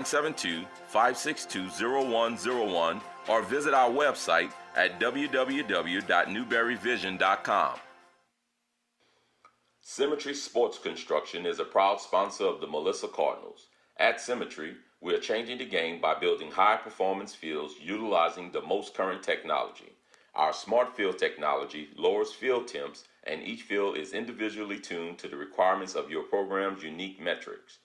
972-562-0101 or visit our website at www.newberryvision.com. Symmetry Sports Construction is a proud sponsor of the Melissa Cardinals. At Symmetry, we are changing the game by building high-performance fields utilizing the most current technology. Our smart field technology lowers field temps, and each field is individually tuned to the requirements of your program's unique metrics.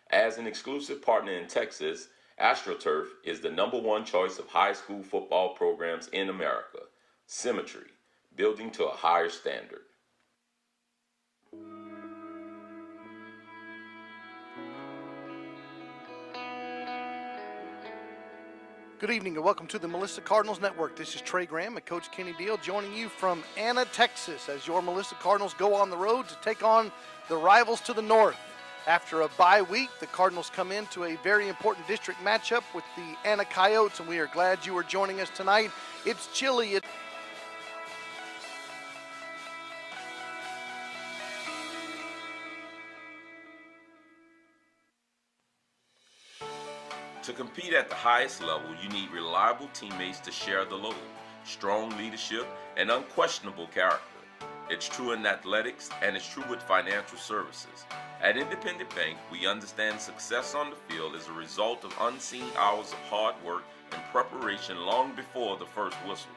As an exclusive partner in Texas, AstroTurf is the #1 choice of high school football programs in America. Symmetry, building to a higher standard. Good evening and welcome to the Melissa Cardinals Network. This is Trey Graham and Coach Kenny Deal joining you from Anna, Texas, as your Melissa Cardinals go on the road to take on the rivals to the north. After a bye week, the Cardinals come into a very important district matchup with the Anna Coyotes, and we are glad you are joining us tonight. It's chilly. To compete at the highest level, you need reliable teammates to share the load, strong leadership, and unquestionable character. It's true in athletics, and it's true with financial services. At Independent Bank, we understand success on the field is a result of unseen hours of hard work and preparation long before the first whistle.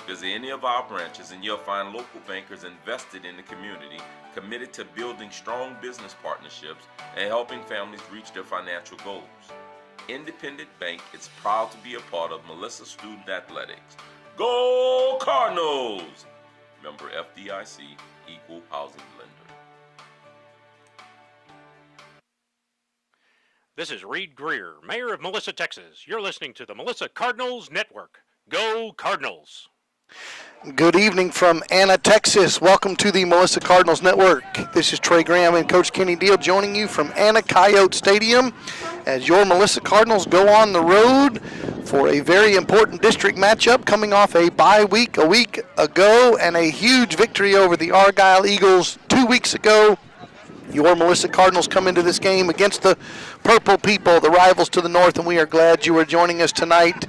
Visit any of our branches and you'll find local bankers invested in the community, committed to building strong business partnerships and helping families reach their financial goals. Independent Bank is proud to be a part of Melissa Student Athletics. Go Cardinals! Member FDIC, Equal Housing Lender. This is Reed Greer, Mayor of Melissa, Texas. You're listening to the Melissa Cardinals Network. Go Cardinals! Good evening from Anna, Texas. Welcome to the Melissa Cardinals Network. This is Trey Graham and Coach Kenny Deal joining you from Anna Coyote Stadium as your Melissa Cardinals go on the road for a very important district matchup coming off a bye week a week ago and a huge victory over the Argyle Eagles 2 weeks ago. Your Melissa Cardinals come into this game against the Purple People, the rivals to the north, and we are glad you are joining us tonight.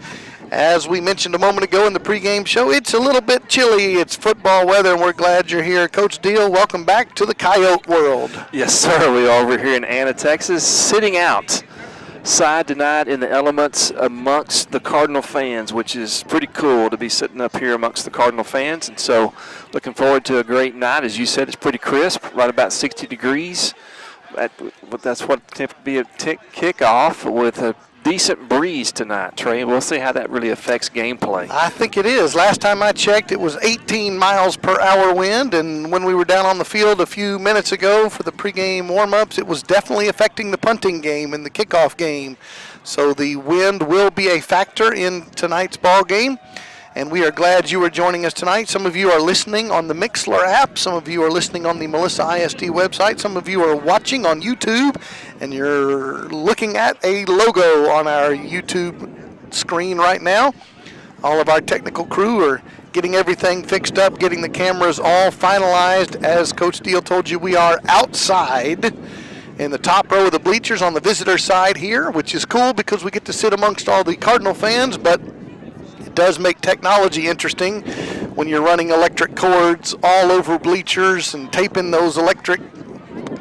As we mentioned a moment ago in the pregame show, it's a little bit chilly. It's football weather, and we're glad you're here. Coach Deal, welcome back to the Coyote world. Yes, sir. We are over here in Anna, Texas, sitting outside tonight in the elements amongst the Cardinal fans, which is pretty cool to be sitting up here amongst the Cardinal fans. And so looking forward to a great night. As you said, it's pretty crisp, right about 60 degrees. That's what typically be a kickoff with a decent breeze tonight, Trey. We'll see how that really affects gameplay. I think it is. Last time I checked, it was 18 miles per hour wind, and when we were down on the field a few minutes ago for the pregame warm-ups, it was definitely affecting the punting game and the kickoff game. So the wind will be a factor in tonight's ball game, and we are glad you are joining us tonight. Some of you are listening on the Mixlr app. Some of you are listening on the Melissa ISD website. Some of you are watching on YouTube, and you're looking at a logo on our YouTube screen right now. All of our technical crew are getting everything fixed up, getting the cameras all finalized. As Coach Deal told you, we are outside in the top row of the bleachers on the visitor side here, which is cool because we get to sit amongst all the Cardinal fans, but it does make technology interesting when you're running electric cords all over bleachers and taping those electric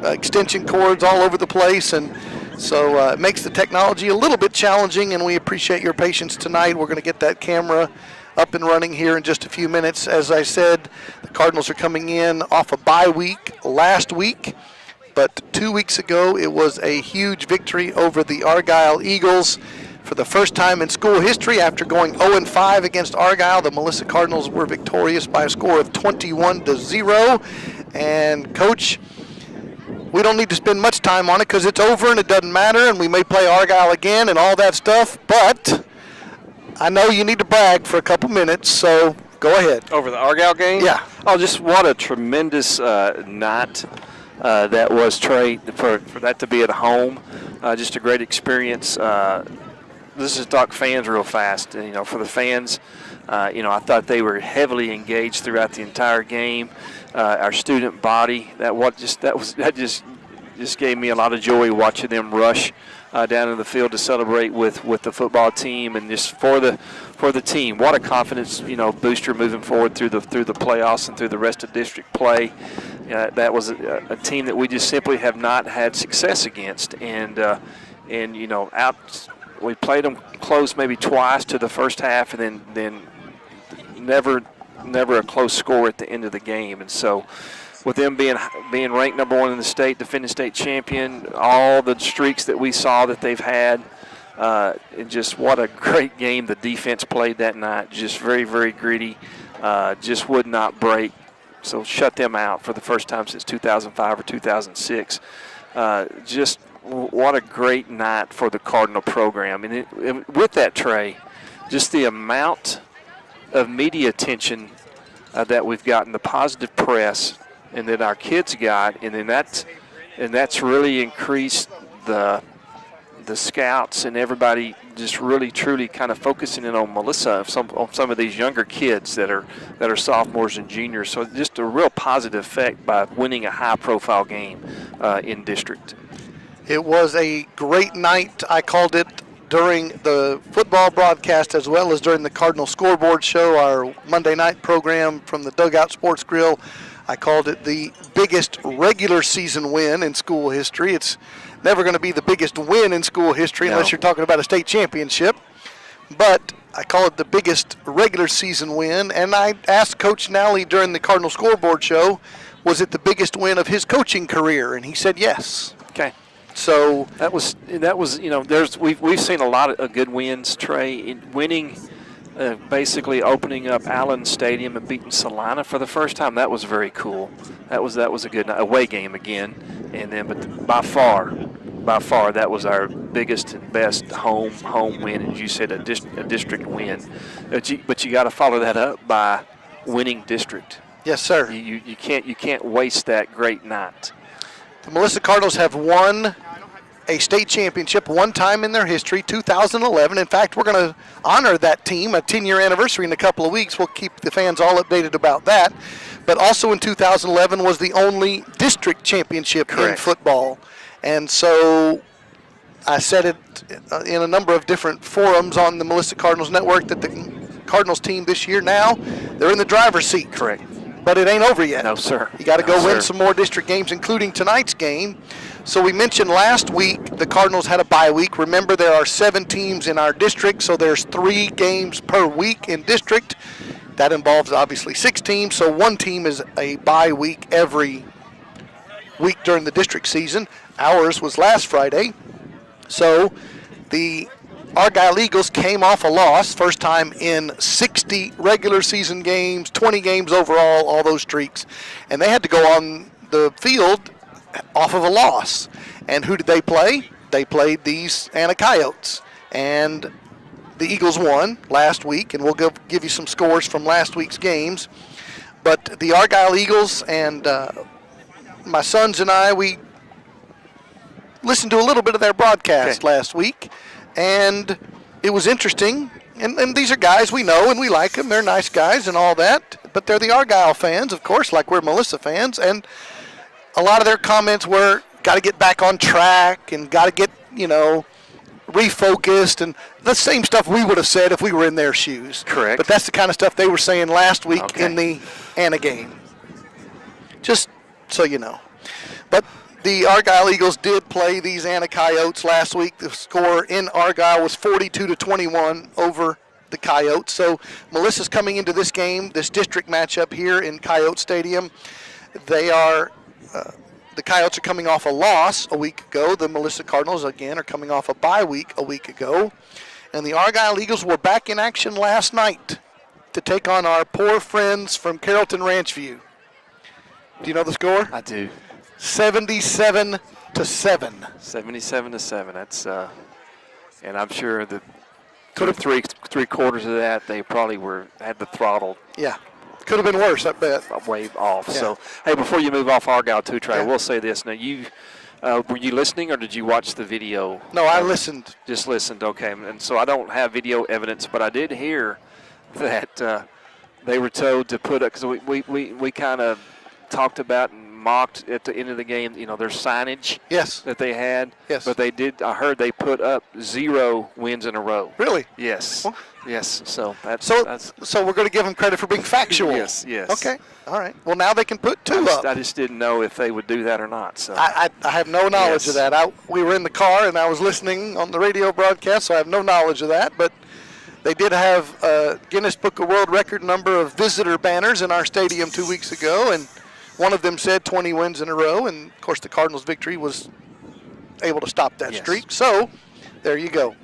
extension cords all over the place, and so it makes the technology a little bit challenging, and we appreciate your patience tonight. We're going to get that camera up and running here in just a few minutes. As I said, the Cardinals are coming in off a bye week last week, but 2 weeks ago it was a huge victory over the Argyle Eagles. For the first time in school history, after going 0-5 against Argyle, the Melissa Cardinals were victorious by a score of 21-0. And Coach, we don't need to spend much time on it because it's over and it doesn't matter, and we may play Argyle again and all that stuff, but I know you need to brag for a couple minutes, so go ahead. Over the Argyle game? Yeah. Oh, just what a tremendous night that was, Trey, for that to be at home. Just a great experience. This is talk fans real fast. For the fans, I thought they were heavily engaged throughout the entire game. Our student body, that just gave me a lot of joy watching them rush down in the field to celebrate with the football team, and just for the team. What a confidence, booster moving forward through the playoffs and through the rest of district play. That was a team that we just simply have not had success against, and we played them close maybe twice to the first half, and then never a close score at the end of the game. And so with them being ranked number 1 in the state, defending state champion, all the streaks that we saw that they've had, and just what a great game the defense played that night. Just very, very gritty, just would not break. So shut them out for the first time since 2005 or 2006. Just what a great night for the Cardinal program. And with that, Trey, just the amount of media attention that we've gotten, the positive press, and that our kids got, and that's really increased the scouts and everybody just really truly kind of focusing in on Melissa, on some of these younger kids that are sophomores and juniors. So just a real positive effect by winning a high-profile game in district. It was a great night. I called it during the football broadcast as well as during the Cardinal Scoreboard Show, our Monday night program from the Dugout Sports Grill. I called it the biggest regular season win in school history. It's never going to be the biggest win in school history unless you're talking about a state championship. But I call it the biggest regular season win. And I asked Coach Nally during the Cardinal Scoreboard Show, was it the biggest win of his coaching career? And he said yes. Okay. So that was we've seen a lot of good wins, Trey, in winning. Basically opening up Allen Stadium and beating Salina for the first time. That was very cool. That was a good away game again. And then, but by far, that was our biggest and best home win. And you said a district win. But you got to follow that up by winning district. Yes, sir. You can't waste that great night. The Melissa Cardinals have won a state championship one time in their history, 2011. In fact, we're going to honor that team, a 10-year anniversary in a couple of weeks. We'll keep the fans all updated about that. But also in 2011 was the only district championship in football. And so I said it in a number of different forums on the Melissa Cardinals Network that the Cardinals team this year now, they're in the driver's seat. Correct. But it ain't over yet. No, sir. You got to go win some more district games, including tonight's game. So we mentioned last week the Cardinals had a bye week. Remember, there are 7 teams in our district, so there's 3 games per week in district. That involves obviously 6 teams, so 1 team is a bye week every week during the district season. Ours was last Friday. So the Argyle Eagles came off a loss, first time in 60 regular season games, 20 games overall, all those streaks. And they had to go on the field off of a loss. And who did they play? They played these Anna Coyotes. And the Eagles won last week, and we'll give you some scores from last week's games. But the Argyle Eagles and my sons and I, we listened to a little bit of their broadcast last week. And it was interesting, and these are guys we know and we like them. They're nice guys and all that, but they're the Argyle fans, of course, like we're Melissa fans. And a lot of their comments were, got to get back on track and got to get, refocused, and the same stuff we would have said if we were in their shoes. Correct. But that's the kind of stuff they were saying last week in the Anna game. Just so you know. But the Argyle Eagles did play these Anna Coyotes last week. The score in Argyle was 42-21 over the Coyotes. So Melissa's coming into this game, this district matchup here in Coyote Stadium. They are, the Coyotes are coming off a loss a week ago. The Melissa Cardinals, again, are coming off a bye week a week ago. And the Argyle Eagles were back in action last night to take on our poor friends from Carrollton Ranchview. Do you know the score? I do. 77-7. 77-7. That's and I'm sure that three quarters of that they probably had the throttle. Yeah, could have been worse, I bet. Way off. Yeah. So hey, before you move off Argyle too, Trey, we'll say this. Now you were you listening or did you watch the video? No, I listened. Just listened. Okay, and so I don't have video evidence, but I did hear that they were told to put up because we kind of talked about and mocked at the end of the game. You know, their signage Yes. that they had. Yes. But they did. I heard they put up 0 wins in a row. Really? Yes. Well, yes. So that's So we're going to give them credit for being factual. Yes. Yes. Okay. All right. Well, now they can put 2 up. I just didn't know if they would do that or not. So I have no knowledge Yes. of that. We were in the car and I was listening on the radio broadcast, so I have no knowledge of that. But they did have a Guinness Book of World Record number of visitor banners in our stadium 2 weeks ago, and one of them said 20 wins in a row, and of course the Cardinals' victory was able to stop that Yes. streak. So there you go.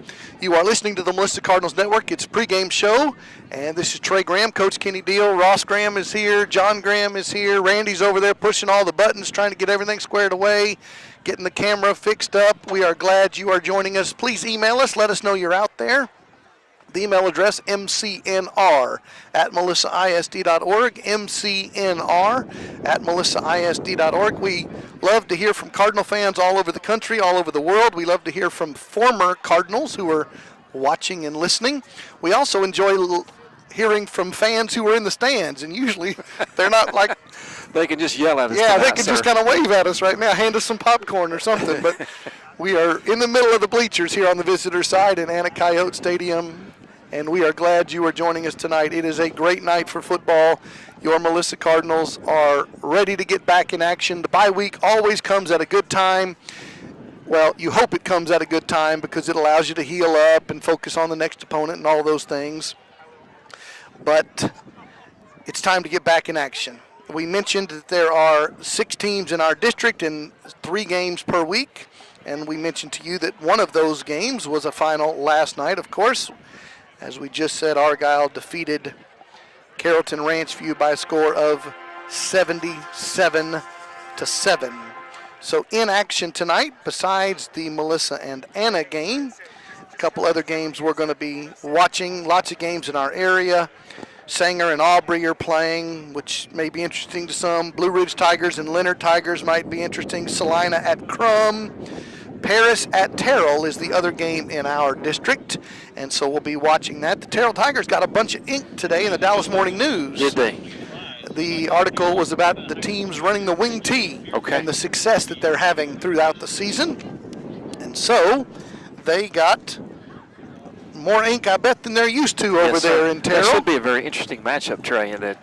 You are listening to the Melissa Cardinals Network. It's a pregame show, and this is Trey Graham, Coach Kenny Deal. Ross Graham is here. John Graham is here. Randy's over there pushing all the buttons, trying to get everything squared away, getting the camera fixed up. We are glad you are joining us. Please email us. Let us know you're out there. The email address, mcnr@melissaisd.org, mcnr@melissaisd.org. We love to hear from Cardinal fans all over the country, all over the world. We love to hear from former Cardinals who are watching and listening. We also enjoy hearing from fans who are in the stands, and usually they're not like... they can just yell at us. Yeah, tonight, they can just sir. kind of wave at us right now, hand us some popcorn or something. But we are in the middle of the bleachers here on the visitor side in Anna Coyote Stadium, and we are glad you are joining us tonight. It is a great night for football. Your Melissa Cardinals are ready to get back in action. The bye week always comes at a good time. Well, you hope it comes at a good time because it allows you to heal up and focus on the next opponent and all those things. But it's time to get back in action. We mentioned that there are 6 teams in our district and 3 games per week. And we mentioned to you that one of those games was a final last night, of course. As we just said, Argyle defeated Carrollton Ranchview by a score of 77-7. So in action tonight, besides the Melissa and Anna game, a couple other games we're going to be watching. Lots of games in our area. Sanger and Aubrey are playing, which may be interesting to some. Blue Ridge Tigers and Leonard Tigers might be interesting. Salina at Crum. Paris at Terrell is the other game in our district, and so we'll be watching that. The Terrell Tigers got a bunch of ink today in the Dallas Morning News. Did they? The article was about the teams running the wing T and the success that they're having throughout the season. And so they got more ink, I bet, than they're used to over there in Terrell. That should be a very interesting matchup, Trey. And I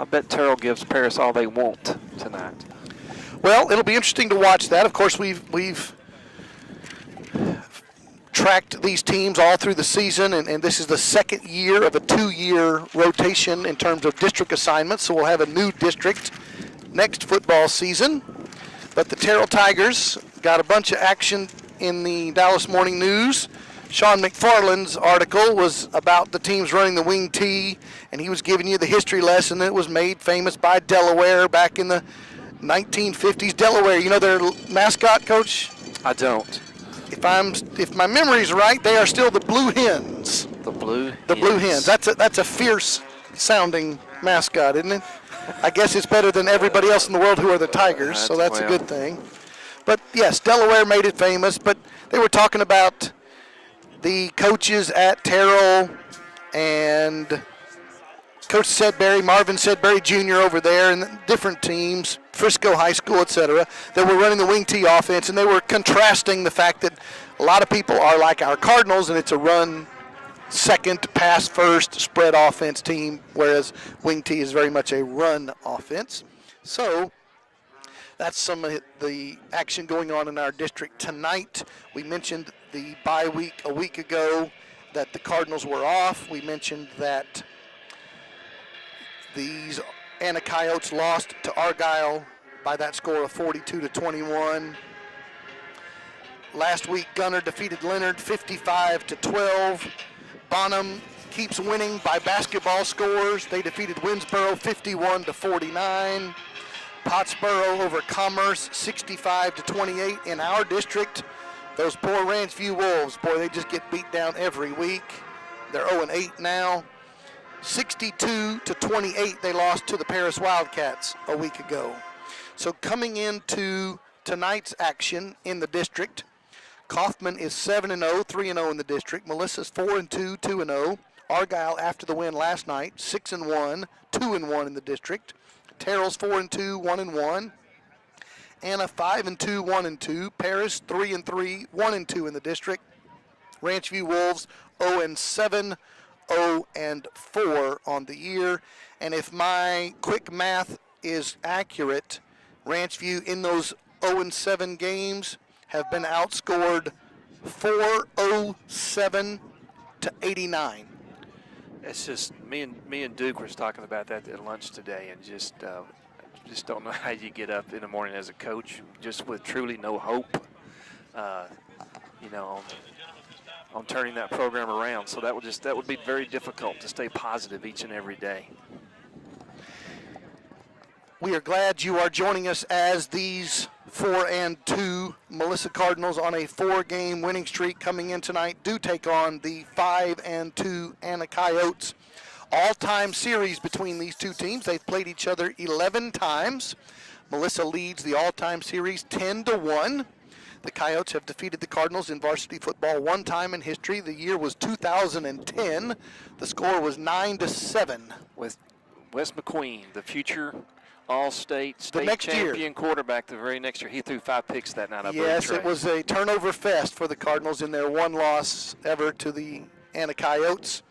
bet Terrell gives Paris all they want tonight. Well, it'll be interesting to watch that. Of course, we've tracked these teams all through the season, and this is the second year of a 2-year rotation in terms of district assignments, so we'll have a new district next football season. But the Terrell Tigers got a bunch of action in the Dallas Morning News. Sean McFarland's article was about the teams running the wing T, and he was giving you the history lesson that was made famous by Delaware back in the 1950s. Delaware, you know their mascot, Coach? I don't. If my memory's right, they are still the Blue Hens. The Blue Hens. That's a fierce sounding mascot, isn't it? I guess it's better than everybody else in the world who are the Tigers, so that's a good thing. But yes, Delaware made it famous, but they were talking about the coaches at Terrell and Coach Sedbury, Marvin Sedbury Jr. over there, and different teams, Frisco High School, etc., that were running the wing T offense, and they were contrasting the fact that a lot of people are like our Cardinals, and it's a run second, pass first, spread offense team, whereas wing T is very much a run offense. So that's some of the action going on in our district tonight. We mentioned the bye week a week ago that the Cardinals were off. We mentioned that these Anna Coyotes lost to Argyle by that score of 42-21. Last week, Gunner defeated Leonard 55-12. Bonham keeps winning by basketball scores. They defeated Winsboro 51-49. Pottsboro over Commerce 65-28 in our district. Those poor Ranchview Wolves, boy, they just get beat down every week. They're 0-8 now. 62-28, they lost to the Paris Wildcats a week ago. So coming into tonight's action in the district, Kaufman is 7-0, 3-0 in the district. Melissa's 4-2, 2-0. Argyle, after the win last night, 6-1, 2-1 in the district. Terrell's 4-2, 1-1. Anna 5-2, 1-2. Paris 3-3, 1-2 in the district. Ranchview Wolves 0-7, 0-4 on the year. And if my quick math is accurate, Ranchview in those 0-7 games have been outscored 407 to 89. It's just me and Duke was talking about that at lunch today, and just don't know how you get up in the morning as a coach just with truly no hope, on turning that program around. So that would be very difficult to stay positive each and every day. We are glad you are joining us as these 4-2 Melissa Cardinals on a 4-game winning streak coming in tonight do take on the 5-2 Anna Coyotes. All-time series between these two teams. They've played each other 11 times. Melissa leads the all-time series 10-1. The Coyotes have defeated the Cardinals in varsity football one time in history. The year was 2010. The score was 9-7. With Wes McQueen, the future All-State, state champion quarterback the very next year. He threw 5 picks that night. Yes, it was a turnover fest for the Cardinals in their one loss ever to the Anna Coyotes.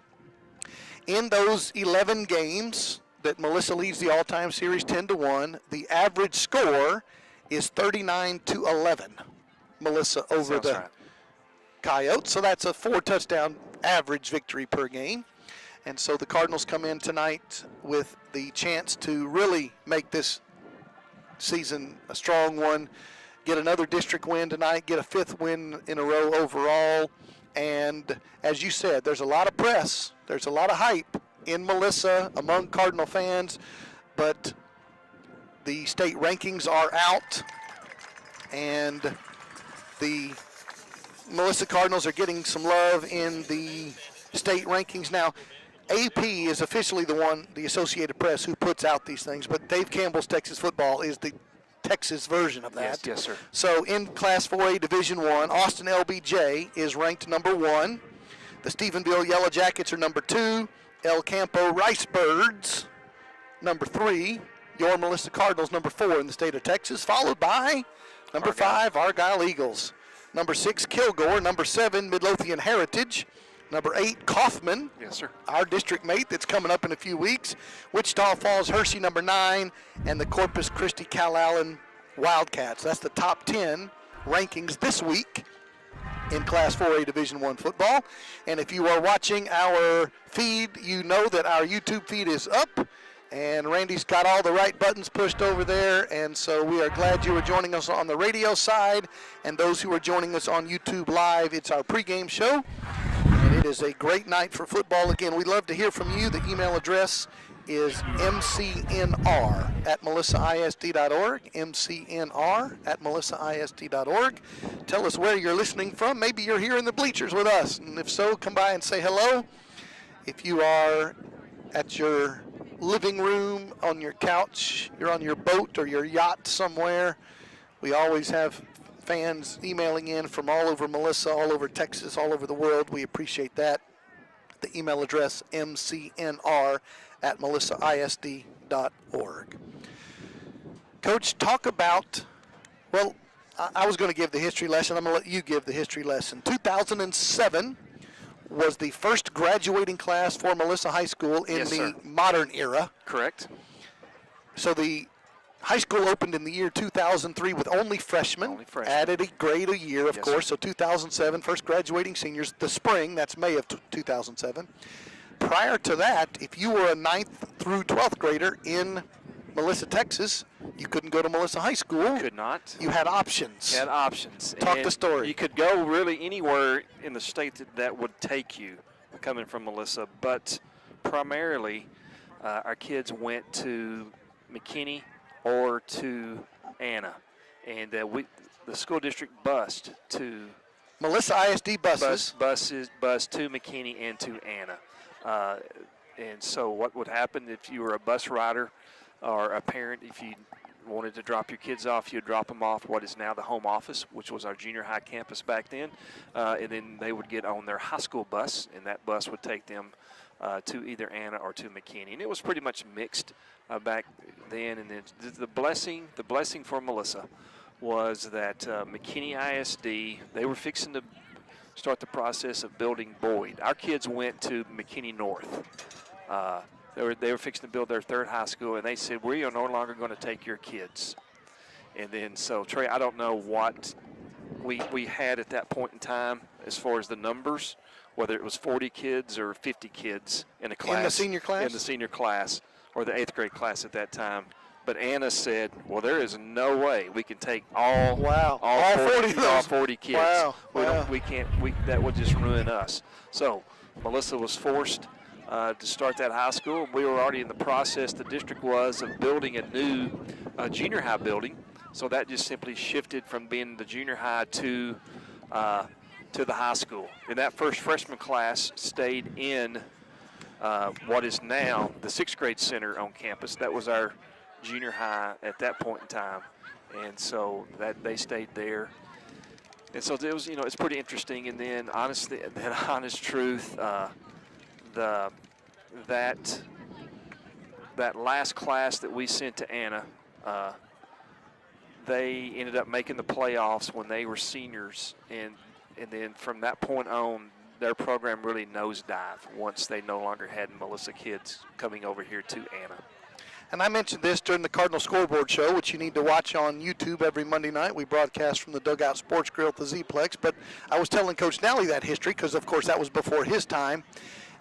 In those 11 games that Melissa leads the all-time series 10-1, the average score is 39-11. Melissa over the Coyotes. So that's a 4-touchdown average victory per game. And so the Cardinals come in tonight with the chance to really make this season a strong one, get another district win tonight, get a 5th win in a row overall. And as you said, there's a lot of press, there's a lot of hype in Melissa among Cardinal fans, but the state rankings are out, and the Melissa Cardinals are getting some love in the state rankings now. AP is officially the Associated Press, who puts out these things, but Dave Campbell's Texas Football is the Texas version of that. Yes, sir. So in Class 4A Division I, Austin LBJ is ranked number 1. The Stephenville Yellow Jackets are number 2. El Campo Ricebirds, number 3. Your Melissa Cardinals, number 4 in the state of Texas, followed by number 5, Argyle Eagles. Number 6, Kilgore. Number 7, Midlothian Heritage. Number 8, Kaufman. Yes, sir. Our district mate that's coming up in a few weeks. Wichita Falls Hershey, number 9. And the Corpus Christi Calallen Wildcats. That's the top 10 rankings this week in Class 4A Division I football. And if you are watching our feed, you know that our YouTube feed is up. And Randy's got all the right buttons pushed over there. And so we are glad you are joining us on the radio side. And those who are joining us on YouTube Live, it's our pregame show. And it is a great night for football. Again, we'd love to hear from you. The email address is mcnr@melissaisd.org, mcnr@melissaisd.org. Tell us where you're listening from. Maybe you're here in the bleachers with us. And if so, come by and say hello. If you are at your living room, on your couch, you're on your boat or your yacht somewhere, we always have fans emailing in from all over Melissa, all over Texas, all over the world. We appreciate that. The email address, mcnr@melissaisd.org. Coach, talk about, well, I was going to give the history lesson. I'm going to let you give the history lesson. 2007 was the first graduating class for Melissa High School in the modern era. Correct. So the high school opened in the year 2003 with only freshmen. Added a grade a year, of course. Sir. So 2007, first graduating seniors. The spring, that's May of 2007. Prior to that, if you were a 9th through 12th grader in Melissa, Texas, you couldn't go to Melissa High School. Could not. You had options. You had options. Talk the story. You could go really anywhere in the state that would take you coming from Melissa, but primarily our kids went to McKinney or to Anna, and the school district bused to Melissa ISD buses. Bus to McKinney and to Anna. And so what would happen if you were a bus rider or a parent, if you wanted to drop your kids off, you'd drop them off what is now the home office, which was our junior high campus back then, and then they would get on their high school bus, and that bus would take them to either Anna or to McKinney. And it was pretty much mixed back then. And then the blessing for Melissa was that McKinney ISD, they were fixing to start the process of building Boyd. Our kids went to McKinney North. They were fixing to build their third high school, and they said, we are no longer going to take your kids. And then, so, Trey, I don't know what we had at that point in time as far as the numbers, whether it was 40 kids or 50 kids in a class. In the senior class? In the senior class or the 8th grade class at that time. But Anna said, well, there is no way we can take all 40 kids. Wow. That would just ruin us. So Melissa was forced to start that high school. We were already in the process, the district was, of building a new junior high building. So that just simply shifted from being the junior high to the high school. And that first freshman class stayed in what is now the 6th grade center on campus. That was our junior high at that point in time. And so that they stayed there. And so it was, it's pretty interesting. And then honestly, the honest truth, that last class that we sent to Anna, they ended up making the playoffs when they were seniors, and then from that point on, their program really nosedived once they no longer had Melissa kids coming over here to Anna. And I mentioned this during the Cardinal Scoreboard Show, which you need to watch on YouTube every Monday night. We broadcast from the Dugout Sports Grill at the Z-Plex. But I was telling Coach Nally that history because, of course, that was before his time.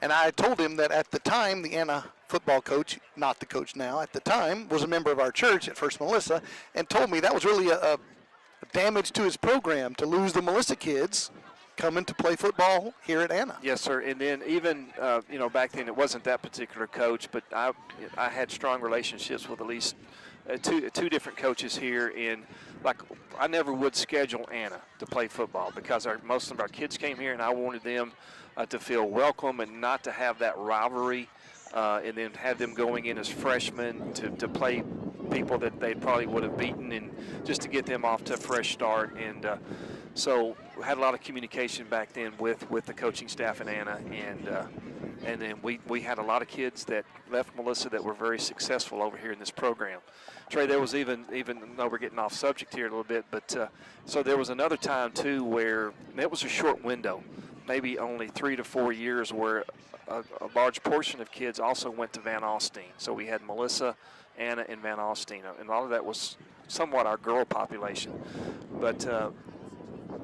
And I told him that at the time, the Anna football coach, not the coach now, at the time, was a member of our church at First Melissa, and told me that was really a damage to his program to lose the Melissa kids coming to play football here at Anna. Yes, sir. And then even, back then it wasn't that particular coach, but I had strong relationships with at least two different coaches here. And like, I never would schedule Anna to play football because most of our kids came here, and I wanted them to feel welcome and not to have that rivalry, and then have them going in as freshmen to play people that they probably would have beaten, and just to get them off to a fresh start. And so we had a lot of communication back then with the coaching staff in Anna, and then we had a lot of kids that left Melissa that were very successful over here in this program. Trey, there was even though we're getting off subject here a little bit, but so there was another time too where it was a short window, maybe only 3 to 4 years, where a large portion of kids also went to Van Alstyne. So we had Melissa, Anna, and Van Alstyne, and all of that was somewhat our girl population. But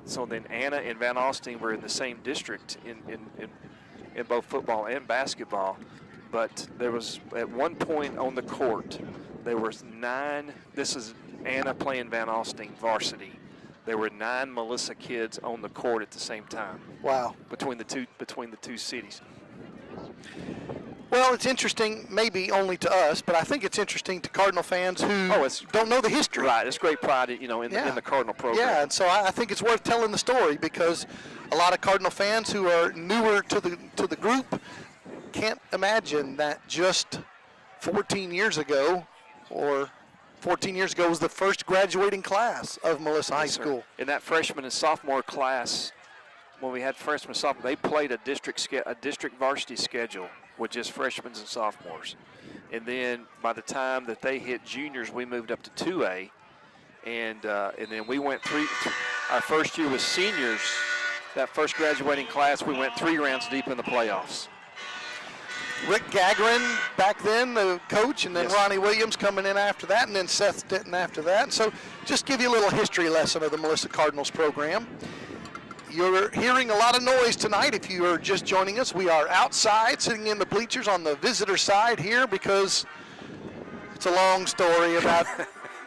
so then Anna and Van Alstyne were in the same district in both football and basketball. But there was, at one point on the court, there was 9, this is Anna playing Van Alstyne varsity. There were 9 Melissa kids on the court at the same time. Wow. Between the two cities. Well, it's interesting, maybe only to us, but I think it's interesting to Cardinal fans who don't know the history. Right, it's great pride, in the Cardinal program. Yeah, and so I think it's worth telling the story, because a lot of Cardinal fans who are newer to the group can't imagine that just 14 years ago was the first graduating class of Melissa High School. In that freshman and sophomore class, when we had freshmen and sophomores, they played a district varsity schedule with just freshmen and sophomores. And then by the time that they hit juniors, we moved up to 2A. And then we went our first year was seniors. That first graduating class, we went 3 rounds deep in the playoffs. Rick Gagrin back then, the coach, and then Yes. Ronnie Williams coming in after that, and then Seth Denton after that. And so just give you a little history lesson of the Melissa Cardinals program. You're hearing a lot of noise tonight if you are just joining us. We are outside, sitting in the bleachers on the visitor side here, because it's a long story about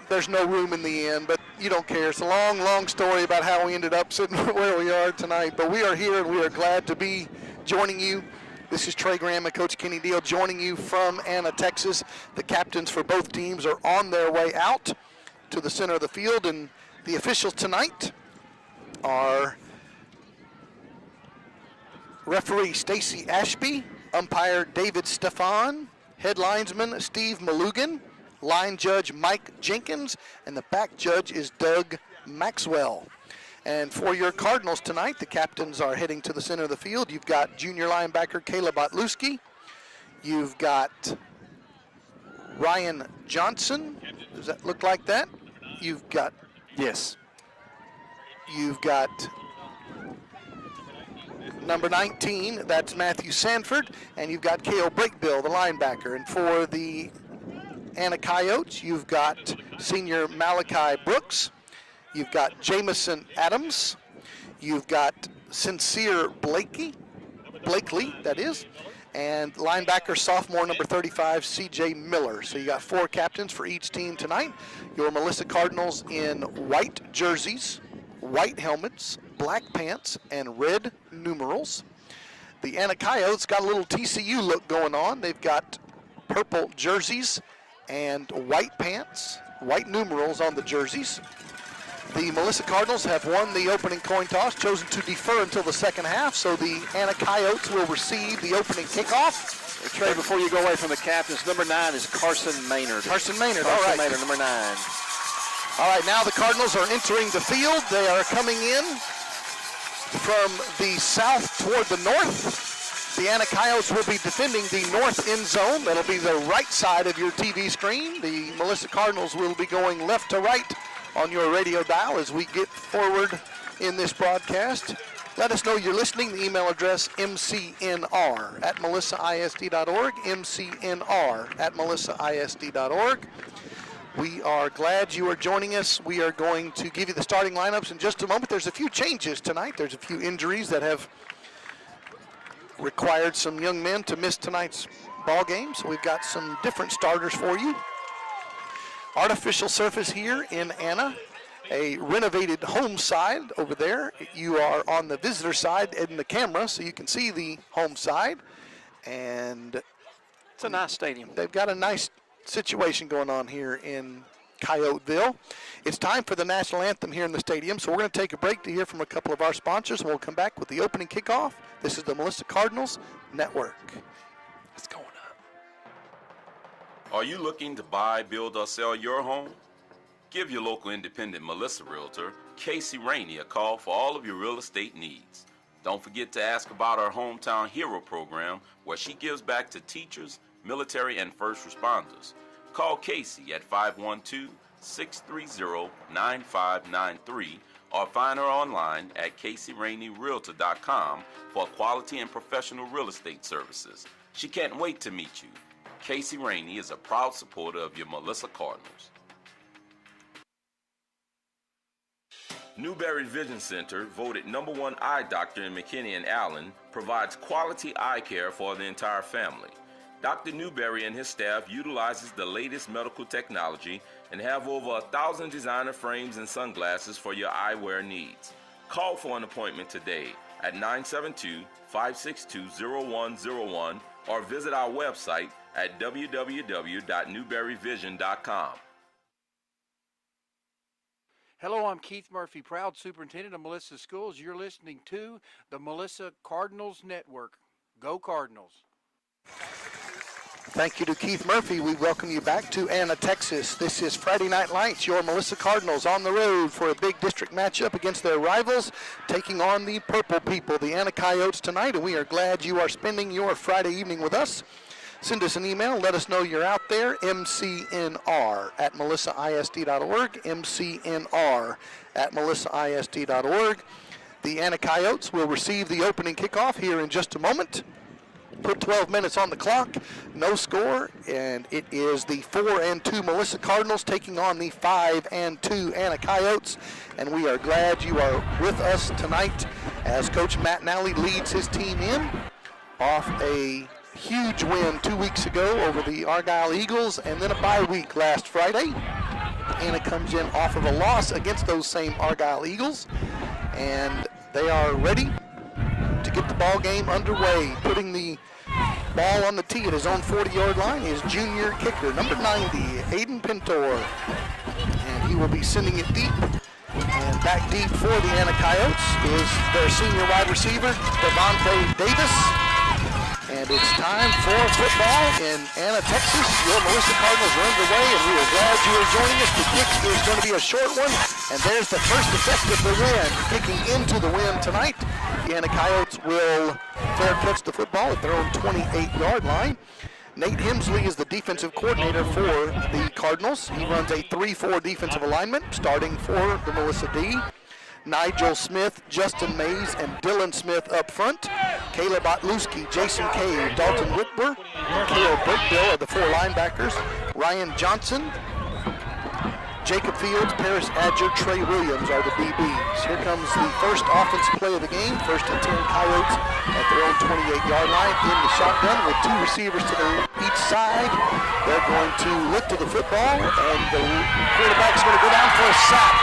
there's no room in the inn, but you don't care. It's a long, long story about how we ended up sitting where we are tonight. But we are here, and we are glad to be joining you. This is Trey Graham and Coach Kenny Deal joining you from Anna, Texas. The captains for both teams are on their way out to the center of the field, and the officials tonight are referee Stacy Ashby, umpire David Stefan, head linesman Steve Malugan, line judge Mike Jenkins, and the back judge is Doug Maxwell. And for your Cardinals tonight, the captains are heading to the center of the field. You've got junior linebacker Kayla Botluski, You've got Ryan Johnson. Does that look like that? You've got number 19, that's Matthew Sanford, and you've got Cale Brakebill, the linebacker. And for the Anna Coyotes, you've got senior Malachi Brooks, you've got Jamison Adams, you've got Sincere Blakely, that is, and linebacker sophomore number 35, C.J. Miller. So you got 4 captains for each team tonight. Your Melissa Cardinals in white jerseys, white helmets, black pants, and red numerals. The Anna Coyotes got a little TCU look going on. They've got purple jerseys and white pants, white numerals on the jerseys. The Melissa Cardinals have won the opening coin toss, chosen to defer until the second half, so the Anna Coyotes will receive the opening kickoff. Trey, before you go away from the captains, number 9 is Carson Maynard. Carson Maynard, Carson all right. Maynard, number 9. All right, now the Cardinals are entering the field. They are coming in from the south toward the north. The Anna Coyotes will be defending the north end zone. That'll be the right side of your TV screen. The Melissa Cardinals will be going left to right on your radio dial as we get forward in this broadcast. Let us know you're listening. The email address, mcnr@melissaisd.org, mcnr@melissaisd.org. We are glad you are joining us. We are going to give you the starting lineups in just a moment. There's a few changes tonight. There's a few injuries that have required some young men to miss tonight's ball game, so we've got some different starters for you. Artificial surface here in Anna, a renovated home side over there. You are on the visitor side in the camera, so you can see the home side. And it's a nice stadium. They've got a nice situation going on here in Coyoteville. It's time for the national anthem here in the stadium, so we're going to take a break to hear from a couple of our sponsors, and we'll come back with the opening kickoff. This is the Melissa Cardinals Network. It's going up. Are you looking to buy, build, or sell your home? Give your local independent Melissa Realtor, Casey Rainey, a call for all of your real estate needs. Don't forget to ask about our Hometown Hero program, where she gives back to teachers, military, and first responders. Call Casey at 512-630-9593 or find her online at CaseyRaineyRealtor.com for quality and professional real estate services. She can't wait to meet you. Casey Rainey is a proud supporter of your Melissa Cardinals. Newberry Vision Center, voted #1 eye doctor in McKinney and Allen, provides quality eye care for the entire family. Dr. Newberry and his staff utilizes the latest medical technology and have over 1,000 designer frames and sunglasses for your eyewear needs. Call for an appointment today at 972-562-0101 or visit our website at www.newberryvision.com. Hello, I'm Keith Murphy, proud superintendent of Melissa Schools. You're listening to the Melissa Cardinals Network. Go Cardinals. Thank you to Keith Murphy. We welcome you back to Anna, Texas. This is Friday Night Lights, your Melissa Cardinals on the road for a big district matchup against their rivals, taking on the Purple People, the Anna Coyotes tonight, and we are glad you are spending your Friday evening with us. Send us an email. Let us know you're out there, mcnr@melissaisd.org, mcnr@melissaisd.org. The Anna Coyotes will receive the opening kickoff here in just a moment. Put 12 minutes on the clock, no score, and it is the 4-2 Melissa Cardinals taking on the 5-2 Anna Coyotes, and we are glad you are with us tonight as Coach Matt Nally leads his team in off a huge win 2 weeks ago over the Argyle Eagles and then a bye week last Friday. Anna comes in off of a loss against those same Argyle Eagles, and they are ready to get the ball game underway. Putting the ball on the tee at his own 40-yard line is junior kicker, number 90, Aiden Pintor. And he will be sending it deep. And back deep for the Anna Coyotes is their senior wide receiver, Devontae Davis. And it's time for football in Anna, Texas. Your Melissa Cardinals are underway, and we are glad you are joining us. The kick is going to be a short one, and there's the first effect of the wind. Kicking into the wind tonight, the Anna Coyotes will fair catch the football at their own 28-yard line. Nate Hemsley is the defensive coordinator for the Cardinals. He runs a 3-4 defensive alignment, starting for the Melissa D. Nigel Smith, Justin Mays, and Dylan Smith up front. Caleb Otluski, Jason Cave, Dalton Whitber, and Caleb Burkbill are the 4 linebackers. Ryan Johnson, Jacob Fields, Paris Adger, Trey Williams are the DBs. Here comes the first offensive play of the game. First and 10 Coyotes at their own 28-yard line in the shotgun with 2 receivers to each side. They're going to look to the football, and the quarterback's going to go down for a sack.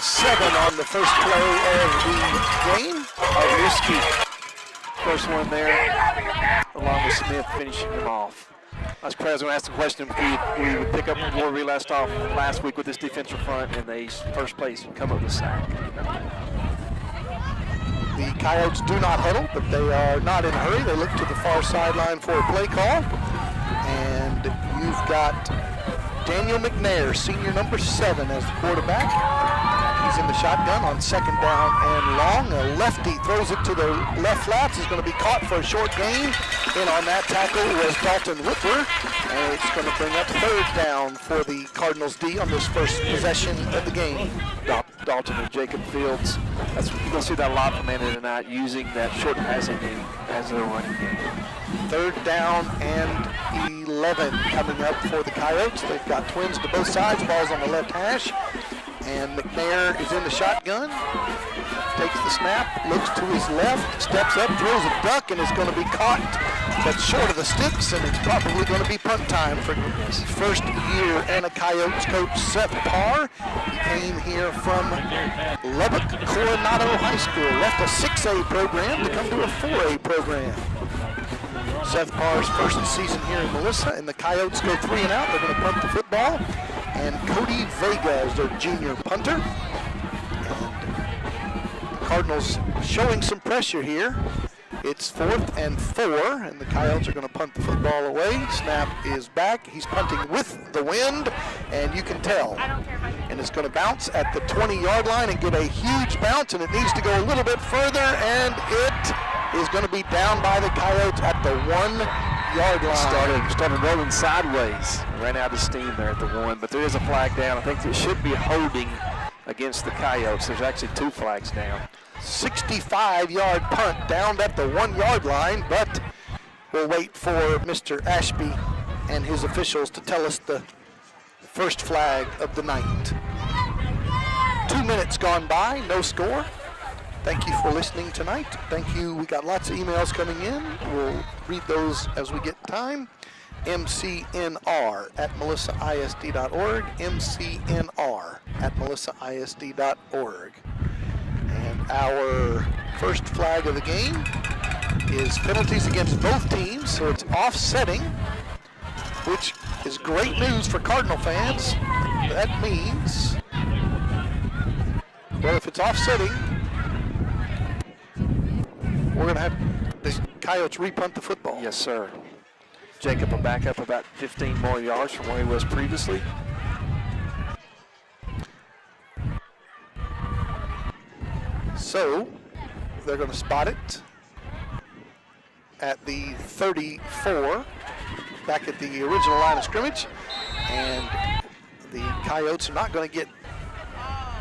-7 on the first play of the game. Risky. First one there, along with Smith finishing him off. I was going to ask the question if we would pick up where we left off last week with this defensive front, and they first place come up with a sack. The Coyotes do not huddle, but they are not in a hurry. They look to the far sideline for a play call. And you've got Daniel McNair, senior number 7, as the quarterback. He's in the shotgun on second down and long. A lefty throws it to the left flats. Is going to be caught for a short gain. In on that tackle was Dalton Whitwer. And it's going to bring up third down for the Cardinals D on this first possession of the game. Dalton and Jacob Fields. You're going to see that a lot from Anna tonight, using that short passing game as their running game. Third down and 11 coming up for the Coyotes. They've got twins to both sides. Ball's on the left hash. And McNair is in the shotgun. Takes the snap, looks to his left, steps up, throws a duck, and is going to be caught, but short of the sticks, and it's probably going to be punt time for first year Anna Coyotes coach Seth Parr. He came here from Lubbock Coronado High School, left a 6A program to come to a 4A program. Seth Parr's first season here in Melissa, and the Coyotes go 3 and out. They're going to punt the football. And Cody Vega is their junior punter. And the Cardinals showing some pressure here. It's 4th and 4, and the Coyotes are going to punt the football away. Snap is back. He's punting with the wind, and you can tell. And it's going to bounce at the 20-yard line and get a huge bounce, and it needs to go a little bit further, and it is going to be down by the Coyotes at the 1-yard line. Started rolling sideways. Ran out of steam there at the 1, but there is a flag down. I think it should be holding against the Coyotes. There's actually 2 flags down. 65-yard punt down at the 1-yard line, but we'll wait for Mr. Ashby and his officials to tell us the first flag of the night. 2 minutes gone by, no score. Thank you for listening tonight. Thank you. We got lots of emails coming in. We'll read those as we get time. mcnr@melissaisd.org, mcnr@melissaisd.org. And our first flag of the game is penalties against both teams, so it's offsetting, which is great news for Cardinal fans. That means, well, if it's offsetting, we're going to have the Coyotes repunt the football. Yes, sir. Jacob will back up about 15 more yards from where he was previously. So they're going to spot it at the 34, back at the original line of scrimmage, and the Coyotes are not going to get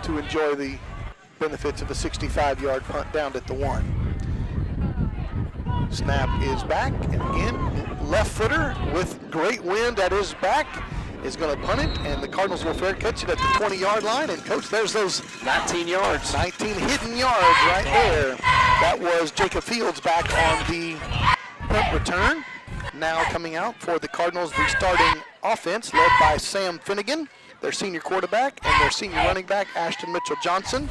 to enjoy the benefits of a 65-yard punt down at the 1. Snap is back, and again, left footer with great wind at his back is going to punt it, and the Cardinals will fair catch it at the 20-yard line. And Coach, there's those 19 yards. 19 hidden yards right there. That was Jacob Fields back on the punt return. Now coming out for the Cardinals, the starting offense led by Sam Finnegan, their senior quarterback, and their senior running back, Ashton Mitchell-Johnson.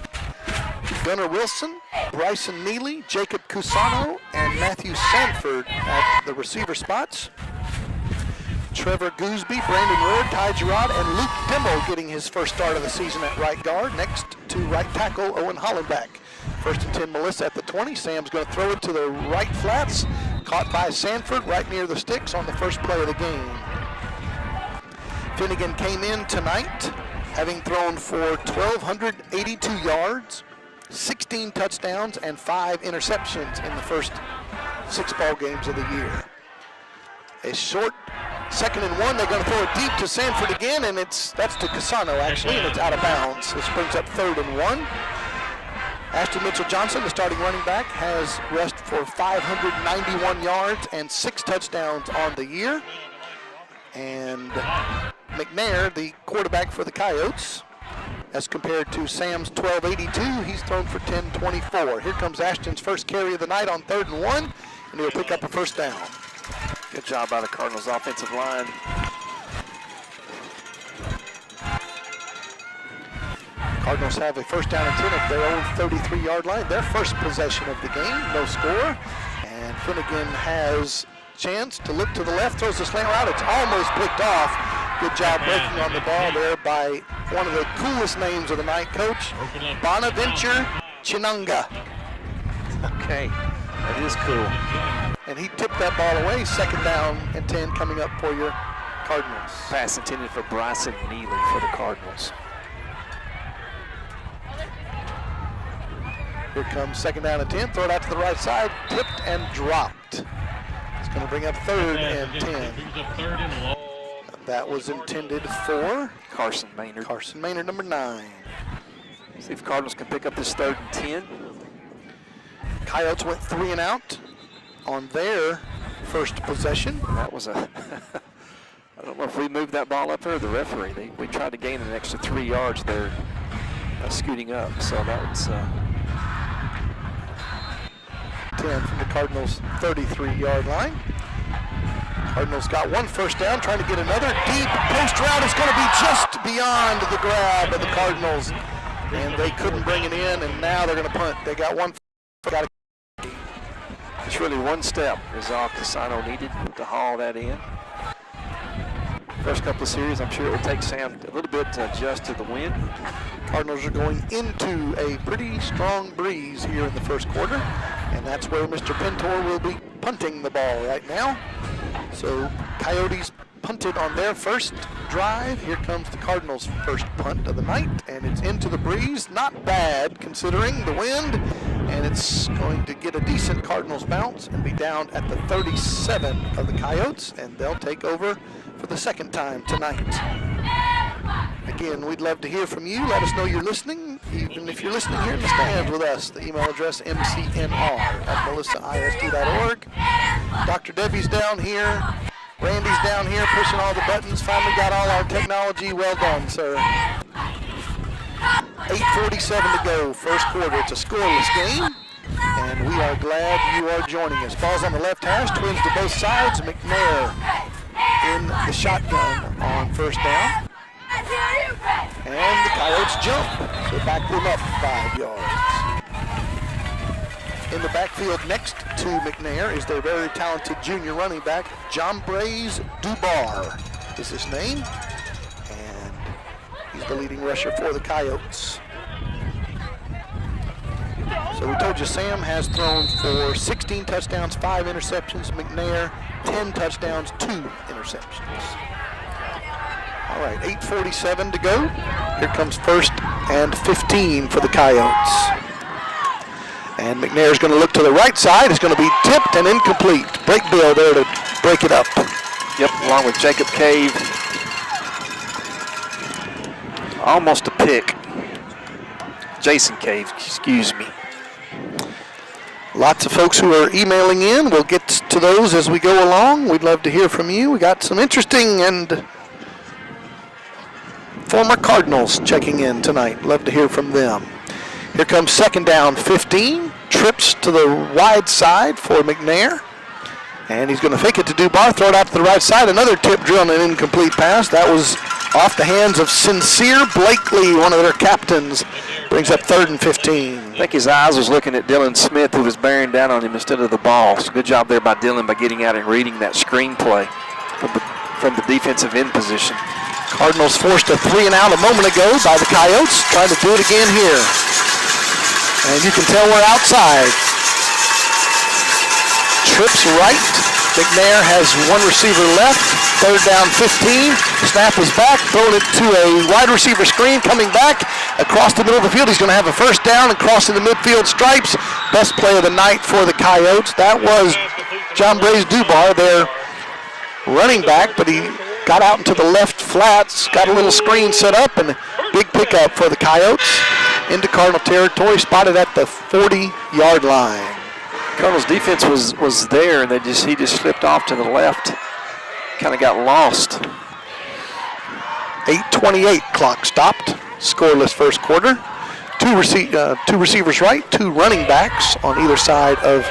Gunnar Wilson, Bryson Neely, Jacob Cusano, and Matthew Sanford at the receiver spots. Trevor Gooseby, Brandon Ward, Ty Gerard, and Luke Dimmel getting his first start of the season at right guard. Next to right tackle, Owen Hollenbeck. First and 10, Melissa at the 20. Sam's going to throw it to the right flats. Caught by Sanford right near the sticks on the first play of the game. Finnegan came in tonight having thrown for 1,282 yards, 16 touchdowns, and 5 interceptions in the first 6 ball games of the year. A short 2nd and 1. They're going to throw it deep to Sanford again, and that's to Casano actually, and it's out of bounds. This brings up 3rd and 1. Ashton Mitchell-Johnson, the starting running back, has rushed for 591 yards and 6 touchdowns on the year. And McNair, the quarterback for the Coyotes, as compared to Sam's 1282, he's thrown for 1024. Here comes Ashton's first carry of the night on 3rd and 1, and he'll pick up a first down. Good job by the Cardinals offensive line. Cardinals have a first down and 10 at their own 33-yard line. Their first possession of the game, no score. And Finnegan has chance to look to the left, throws the slant route. It's almost picked off. Good job breaking on the ball there by one of the coolest names of the night, Coach, Bonaventure Chinunga. Okay, that is cool. And he tipped that ball away. 2nd down and 10 coming up for your Cardinals. Pass intended for Bryson Neely for the Cardinals. Here comes 2nd down and 10. Throw it out to the right side. Tipped and dropped. It's going to bring up 3rd and 10. That was intended for Carson Maynard. Carson Maynard, number 9. See if Cardinals can pick up this 3rd and 10. Coyotes went 3 and out on their first possession. That was a, I don't know if we moved that ball up there or the referee. We tried to gain an extra 3 yards there, scooting up. So that was 10 from the Cardinals' 33-yard line. Cardinals got 1 first down, trying to get another. Deep post route is going to be just beyond the grab of the Cardinals, and they couldn't bring it in, and now they're going to punt. They got 1. It's really 1 step is all Casano needed to haul that in. First couple of series, I'm sure it would take Sam a little bit to adjust to the wind. Cardinals are going into a pretty strong breeze here in the first quarter, and that's where Mr. Pintor will be punting the ball right now. So Coyotes punted on their first drive. Here comes the Cardinals' first punt of the night, and it's into the breeze. Not bad considering the wind, and it's going to get a decent Cardinals bounce and be down at the 37 of the Coyotes, and they'll take over for the 2nd time tonight. Again, we'd love to hear from you. Let us know you're listening, even if you're listening here in the stands with us. The email address, mcnr@melissaisd.org. Dr. Debbie's down here. Randy's down here pushing all the buttons. Finally got all our technology. Well done, sir. 8:47 to go, first quarter. It's a scoreless game, and we are glad you are joining us. Ball's on the left hash, twins to both sides. McNair in the shotgun on first down. And the Coyotes jump, so back them up 5 yards. In the backfield next to McNair is their very talented junior running back, Jambres Dubar is his name. And he's the leading rusher for the Coyotes. So we told you Sam has thrown for 16 touchdowns, 5 interceptions. McNair, 10 touchdowns, 2 interceptions. All right, 8:47 to go. Here comes 1st and 15 for the Coyotes. And McNair's going to look to the right side. It's going to be tipped and incomplete. Break Bill there to break it up. Yep, along with Jacob Cave. Almost a pick. Jason Cave, excuse me. Lots of folks who are emailing in. We'll get to those as we go along. We'd love to hear from you. We got some interesting and former Cardinals checking in tonight. Love to hear from them. Here comes 2nd down, 15. Trips to the wide side for McNair. And he's going to fake it to Dubar, throw it out to the right side. Another tip drill and an incomplete pass. That was off the hands of Sincere Blakely, one of their captains. Brings up 3rd and 15. I think his eyes was looking at Dylan Smith, who was bearing down on him instead of the ball. So good job there by Dylan by getting out and reading that screenplay from the defensive end position. Cardinals forced a 3 and out a moment ago by the Coyotes. Trying to do it again here. And you can tell we're outside. Trips right. McNair has 1 receiver left. 3rd down, 15. Snap is back. Throwing it to a wide receiver screen. Coming back across the middle of the field. He's going to have a first down and crossing the midfield stripes. Best play of the night for the Coyotes. That was Jambres Dubar, their running back, but he got out into the left flats, got a little screen set up, and a big pickup for the Coyotes into Cardinal territory, spotted at the 40-yard line. Cardinals defense was there, and he just slipped off to the left, kind of got lost. 8:28 clock stopped, scoreless first quarter. Two receivers right, two running backs on either side of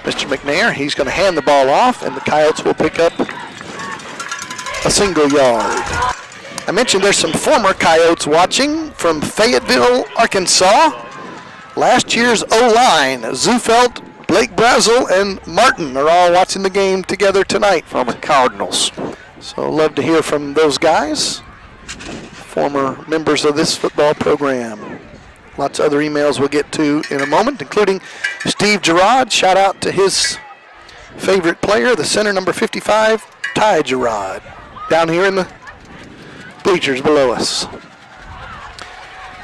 Mr. McNair. He's going to hand the ball off, and the Coyotes will pick up a single yard. I mentioned there's some former Coyotes watching from Fayetteville, Arkansas. Last year's O-line, Zufelt, Blake Brazel, and Martin are all watching the game together tonight. From the Cardinals. So love to hear from those guys, former members of this football program. Lots of other emails we'll get to in a moment, including Steve Gerard. Shout out to his favorite player, the center, number 55, Ty Gerard, down here in the bleachers below us.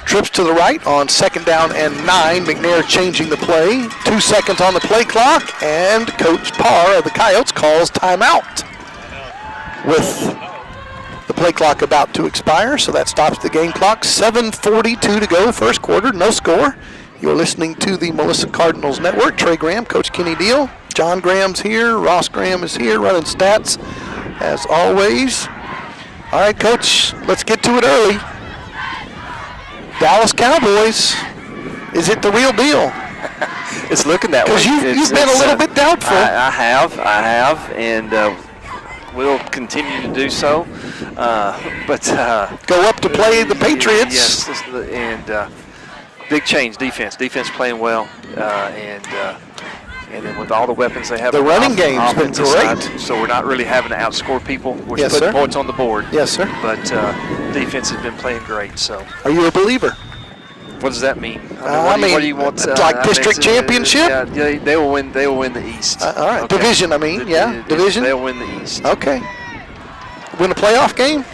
Trips to the right on 2nd down and 9. McNair changing the play. 2 seconds on the play clock, and Coach Parr of the Coyotes calls timeout with the play clock about to expire, so that stops the game clock. 7:42 to go, first quarter, no score. You're listening to the Melissa Cardinals Network. Trey Graham, Coach Kenny Deal. John Graham's here. Ross Graham is here running stats, as always. All right, Coach, let's get to it early. Dallas Cowboys, is it the real deal? It's looking that way. Because you've been a little bit doubtful. I have, and we'll continue to do so. But go up to play the Patriots. Yes, and big change defense. Defense playing well, and then with all the weapons they have, the running game's been great. Side, so we're not really having to outscore people. We're Yes, putting sir. points on the board. Yes, sir. But defense has been playing great. So Are you a believer? what does that mean? I mean, what do you want? it's like district championship? Yeah, they will win. They will win the East. All right, division. I mean, division. They'll win the East. Okay. Win a playoff game?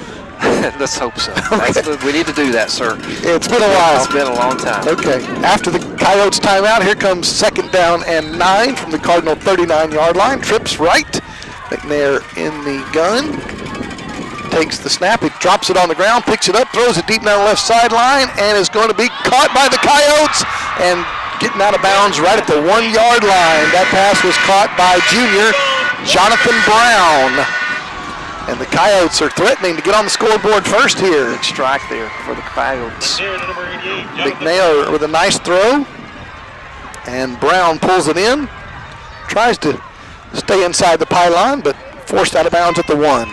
Let's hope so. Okay. We need to do that, sir. It's been a while. It's been a long time. Okay. After the Coyotes timeout, here comes 2nd down and 9 from the Cardinal 39-yard line. Trips right. McNair in the gun. Takes the snap. He drops it on the ground, picks it up, throws it deep down the left sideline, and is going to be caught by the Coyotes and getting out of bounds right at the 1-yard line. That pass was caught by junior Jonathan Brown. And the Coyotes are threatening to get on the scoreboard first here. Big strike there for the Coyotes. McNair with a nice throw. And Brown pulls it in. Tries to stay inside the pylon, but forced out of bounds at the 1.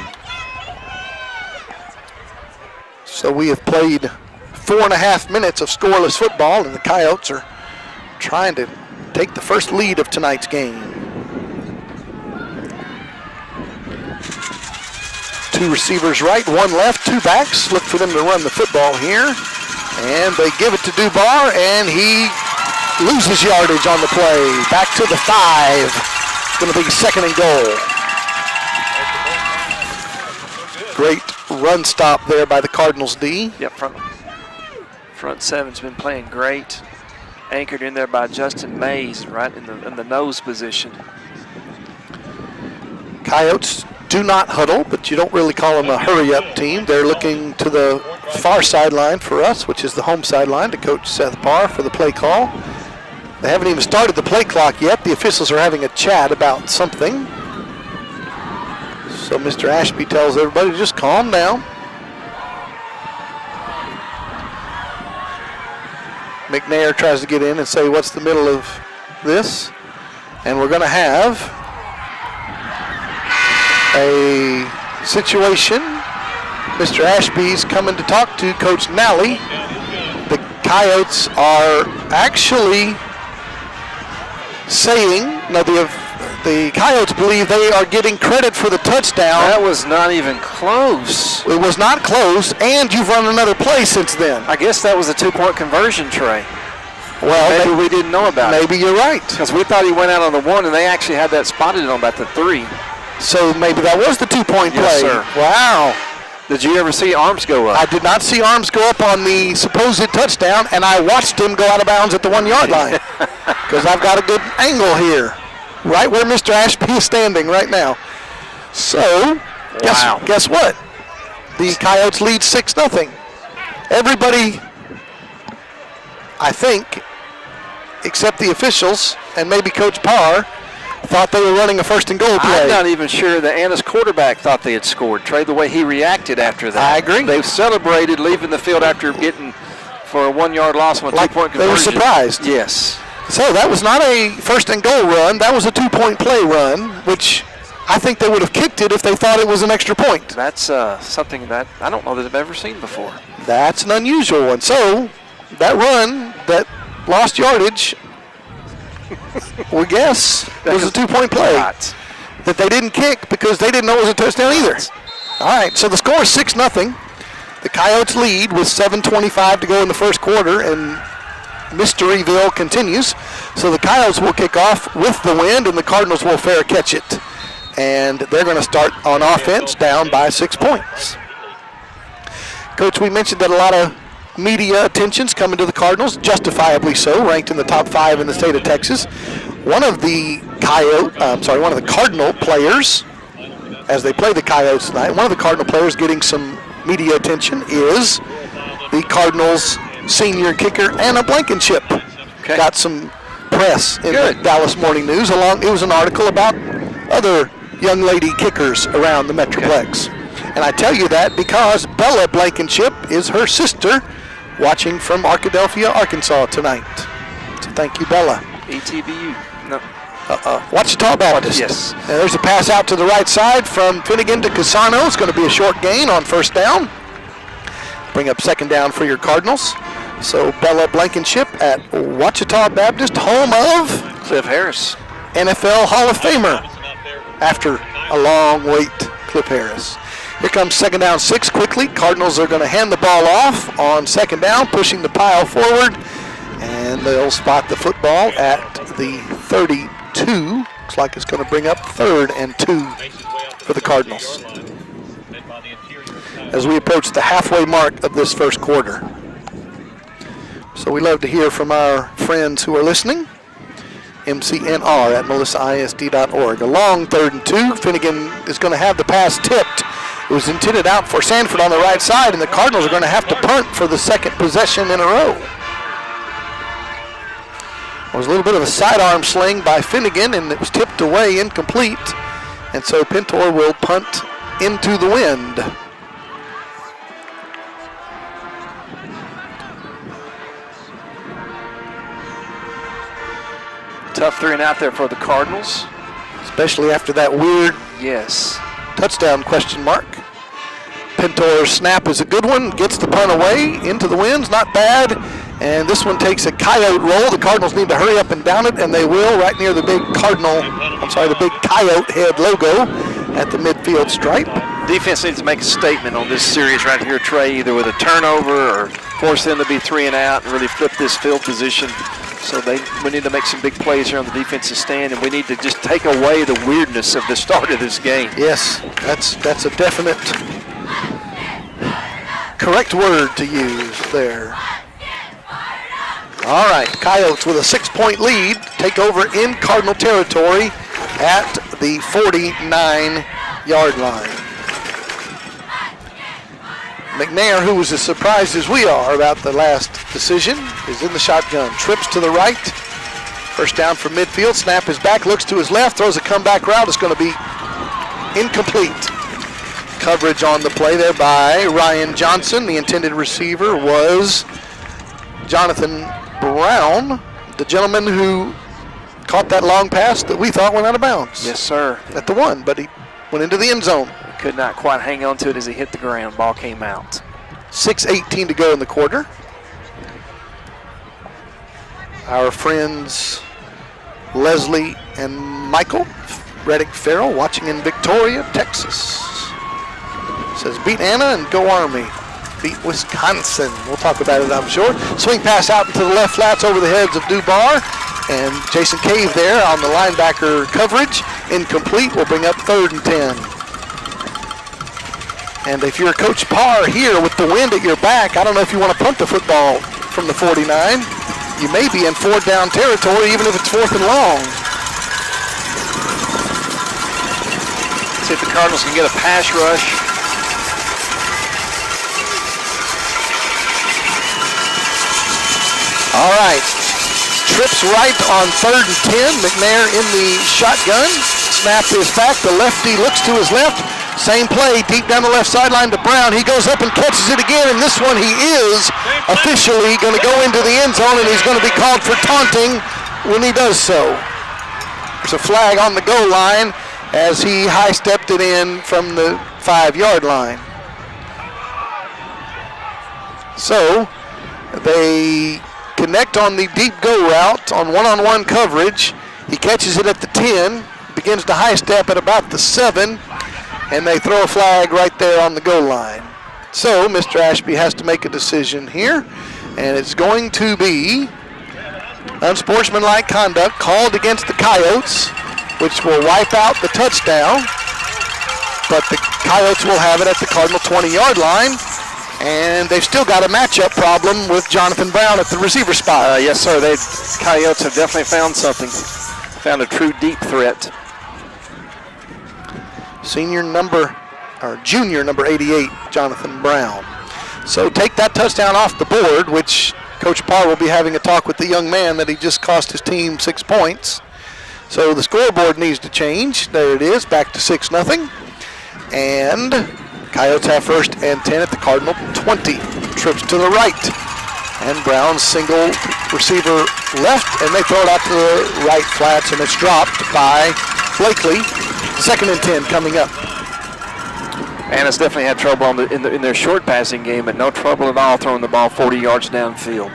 So we have played 4.5 minutes of scoreless football, and the Coyotes are trying to take the first lead of tonight's game. 2 receivers right, 1 left, 2 backs. Look for them to run the football here. And they give it to Dubar, and he loses yardage on the play. Back to the 5. It's going to be 2nd and goal. Great run stop there by the Cardinals D. Yep, front 7's been playing great. Anchored in there by Justin Mays, right in the nose position. Coyotes do not huddle, but you don't really call them a hurry-up team. They're looking to the far sideline for us, which is the home sideline, to Coach Seth Parr for the play call. They haven't even started the play clock yet. The officials are having a chat about something. So Mr. Ashby tells everybody to just calm down. McNair tries to get in and say, what's the middle of this? And we're going to have a situation. Mr. Ashby's coming to talk to Coach Nally. The Coyotes are actually saying, no, the Coyotes believe they are getting credit for the touchdown. That was not even close. It was not close, and you've run another play since then. I guess that was a 2-point conversion, Trey. Well, Maybe we didn't know about it. Maybe you're right. Because we thought he went out on the 1, and they actually had that spotted on about the 3. So maybe that was the 2-point play. Yes, sir. Wow. Did you ever see arms go up? I did not see arms go up on the supposed touchdown, and I watched him go out of bounds at the 1-yard line because I've got a good angle here, right where Mr. Ashby is standing right now. So, guess what? The Coyotes lead 6-0. Everybody, I think, except the officials and maybe Coach Parr, thought they were running a first and goal play. I'm not even sure that Anna's quarterback thought they had scored. Trey, the way he reacted after that. I agree. They celebrated leaving the field after getting for a 1-yard loss on a Like 2-point they conversion. were surprised. Yes. So that was not a first and goal run. That was a 2-point play run, which I think they would have kicked it if they thought it was an extra point. That's something that I don't know that I've ever seen before. That's an unusual one. So that run that lost yardage, we guess, was a 2-point play that they didn't kick because they didn't know it was a touchdown either. All right, so the score is 6-0. The Coyotes lead with 7:25 to go in the first quarter, and Mysteryville continues. So the Coyotes will kick off with the wind, and the Cardinals will fair catch it. And they're going to start on offense down by 6 points. Coach, we mentioned that a lot of media attention's coming to the Cardinals, justifiably so, ranked in the top 5 in the state of Texas. One of the Cardinal players, as they play the Coyotes tonight, one of the Cardinal players getting some media attention is the Cardinals' senior kicker, Anna Blankenship. Okay. Got some press in the Dallas Morning News. It was an article about other young lady kickers around the Metroplex. And I tell you that because Bella Blankenship is her sister, watching from Arkadelphia, Arkansas tonight. So thank you, Bella. ETBU. No. Wichita Baptist. Yes. And there's a pass out to the right side from Finnegan to Casano. It's going to be a short gain on first down. Bring up second down for your Cardinals. So Bella Blankenship at Wichita Baptist, home of Cliff Harris, NFL Hall of Famer. After a long wait, Cliff Harris. Here comes second down 6 quickly. Cardinals are going to hand the ball off on second down, pushing the pile forward. And they'll spot the football at the 32. Looks like it's going to bring up 3rd and 2 for the Cardinals as we approach the halfway mark of this first quarter. So we love to hear from our friends who are listening. MCNR at melissaisd.org. A long 3rd and 2. Finnegan is going to have the pass tipped. It was intended out for Sanford on the right side, and the Cardinals are going to have to punt for the second possession in a row. It was a little bit of a sidearm sling by Finnegan, and it was tipped away incomplete. And so Pintor will punt into the wind. Tough 3 and out there for the Cardinals. Especially after that weird touchdown question mark. Pintor's snap is a good one. Gets the punt away into the winds. Not bad. And this one takes a coyote roll. The Cardinals need to hurry up and down it, and they will, right near the big the big coyote head logo at the midfield stripe. Defense needs to make a statement on this series right here, Trey, either with a turnover or force them to be 3 and out and really flip this field position. So we need to make some big plays here on the defensive stand, and we need to just take away the weirdness of the start of this game. Yes, that's a definite correct word to use there. All right, Coyotes with a 6-point lead take over in Cardinal territory at the 49-yard line. McNair, who was as surprised as we are about the last decision, is in the shotgun. Trips to the right. First down from midfield. Snap is back, looks to his left, throws a comeback route. It's going to be incomplete. Coverage on the play there by Ryan Johnson. The intended receiver was Jonathan Brown, the gentleman who caught that long pass that we thought went out of bounds. Yes, sir. At the 1, but he went into the end zone. Could not quite hang on to it as he hit the ground. Ball came out. 6:18 to go in the quarter. Our friends Leslie and Michael Reddick Farrell watching in Victoria, Texas. Says beat Anna and go Army. Beat Wisconsin. We'll talk about it, I'm sure. Swing pass out into the left flats over the heads of Dubar. And Jason Cave there on the linebacker coverage. Incomplete. Will bring up 3rd and 10. And if you're Coach Parr here with the wind at your back, I don't know if you want to punt the football from the 49. You may be in 4th down territory, even if it's 4th and long. See if the Cardinals can get a pass rush. All right. Trips right on 3rd and 10. McNair in the shotgun. Snap is back. The lefty looks to his left. Same play, deep down the left sideline to Brown. He goes up and catches it again, and this one he is officially going to go into the end zone, and he's going to be called for taunting when he does so. There's a flag on the goal line as he high-stepped it in from the 5-yard line. So they connect on the deep go route on one-on-one coverage. He catches it at the 10, begins to high step at about the 7, and they throw a flag right there on the goal line. So Mr. Ashby has to make a decision here, and it's going to be unsportsmanlike conduct called against the Coyotes, which will wipe out the touchdown, but the Coyotes will have it at the Cardinal 20-yard line. And they've still got a matchup problem with Jonathan Brown at the receiver spot. Yes, sir. The Coyotes have definitely found something. Found a true deep threat. Junior number 88, Jonathan Brown. So take that touchdown off the board, which Coach Parr will be having a talk with the young man that he just cost his team 6 points. So the scoreboard needs to change. There it is, back to 6-0. And Coyotes have 1st and 10 at the Cardinal 20. Trips to the right. And Brown's single receiver left, and they throw it out to the right flats, and it's dropped by Blakely. 2nd and 10 coming up. Anna's definitely had trouble in their short passing game, but no trouble at all throwing the ball 40 yards downfield.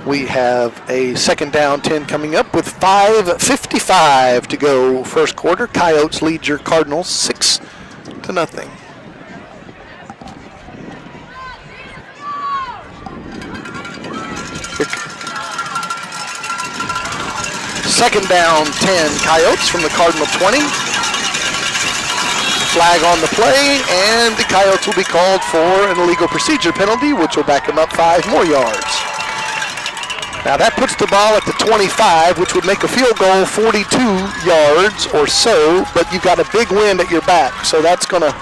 We have a 2nd down 10 coming up with 5:55 to go first quarter. Coyotes lead your Cardinals 6-0. Second down 10 Coyotes from the Cardinal 20. Flag on the play, and the Coyotes will be called for an illegal procedure penalty, which will back them up 5 more yards. Now that puts the ball at the 25, which would make a field goal 42 yards or so, but you've got a big wind at your back, so that's going to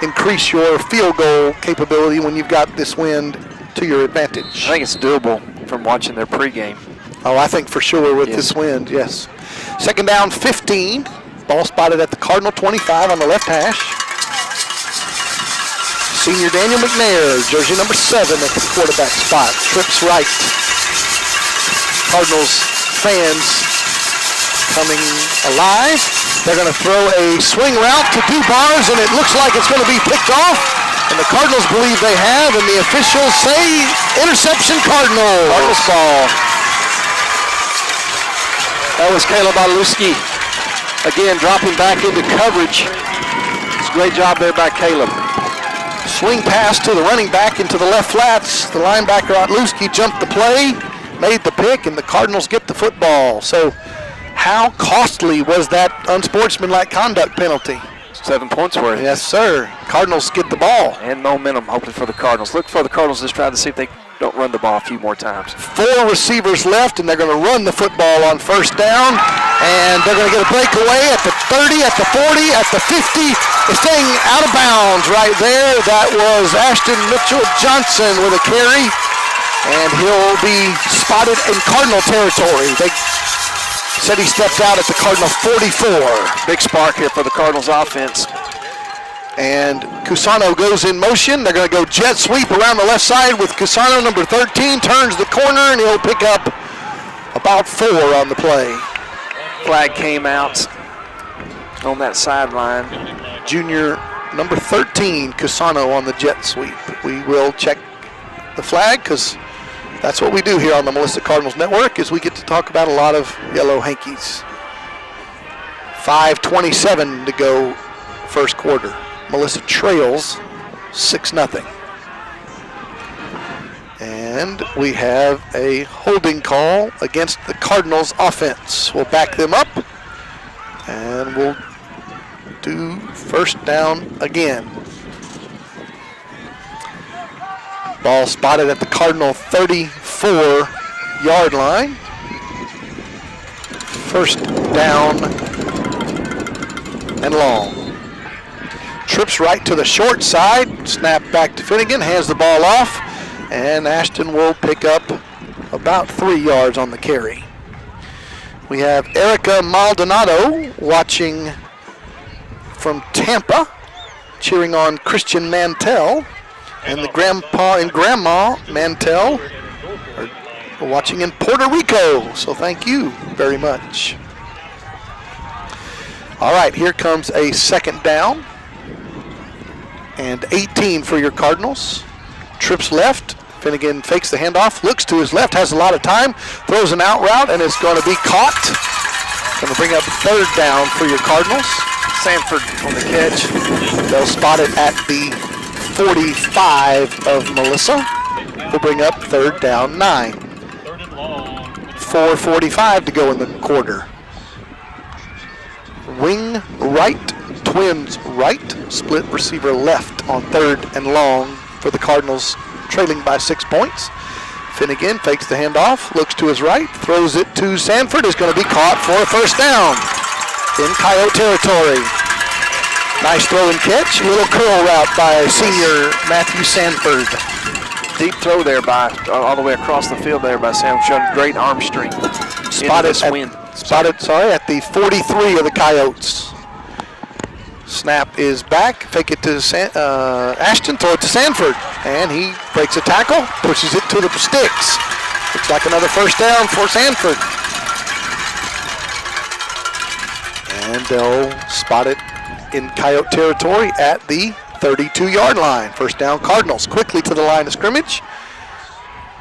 increase your field goal capability when you've got this wind to your advantage. I think it's doable from watching their pregame. Oh, I think for sure with this wind, yes. 2nd down 15, ball spotted at the Cardinal 25 on the left hash. Senior Daniel McNair, jersey number 7 at the quarterback spot, trips right. Cardinals fans coming alive. They're going to throw a swing route to Dubars, and it looks like it's going to be picked off. And the Cardinals believe they have, and the officials say interception Cardinals. Cardinals ball. That was Caleb Aluski. Again, dropping back into coverage. It's a great job there by Caleb. Swing pass to the running back into the left flats. The linebacker Aluski jumped the play, made the pick, and the Cardinals get the football. So how costly was that unsportsmanlike conduct penalty? 7 points worth. Yes, sir. Cardinals get the ball. And momentum, hopefully, for the Cardinals. Look for the Cardinals to try to see if they don't run the ball a few more times. 4 receivers left, and they're going to run the football on 1st down. And they're going to get a breakaway at the 30, at the 40, at the 50. It's staying out of bounds right there. That was Ashton Mitchell-Johnson with a carry. And he'll be spotted in Cardinal territory. They said he stepped out at the Cardinal 44. Big spark here for the Cardinals offense. And Cusano goes in motion. They're going to go jet sweep around the left side with Cusano, number 13, turns the corner, and he'll pick up about 4 on the play. Flag came out on that sideline. Junior number 13, Cusano, on the jet sweep. We will check the flag because that's what we do here on the Melissa Cardinals Network, is we get to talk about a lot of yellow hankies. 5:27 to go first quarter. Melissa trails 6-0. And we have a holding call against the Cardinals offense. We'll back them up, and we'll do 1st down again. Ball spotted at the Cardinal 34-yard line. 1st down and long. Trips right to the short side, snap back to Finnegan, hands the ball off, and Ashton will pick up about 3 yards on the carry. We have Erica Maldonado watching from Tampa, cheering on Christian Mantell, and the grandpa and grandma Mantell are watching in Puerto Rico, so thank you very much. All right, here comes a second down, and 18 for your Cardinals. Trips left. Finnegan fakes the handoff, looks to his left, has a lot of time, throws an out route, and it's going to be caught. Going to bring up third down for your Cardinals. Sanford on the catch. They'll spot it at the 45 of Melissa. We'll bring up third down 9. 4:45 to go in the quarter. Wing right, twins right, split receiver left on third and long for the Cardinals, trailing by 6 points. Finnegan fakes the handoff, looks to his right, throws it to Sanford, is going to be caught for a first down in Coyote territory. Nice throw and catch, little curl route by senior Matthew Sanford. Deep throw there by all the way across the field there by Sam, showing great arm strength. Spotted at the 43 of the Coyotes. Snap is back, fake it to Ashton, throw it to Sanford, and he breaks a tackle, pushes it to the sticks. Looks like another first down for Sanford. And they'll spot it in Coyote territory at the 32-yard line. First down Cardinals, quickly to the line of scrimmage.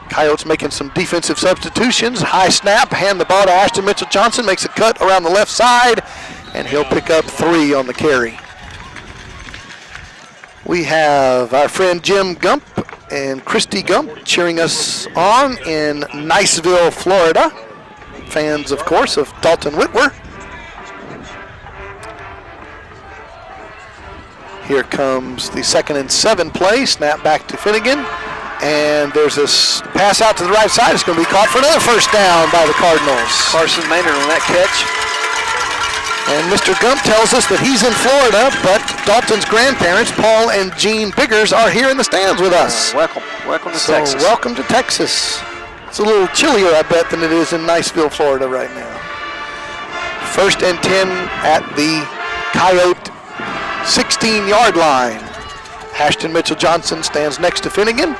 Coyotes making some defensive substitutions. High snap, hand the ball to Ashton Mitchell-Johnson, makes a cut around the left side, and he'll pick up 3 on the carry. We have our friend Jim Gump and Christy Gump cheering us on in Niceville, Florida. Fans, of course, of Dalton Whitwer. Here comes the 2nd and 7 play, snap back to Finnegan. And there's this pass out to the right side. It's going to be caught for another first down by the Cardinals. Carson Maynard on that catch. And Mr. Gump tells us that he's in Florida, but Dalton's grandparents, Paul and Jean Biggers, are here in the stands with us. Welcome to Texas. Welcome to Texas. It's a little chillier, I bet, than it is in Niceville, Florida right now. 1st and 10 at the Coyote 16-yard line. Ashton Mitchell-Johnson stands next to Finnegan,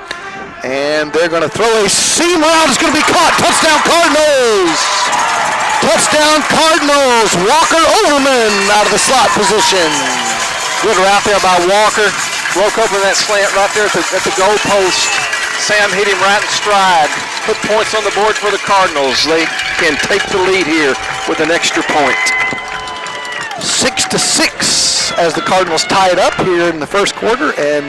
and they're going to throw a seam route. It's going to be caught. Touchdown Cardinals! Touchdown Cardinals! Walker Overman out of the slot position. Good route there by Walker. Broke open that slant right there at the goal post. Sam hit him right in stride. Put points on the board for the Cardinals. They can take the lead here with an extra point. 6-6 as the Cardinals tie it up here in the first quarter, and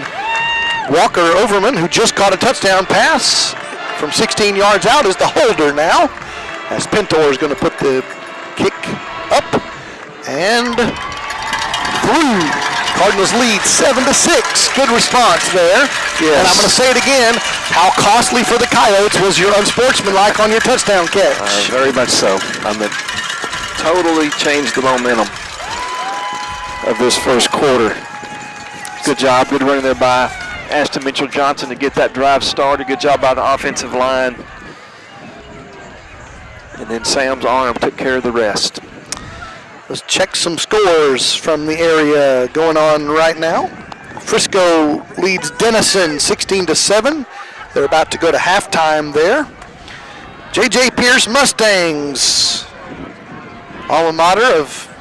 Walker Overman, who just caught a touchdown pass from 16 yards out, is the holder now, as Pintor is going to put the kick up and through. Cardinals lead 7-6. Good response there. Yes. And I'm going to say it again. How costly for the Coyotes was your unsportsmanlike on your touchdown catch? Very much so. Totally changed the momentum of this first quarter. Good job. Good running there by Ashton Mitchell-Johnson to get that drive started. Good job by the offensive line. And then Sam's arm took care of the rest. Let's check some scores from the area going on right now. Frisco leads Denison 16-7. They're about to go to halftime there. J.J. Pierce Mustangs, alma mater of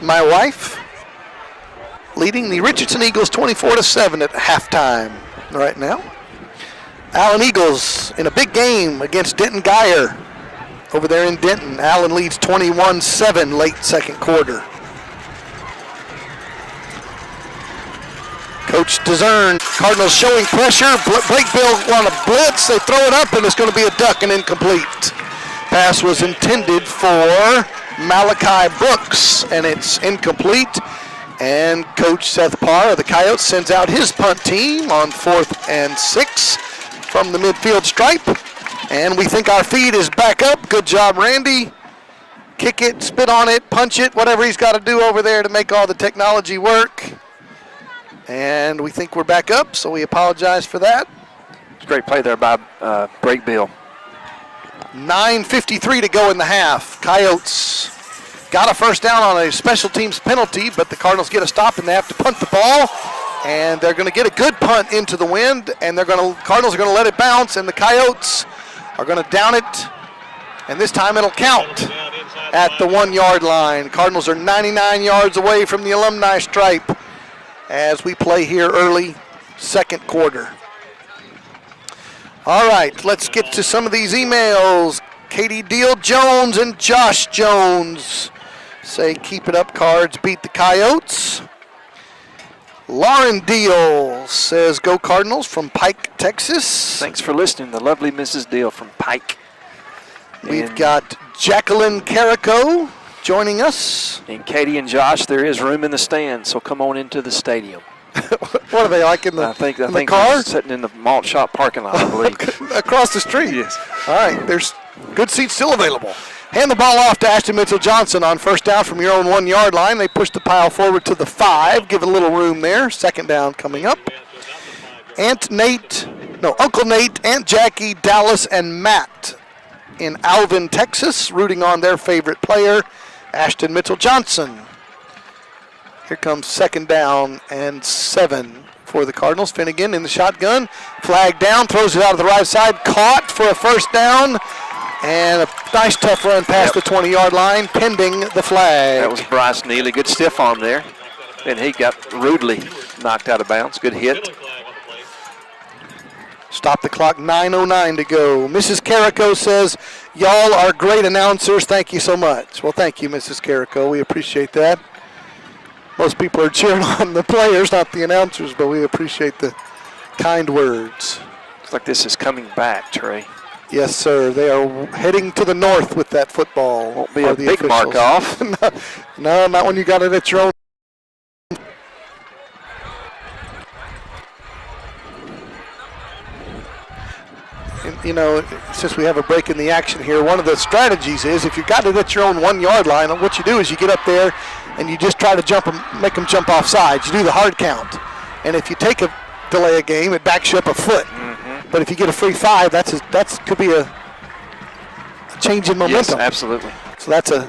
my wife, leading the Richardson Eagles 24-7 at halftime right now. Allen Eagles in a big game against Denton Geyer over there in Denton. Allen leads 21-7 late second quarter. Coach DeZern, Cardinals showing pressure. Blake Bill on a blitz. They throw it up, and it's going to be a duck and incomplete. Pass was intended for Malachi Brooks, and it's incomplete. And Coach Seth Parr of the Coyotes sends out his punt team on 4th and 6 from the midfield stripe. And we think our feed is back up. Good job, Randy. kick it, spit on it, punch it, whatever he's got to do over there to make all the technology work. And we think we're back up, so we apologize for that. It's a great play there by Break Bill. 9:53 to go in the half. Coyotes got a first down on a special teams penalty, but the Cardinals get a stop and they have to punt the ball. And they're going to get a good punt into the wind, and Cardinals are going to let it bounce, and the Coyotes are going to down it, and this time it'll count at the 1 yard line. Cardinals are 99 yards away from the alumni stripe as we play here early second quarter. All right, let's get to some of these emails. Katie Deal Jones and Josh Jones say, keep it up, Cards, beat the Coyotes. Lauren Deal says, go Cardinals from Pike, Texas. Thanks for listening, the lovely Mrs. Deal from Pike. We've got Jacqueline Carico joining us. And Katie and Josh, there is room in the stands, so come on into the stadium. What are they like in the, I think the car? They're sitting in the malt shop parking lot, I believe. Across the street? Yes. All right, there's good seats still available. Hand the ball off to Ashton Mitchell-Johnson on first down from your own 1 yard line. They push the pile forward to the 5, give it a little room there. Second down coming up. Uncle Nate, Aunt Jackie, Dallas, and Matt in Alvin, Texas, rooting on their favorite player, Ashton Mitchell-Johnson. Here comes second down and 7 for the Cardinals. Finnegan in the shotgun, flag down, throws it out of the right side, caught for a first down. And a nice tough run past the 20 yard line, pending the flag. That was Bryce Neely. Good stiff arm there. And he got rudely knocked out of bounds. Good hit. Stop the clock, 9:09 to go. Mrs. Carico says, y'all are great announcers. Thank you so much. Well, thank you, Mrs. Carico. We appreciate that. Most people are cheering on the players, not the announcers, but we appreciate the kind words. Looks like this is coming back, Trey. Yes, sir. They are heading to the north with that football. Won't be a big mark off. No, not when you got it at your own. And, you know, since we have a break in the action here, one of the strategies is if you got it at your own 1 yard line, what you do is you get up there and you just try to jump them, make them jump off sides. You do the hard count. And if you take a delay a game, it backs you up a foot. But if you get a free 5, that could be a change in momentum. Yes, absolutely. So that's a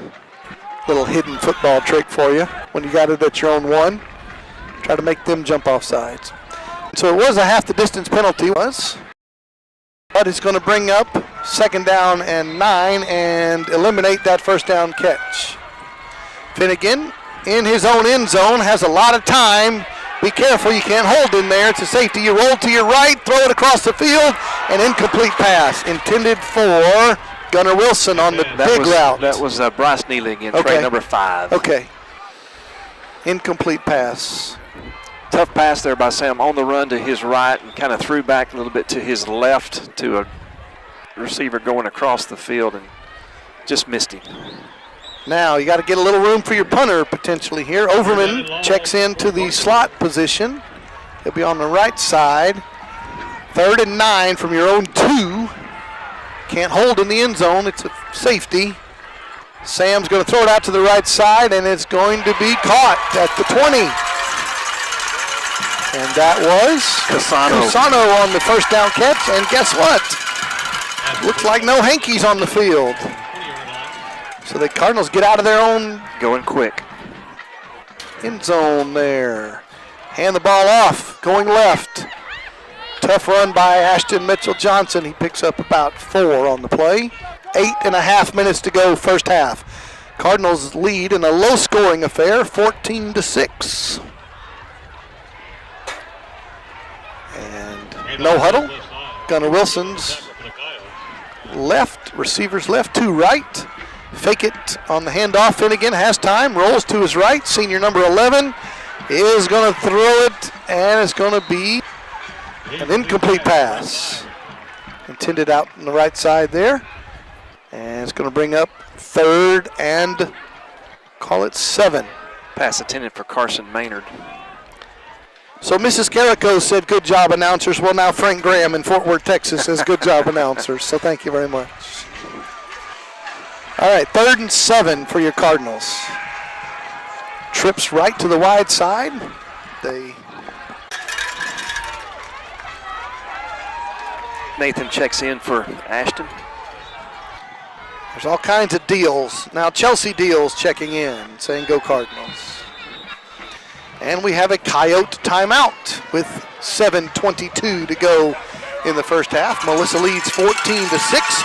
little hidden football trick for you. When you got it at your own 1, try to make them jump off sides. So it was a half the distance penalty, but it's going to bring up second down and 9 and eliminate that first down catch. Finnegan in his own end zone has a lot of time. Be careful, you can't hold in there. It's a safety. You roll to your right, throw it across the field, an incomplete pass intended for Gunnar Wilson on the big route. That was Bryce Neely again, okay. Trey, number 5. Okay. Incomplete pass. Tough pass there by Sam on the run to his right and kind of threw back a little bit to his left to a receiver going across the field and just missed him. Now you got to get a little room for your punter potentially here. Overman checks into the slot position. He'll be on the right side. 3rd and 9 from your own 2. Can't hold in the end zone. It's a safety. Sam's going to throw it out to the right side, and it's going to be caught at the 20. And that was Casano on the first down catch. And guess what? Looks like no hankies on the field. So the Cardinals get out of their own going quick end zone there. Hand the ball off, going left. Tough run by Ashton Mitchell-Johnson. He picks up about 4 on the play. 8.5 minutes to go first half. Cardinals lead in a low-scoring affair, 14-6. And no huddle. Gunnar Wilson's left, receivers left, 2 right. Fake it on the handoff. Finnegan has time, rolls to his right. Senior number 11 is going to throw it, and it's going to be an incomplete pass. Intended out on the right side there. And it's going to bring up 3rd and call it 7. Pass intended for Carson Maynard. So Mrs. Carico said, good job, announcers. Well, now Frank Graham in Fort Worth, Texas says, good job, announcers. So thank you very much. All right, 3rd and 7 for your Cardinals. Trips right to the wide side. Nathan checks in for Ashton. There's all kinds of deals. Now Chelsea Deals checking in, saying go Cardinals. And we have a Coyote timeout with 7:22 to go in the first half. Melissa leads 14-6.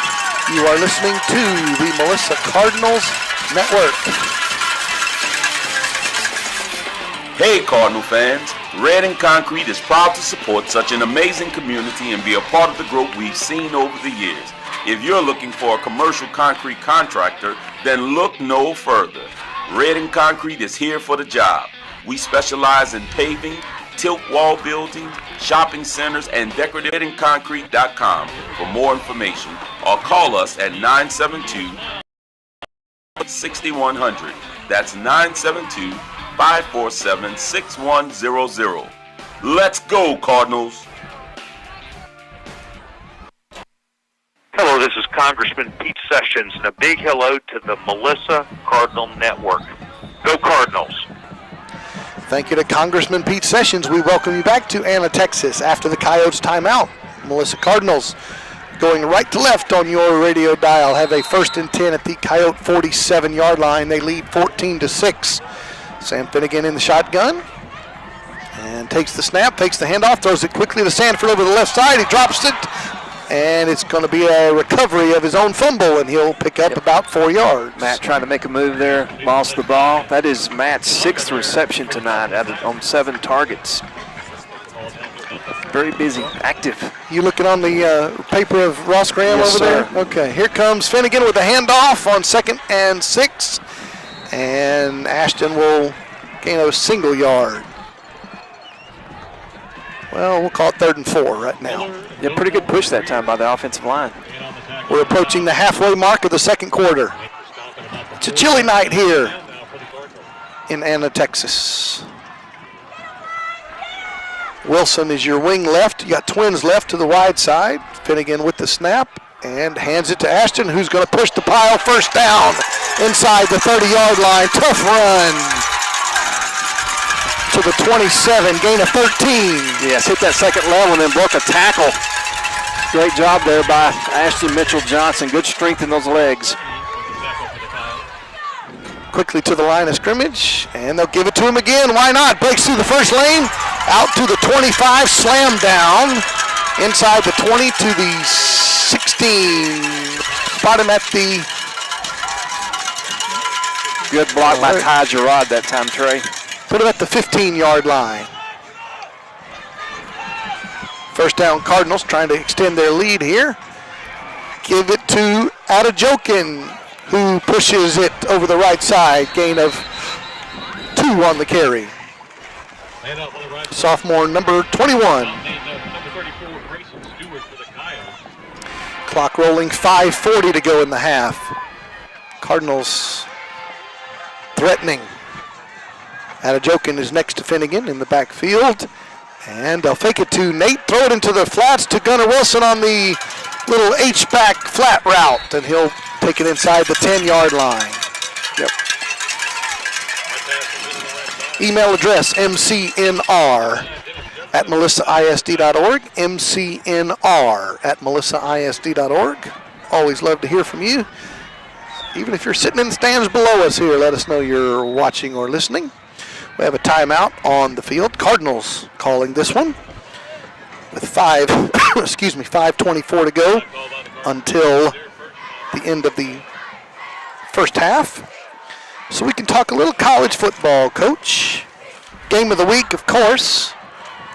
You are listening to the Melissa Cardinals Network. Hey Cardinal fans, Red and Concrete is proud to support such an amazing community and be a part of the growth we've seen over the years. If you're looking for a commercial concrete contractor, then look no further. Red and Concrete is here for the job. We specialize in paving, tilt wall building, shopping centers, and decoratingconcrete.com for more information, or call us at 972-6100. That's 972-547-6100. Let's go, Cardinals! Hello, this is Congressman Pete Sessions, and a big hello to the Melissa Cardinal Network. Go Cardinals! Thank you to Congressman Pete Sessions. We welcome you back to Anna, Texas after the Coyotes timeout. Melissa Cardinals going right to left on your radio dial have a 1st and 10 at the Coyote 47-yard line. They lead 14-6. Sam Finnegan in the shotgun and takes the snap, takes the handoff, throws it quickly to Sanford over the left side. He drops it, and it's going to be a recovery of his own fumble, and he'll pick up about 4 yards. Matt trying to make a move there, lost the ball. That is Matt's 6th reception tonight on 7 targets. Very busy, active. You looking on the paper of Ross Graham Yes, over sir. there? Okay, here comes Finnegan with a handoff on 2nd and 6, and Ashton will gain a single yard. Well, we'll call it 3rd and 4 right now. Yeah, pretty good push that time by the offensive line. We're approaching the halfway mark of the 2nd quarter. It's a chilly night here in Anna, Texas. Wilson is your wing left. You got twins left to the wide side. Finnegan with the snap and hands it to Ashton, who's going to push the pile. 1st down inside the 30-yard line. Tough run to the 27, gain of 13. Yes, hit that 2nd level and then broke a tackle. Great job there by Ashton Mitchell-Johnson. Good strength in those legs. Quickly to the line of scrimmage, and they'll give it to him again. Why not? Breaks through the first lane, out to the 25, slam down, inside the 20 to the 16. Spot him at the... Good block by Ty Gerard that time, Trey. Put him at the 15-yard line. 1st down Cardinals trying to extend their lead here. Give it to Adajokin, who pushes it over the right side. Gain of 2 on the carry. Sophomore number 21. Clock rolling, 5:40 to go in the half. Cardinals threatening. Adajokin is next to Finnegan in the backfield. And they'll fake it to Nate, throw it into the flats to Gunnar Wilson on the little H-back flat route, and he'll take it inside the 10-yard line. Yep. Email address, mcnr@melissaisd.org, mcnr@melissaisd.org. Always love to hear from you. Even if you're sitting in the stands below us here, let us know you're watching or listening. We have a timeout on the field. Cardinals calling this one with 5:24 to go until the end of the first half. So we can talk a little college football, Coach. Game of the week, of course.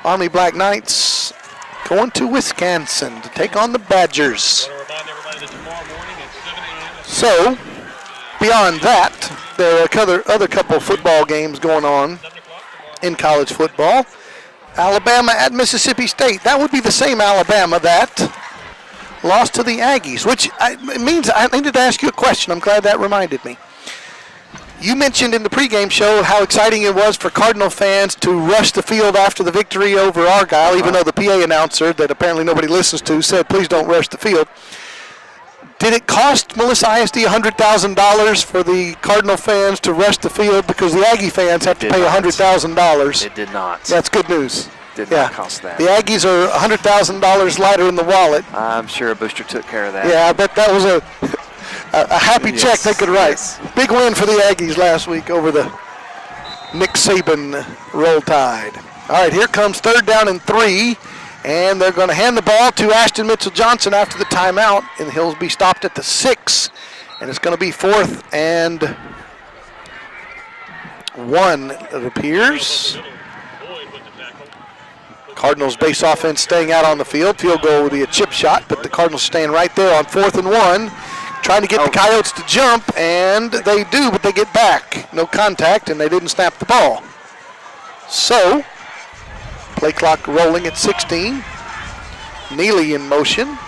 Army Black Knights going to Wisconsin to take on the Badgers. So, beyond that, there are other couple football games going on in college football. Alabama at Mississippi State. That would be the same Alabama that lost to the Aggies, which means I needed to ask you a question. I'm glad that reminded me. You mentioned in the pregame show how exciting it was for Cardinal fans to rush the field after the victory over Argyle, even though the PA announcer that apparently nobody listens to said, please don't rush the field. Did it cost Melissa ISD $100,000 for the Cardinal fans to rush the field because the Aggie fans have to pay $100,000? It did not. That's good news. Did not cost that. The Aggies are $100,000 lighter in the wallet. I'm sure a booster took care of that. Yeah, I bet that was a happy check they could write. Yes. Big win for the Aggies last week over the Nick Saban Roll Tide. All right, here comes 3rd down and 3, and they're going to hand the ball to Ashton Mitchell-Johnson after the timeout, and he'll be stopped at the 6, and it's going to be 4th and 1, it appears. Cardinals base offense staying out on the field. Field goal will be a chip shot, but the Cardinals staying right there on 4th and 1, trying to get the Coyotes to jump, and they do, but they get back. No contact, and they didn't snap the ball. So, play clock rolling at 16. Neely in motion.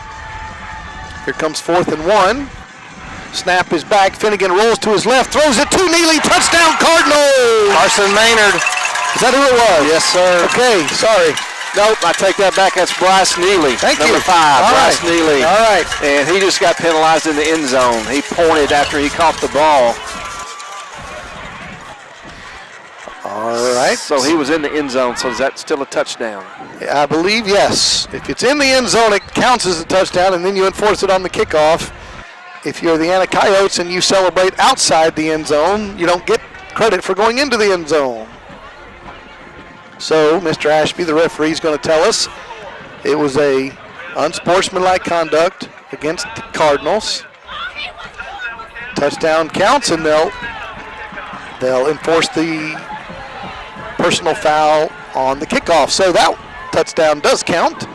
Here comes 4th and 1. Snap is back. Finnegan rolls to his left, throws it to Neely. Touchdown, Cardinals! Carson Maynard. Is that who it was? Yes, sir. Okay, sorry. Nope, I take that back. That's Bryce Neely. Thank Number you. 5, All Bryce right. Neely. All right. And he just got penalized in the end zone. He pointed after he caught the ball. All right. So he was in the end zone, so is that still a touchdown? I believe yes. If it's in the end zone, it counts as a touchdown, and then you enforce it on the kickoff. If you're the Anna Coyotes and you celebrate outside the end zone, you don't get credit for going into the end zone. So Mr. Ashby, the referee, is going to tell us it was a unsportsmanlike conduct against the Cardinals. Touchdown counts, and they'll enforce the personal foul on the kickoff. So that touchdown does count.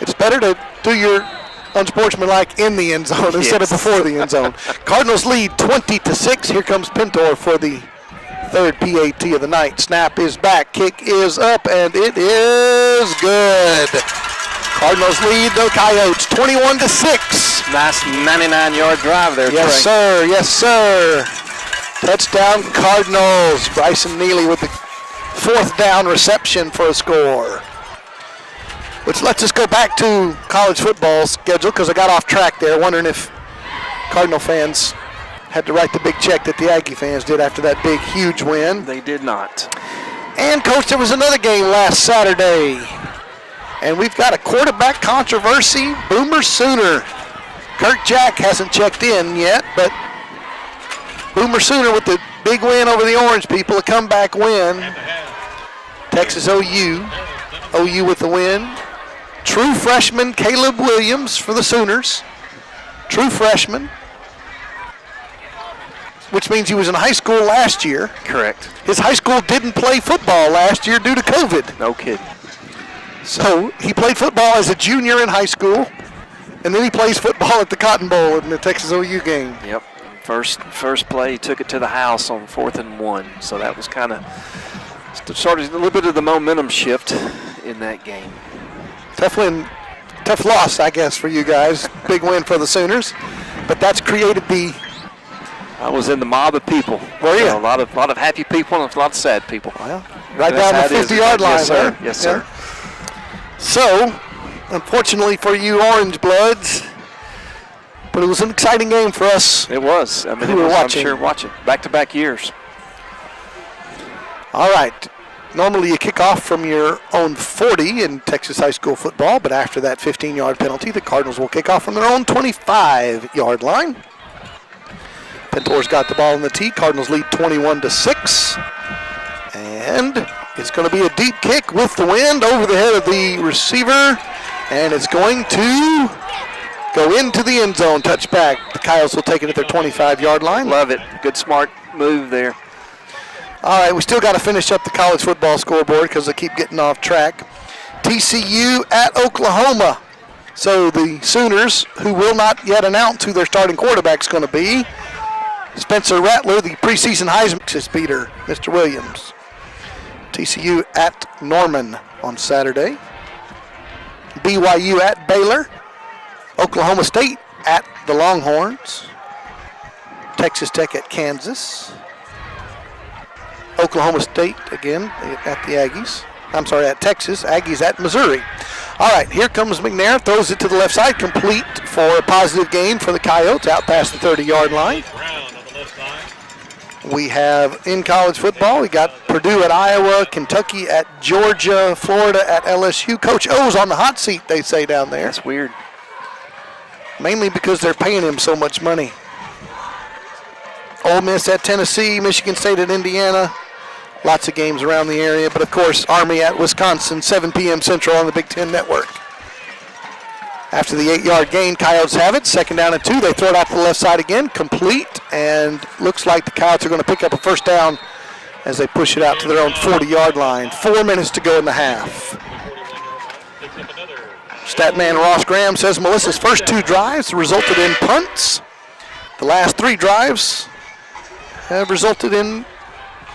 It's better to do your unsportsmanlike in the end zone instead of before the end zone. Cardinals lead 20-6. Here comes Pintor for the 3rd PAT of the night. Snap is back, kick is up, and it is good. Cardinals lead the Coyotes 21-6. Nice 99-yard drive there, Yes, Trey. sir. Yes, sir. Touchdown Cardinals. Bryson Neely with the 4th down reception for a score. Which lets us go back to college football schedule, because I got off track there, wondering if Cardinal fans had to write the big check that the Aggie fans did after that big, huge win. They did not. And, Coach, there was another game last Saturday. And we've got a quarterback controversy. Boomer Sooner. Kirk Jack hasn't checked in yet, but Boomer Sooner with the big win over the Orange people, a comeback win. Texas OU. OU with the win. True freshman Caleb Williams for the Sooners. True freshman. Which means he was in high school last year. Correct. His high school didn't play football last year due to COVID. No kidding. So he played football as a junior in high school, and then he plays football at the Cotton Bowl in the Texas OU game. Yep. First play, he took it to the house on 4th and 1. So that was kind of started a little bit of the momentum shift in that game. Tough win, tough loss, I guess, for you guys. Big win for the Sooners, but that's created the. I was in the mob of people. Were you? A lot of happy people and a lot of sad people. Well, right down the 50-yard line, yes, sir. huh? Yes, sir. So, unfortunately for you Orange Bloods, but it was an exciting game for us. It was. I mean, Who were I'm watching. sure watching. Back-to-back years. All right. Normally you kick off from your own 40 in Texas high school football, but after that 15-yard penalty, the Cardinals will kick off from their own 25-yard line. Pintor's got the ball in the tee. Cardinals lead 21-6. And it's going to be a deep kick with the wind over the head of the receiver, and it's going to go into the end zone. Touchback. The Coyotes will take it at their 25-yard line. Love it. Good, smart move there. All right, we still got to finish up the college football scoreboard because I keep getting off track. TCU at Oklahoma. So the Sooners, who will not yet announce who their starting quarterback is going to be, Spencer Rattler, the preseason Heisman beater, Mr. Williams. TCU at Norman on Saturday. BYU at Baylor. Oklahoma State at the Longhorns. Texas Tech at Kansas. Oklahoma State again at the Aggies. I'm sorry, at Texas. Aggies at Missouri. All right, here comes McNair, throws it to the left side, complete for a positive gain for the Coyotes, out past the 30-yard line. We have in college football, we got Purdue at Iowa, Kentucky at Georgia, Florida at LSU. Coach O's on the hot seat, they say down there. That's weird. Mainly because they're paying him so much money. Ole Miss at Tennessee, Michigan State at Indiana. Lots of games around the area, but of course, Army at Wisconsin, 7 p.m. Central on the Big Ten Network. After the 8-yard gain, Coyotes have it. 2nd down and 2. They throw it out to the left side again, complete, and looks like the Coyotes are going to pick up a first down as they push it out to their own 40-yard line. 4 minutes to go in the half. Statman Ross Graham says Melissa's first 2 drives resulted in punts. The last 3 drives have resulted in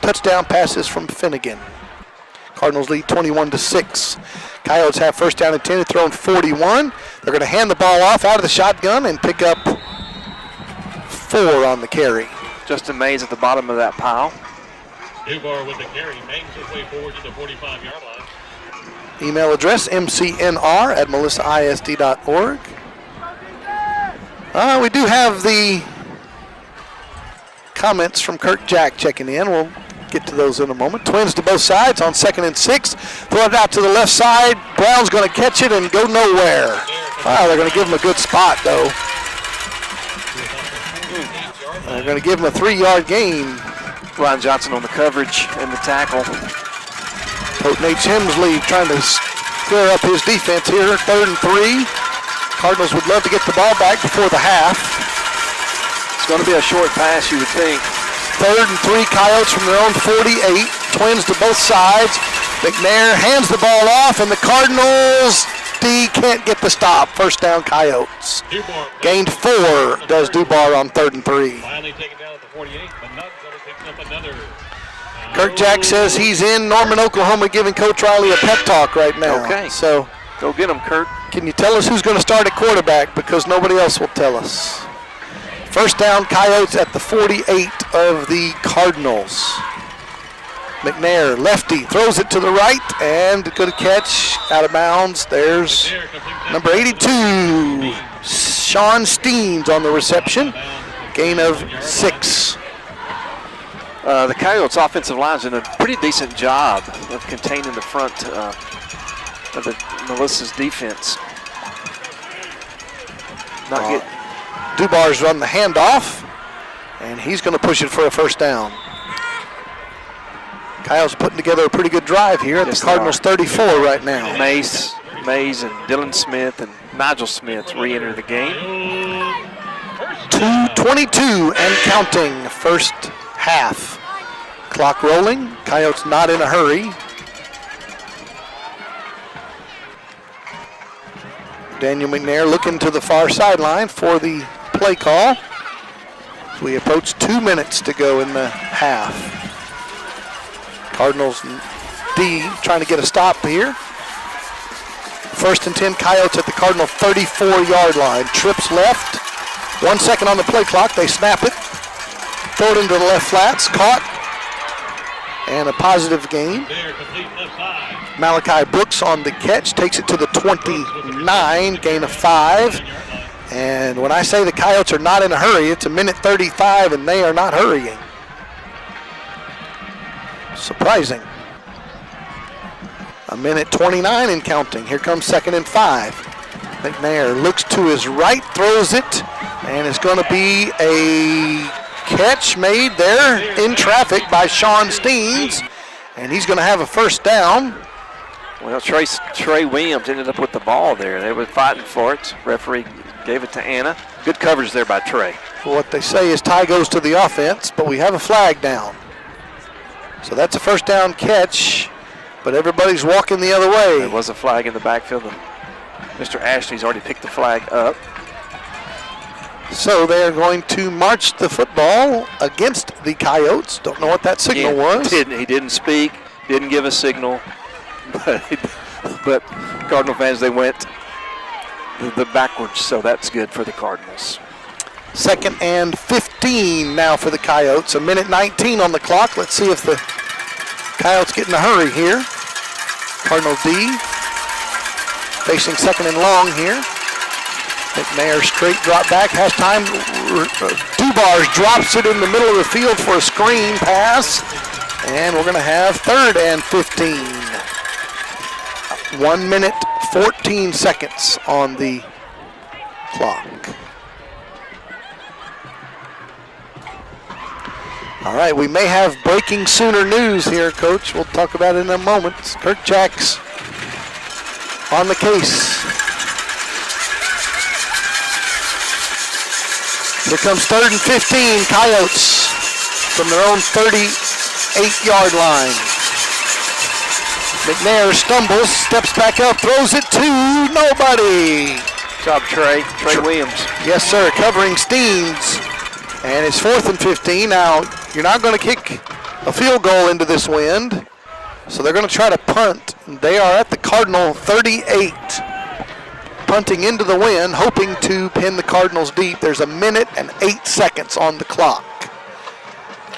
touchdown passes from Finnegan. Cardinals lead 21-6. Coyotes have first down and 10, they've thrown 41. They're going to hand the ball off out of the shotgun and pick up 4 on the carry. Justin Mays at the bottom of that pile. Dubar with the carry, bangs his way forward to the 45-yard line. Email address mcnr@melissaisd.org. We do have the comments from Kirk Jack checking in. We'll get to those in a moment. Twins to both sides on 2nd and 6. Throw it out to the left side. Brown's going to catch it and go nowhere. Wow, they're going to give him a good spot, though. They're going to give him a 3-yard gain. Ryan Johnson on the coverage and the tackle. Coach Nate Hemsley trying to square up his defense here. 3rd and 3. Cardinals would love to get the ball back before the half. It's going to be a short pass, you would think. 3rd and 3, Coyotes from their own 48. Twins to both sides. McNair hands the ball off, and the Cardinals D can't get the stop. First down, Coyotes. Gained 4 does Dubar on 3rd and 3. Finally taken down at the 48, but Nutt's going to pick up another. Kirk Jack says he's in Norman, Oklahoma, giving Coach Riley a pep talk right now. Okay. So go get him, Kurt. can you tell us who's going to start at quarterback? Because nobody else will tell us. First down, Coyotes at the 48 of the Cardinals. McNair, lefty, throws it to the right, and good catch, out of bounds. There's number 82, Sean Steens on the reception. Gain of 6. The Coyotes offensive line's done a pretty decent job of containing the front of Melissa's defense. Dubar's run the handoff, and he's going to push it for a first down. Kyle's putting together a pretty good drive here at the Cardinals 34 right now. Mays and Dylan Smith and Nigel Smith re-enter the game. 2:22 and counting, first half. Clock rolling, Coyotes not in a hurry. Daniel McNair looking to the far sideline for the play call. We approach 2 minutes to go in the half. Cardinals D trying to get a stop here. First and 10, Coyotes at the Cardinal 34-yard line. Trips left. 1 second on the play clock. They snap it. Throw it into the left flats. Caught. And a positive gain. Malachi Brooks on the catch. Takes it to the 29. Gain of 5. And when I say the Coyotes are not in a hurry, it's a minute 35, and they are not hurrying. Surprising. A minute 29 and counting. Here comes 2nd and 5. McNair looks to his right, throws it, and it's going to be a catch made there in traffic by Sean Steens, and he's going to have a first down. Well, Trey Williams ended up with the ball there. They were fighting for it. Referee gave it to Anna. Good coverage there by Trey. What they say is tie goes to the offense, but we have a flag down. So that's a first down catch, but everybody's walking the other way. There was a flag in the backfield. Mr. Ashley's already picked the flag up. So they're going to march the football against the Coyotes. Don't know what that signal was. He didn't speak, didn't give a signal, but Cardinal fans, they went the backwards, so that's good for the Cardinals. 2nd and 15 now for the Coyotes. A minute 19 on the clock. Let's see if the Coyotes get in a hurry here. Cardinal D facing second and long here. McNair straight drop back, has time. Dubars drops it in the middle of the field for a screen pass. And we're going to have 3rd and 15. 1 minute, 14 seconds on the clock. All right, we may have breaking Sooner news here, Coach. We'll talk about it in a moment. Kirk Jacks on the case. Here comes 3rd and 15, Coyotes from their own 38-yard line. McNair stumbles, steps back up, throws it to nobody. Good job, Trey. Trey Williams. Yes, sir, covering Steens. And it's 4th and 15. Now, you're not going to kick a field goal into this wind, so they're going to try to punt. They are at the Cardinal 38. Punting into the wind, hoping to pin the Cardinals deep. There's 1 minute and 8 seconds on the clock.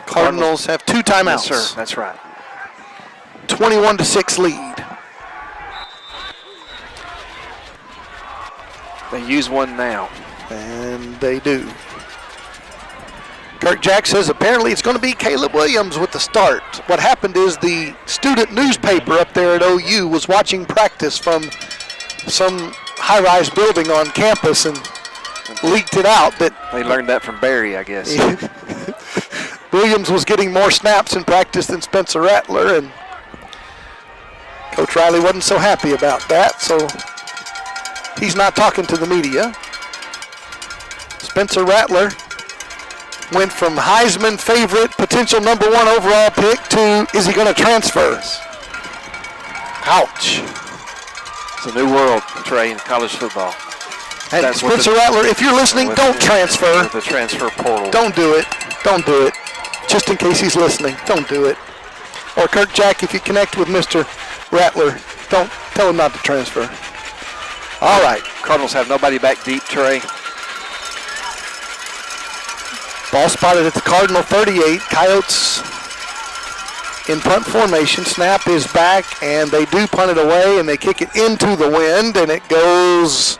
Cardinals have 2 timeouts. Yes, sir. That's right. 21-6 lead. They use one now. And they do. Kirk Jack says apparently it's going to be Caleb Williams with the start. What happened is the student newspaper up there at OU was watching practice from some high-rise building on campus and leaked it out that They learned that from Barry, I guess. Williams was getting more snaps in practice than Spencer Rattler, and Coach Riley wasn't so happy about that, so he's not talking to the media. Spencer Rattler went from Heisman favorite, potential #1 overall pick to is he going to transfer? Ouch. It's a new world, Trey, in college football. And That's what Spencer Rattler, if you're listening, don't transfer. The transfer portal. Don't do it. Don't do it. Just in case he's listening, don't do it. Or Kirk Jack, if you connect with Mr. Rattler, don't tell him not to transfer. All right. Cardinals have nobody back deep, Trey. Ball spotted at the Cardinal 38. Coyotes in punt formation. Snap is back, and they do punt it away, and they kick it into the wind, and it goes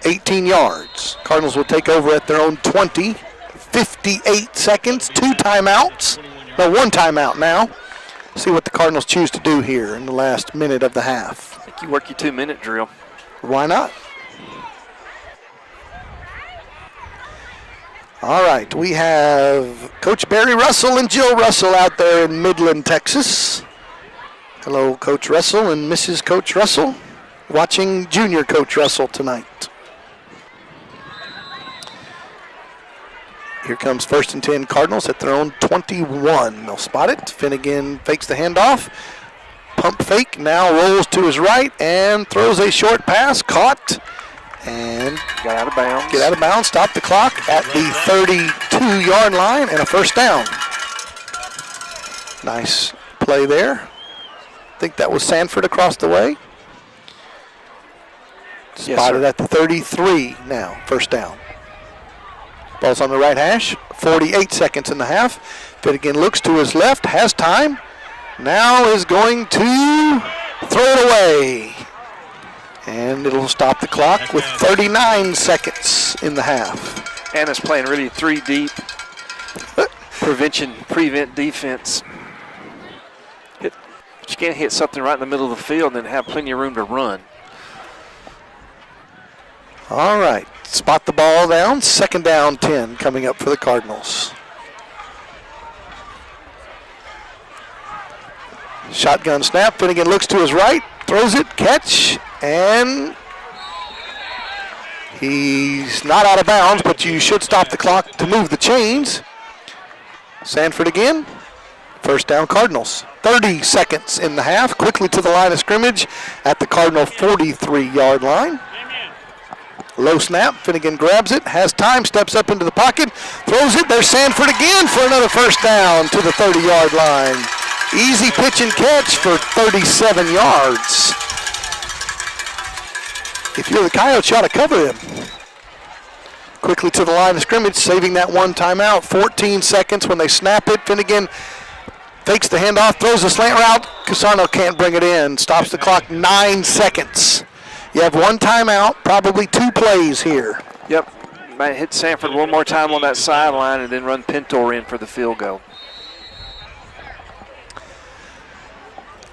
18 yards. Cardinals will take over at their own 20. 58 seconds, 2 timeouts. No, 1 timeout now. See what the Cardinals choose to do here in the last minute of the half. I think you work your 2-minute drill. Why not? All right, we have Coach Barry Russell and Jill Russell out there in Midland, Texas. Hello, Coach Russell and Mrs. Coach Russell, watching Junior Coach Russell tonight. Here comes 1st and 10 Cardinals at their own 21. They'll spot it. Finnegan fakes the handoff. Pump fake, now rolls to his right and throws a short pass. Caught and Got out of bounds. get out of bounds. Stop the clock at the 32-yard line and a 1st down. Nice play there. I think that was Sanford across the way. Yes, Spotted sir. at the 33 now, 1st down. Ball's on the right hash, 48 seconds in the half. Finnegan looks to his left, has time. Now is going to throw it away. And it'll stop the clock with 39 seconds in the half. Anna's playing really 3 deep. Prevent defense. But you can't hit something right in the middle of the field and then have plenty of room to run. All right, spot the ball down. 2nd down, 10 coming up for the Cardinals. Shotgun snap. Finnegan looks to his right, throws it, catch, and he's not out of bounds, but you should stop the clock to move the chains. Sanford again. 1st down, Cardinals. 30 seconds in the half. Quickly to the line of scrimmage at the Cardinal 43-yard line. Low snap, Finnegan grabs it, has time, steps up into the pocket, throws it, there's Sanford again for another 1st down to the 30-yard line. Easy pitch and catch for 37 yards. If you're the Coyotes, you ought to cover him. Quickly to the line of scrimmage, saving that 1 timeout. 14 seconds when they snap it. Finnegan fakes the handoff, throws a slant route. Casano can't bring it in. Stops the clock, 9 seconds. You have one timeout, probably 2 plays here. Yep. Might hit Sanford one more time on that sideline and then run Pintor in for the field goal.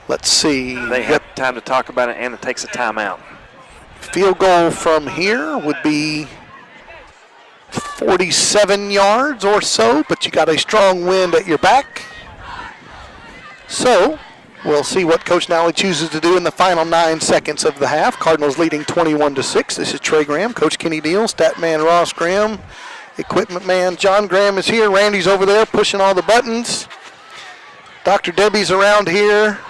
Let's see. They have time to talk about it, and it takes a timeout. Field goal from here would be 47 yards or so, but you got a strong wind at your back. So we'll see what Coach Nally chooses to do in the final 9 seconds of the half. Cardinals leading 21-6. This is Trey Graham, Coach Kenny Deal, stat man Ross Graham, equipment man John Graham is here. Randy's over there pushing all the buttons. Dr. Debbie's around here.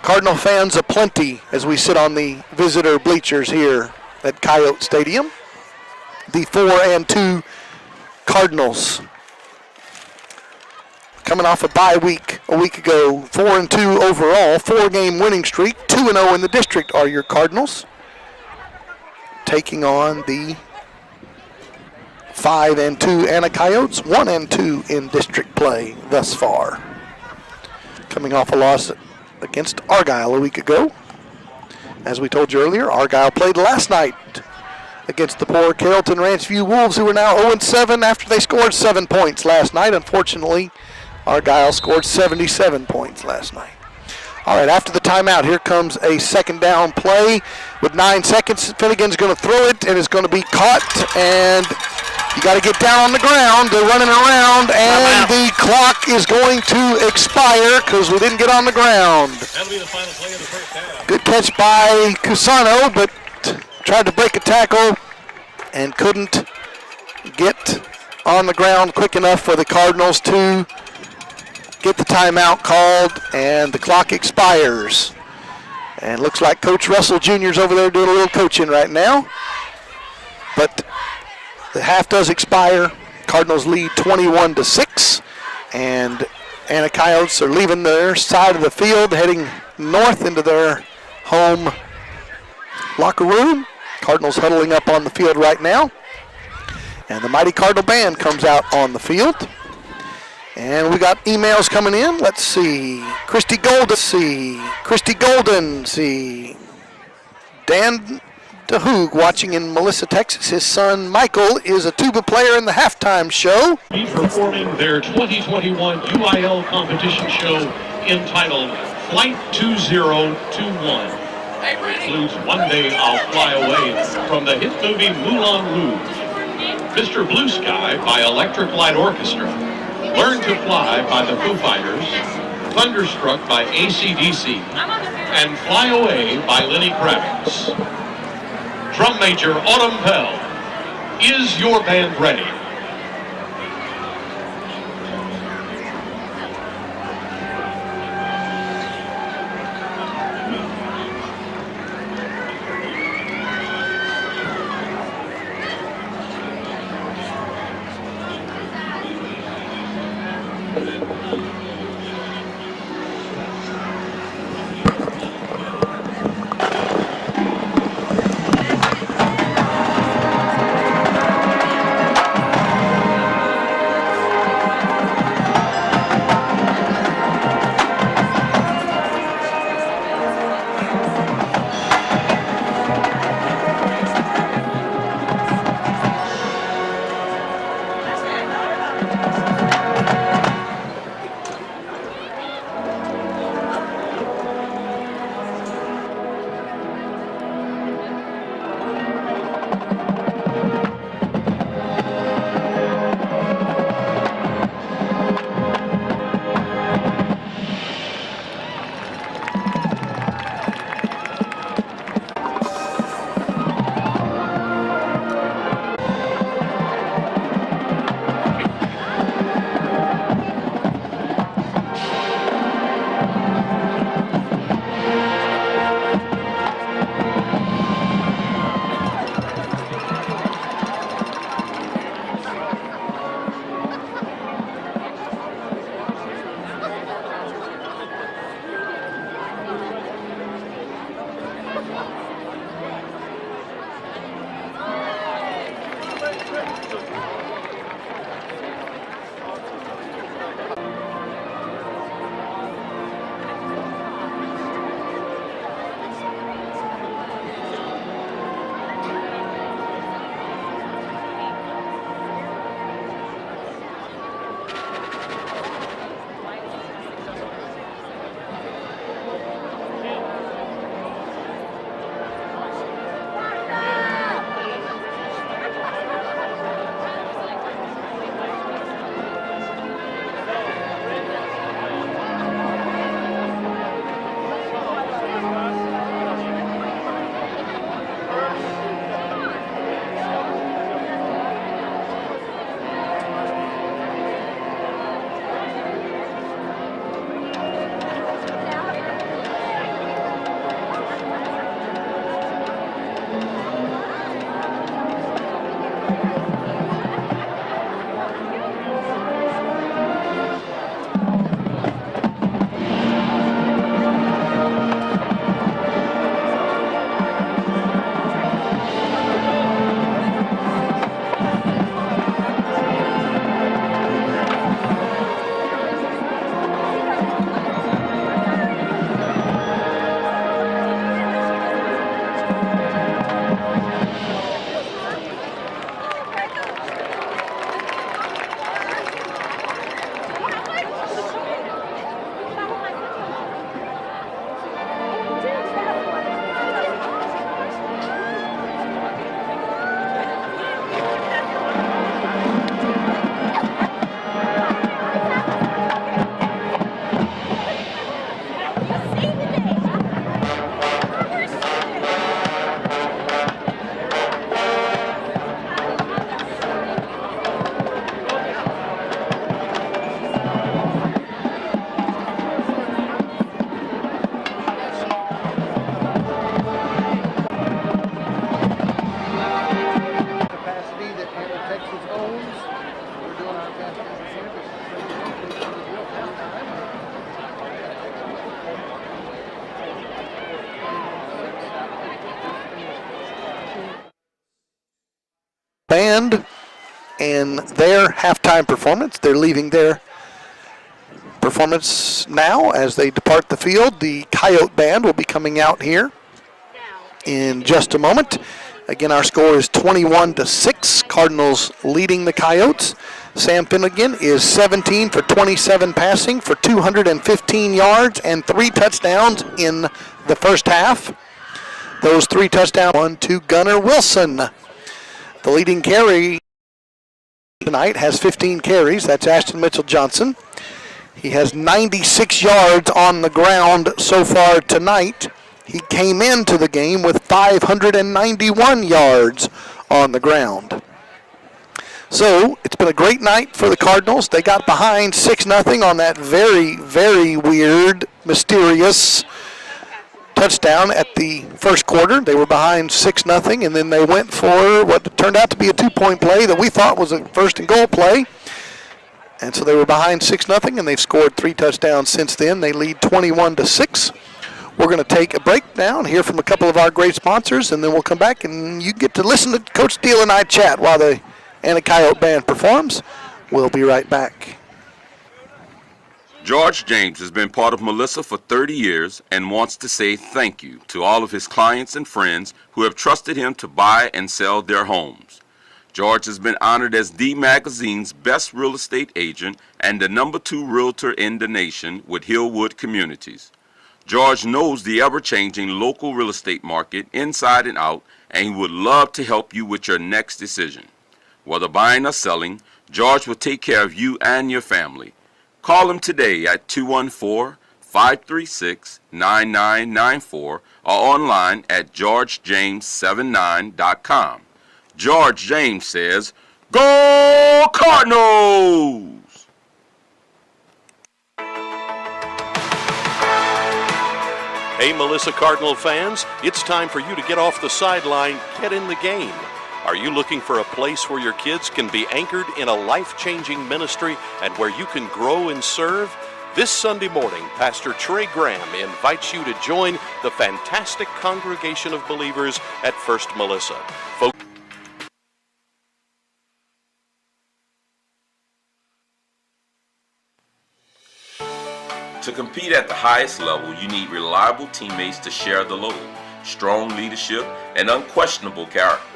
Cardinal fans aplenty as we sit on the visitor bleachers here at Coyote Stadium. The 4-2 Cardinals, coming off a bye week a week ago, 4-2 overall, 4-game winning streak, 2-0 in the district are your Cardinals, taking on the 5-2 Anna Coyotes, 1-2 in district play thus far. Coming off a loss against Argyle a week ago. As we told you earlier, Argyle played last night against the poor Carrollton Ranch View Wolves, who are now 0-7 after they scored 7 points last night. Unfortunately, Argyle scored 77 points last night. All right, after the timeout, here comes a second down play with 9 seconds. Finnegan's going to throw it, and it's going to be caught, and you got to get down on the ground. They're running around, and the clock is going to expire because we didn't get on the ground. That'll be the final play of the first half. Good catch by Cusano, but tried to break a tackle and couldn't get on the ground quick enough for the Cardinals to get the timeout called, and the clock expires. And looks like Coach Russell Jr. is over there doing a little coaching right now. But the half does expire. Cardinals lead 21-6, and Anna Coyotes are leaving their side of the field, heading north into their home locker room. Cardinals huddling up on the field right now. And the Mighty Cardinal Band comes out on the field. And we got emails coming in. Let's see. Christy Golden. Dan DeHoog watching in Melissa, Texas. His son Michael is a tuba player in the halftime show. He's performing their 2021 UIL competition show entitled Flight 2021. Includes One Day I'll Fly Away from the hit movie Moulin Rouge, Mr. Blue Sky by Electric Light Orchestra, Learn to Fly by the Foo Fighters, Thunderstruck by AC/DC, and Fly Away by Lenny Kravitz. Drum Major Autumn Pell, is your band ready? Band and their halftime performance. They're leaving their performance now as they depart the field. The Coyote Band will be coming out here in just a moment. Again, our score is 21-6. Cardinals leading the Coyotes. Sam Finnegan is 17 for 27 passing for 215 yards and 3 touchdowns in the first half. Those 3 touchdowns on to Gunnar Wilson. The leading carry tonight has 15 carries. That's Ashton Mitchell-Johnson. He has 96 yards on the ground so far tonight. He came into the game with 591 yards on the ground. So it's been a great night for the Cardinals. They got behind 6-0 on that very, very weird, mysterious touchdown at the first quarter. They were behind 6-0, and then they went for what turned out to be a 2-point play that we thought was a first and goal play. And so they were behind 6-0, and they've scored 3 touchdowns since then. They lead 21-6. We're going to take a break now and hear from a couple of our great sponsors, and then we'll come back and you get to listen to Coach Steele and I chat while the Coyote Band performs. We'll be right back. George James has been part of Melissa for 30 years and wants to say thank you to all of his clients and friends who have trusted him to buy and sell their homes. George has been honored as the magazine's best real estate agent and the #2 realtor in the nation with Hillwood Communities. George knows the ever-changing local real estate market inside and out, and he would love to help you with your next decision. Whether buying or selling, George will take care of you and your family. Call him today at 214-536-9994 or online at georgejames79.com. George James says, "Go Cardinals!" Hey, Melissa Cardinal fans, it's time for you to get off the sideline, get in the game. Are you looking for a place where your kids can be anchored in a life-changing ministry and where you can grow and serve? This Sunday morning, Pastor Trey Graham invites you to join the fantastic congregation of believers at First Melissa. To compete at the highest level, you need reliable teammates to share the load, strong leadership, and unquestionable character.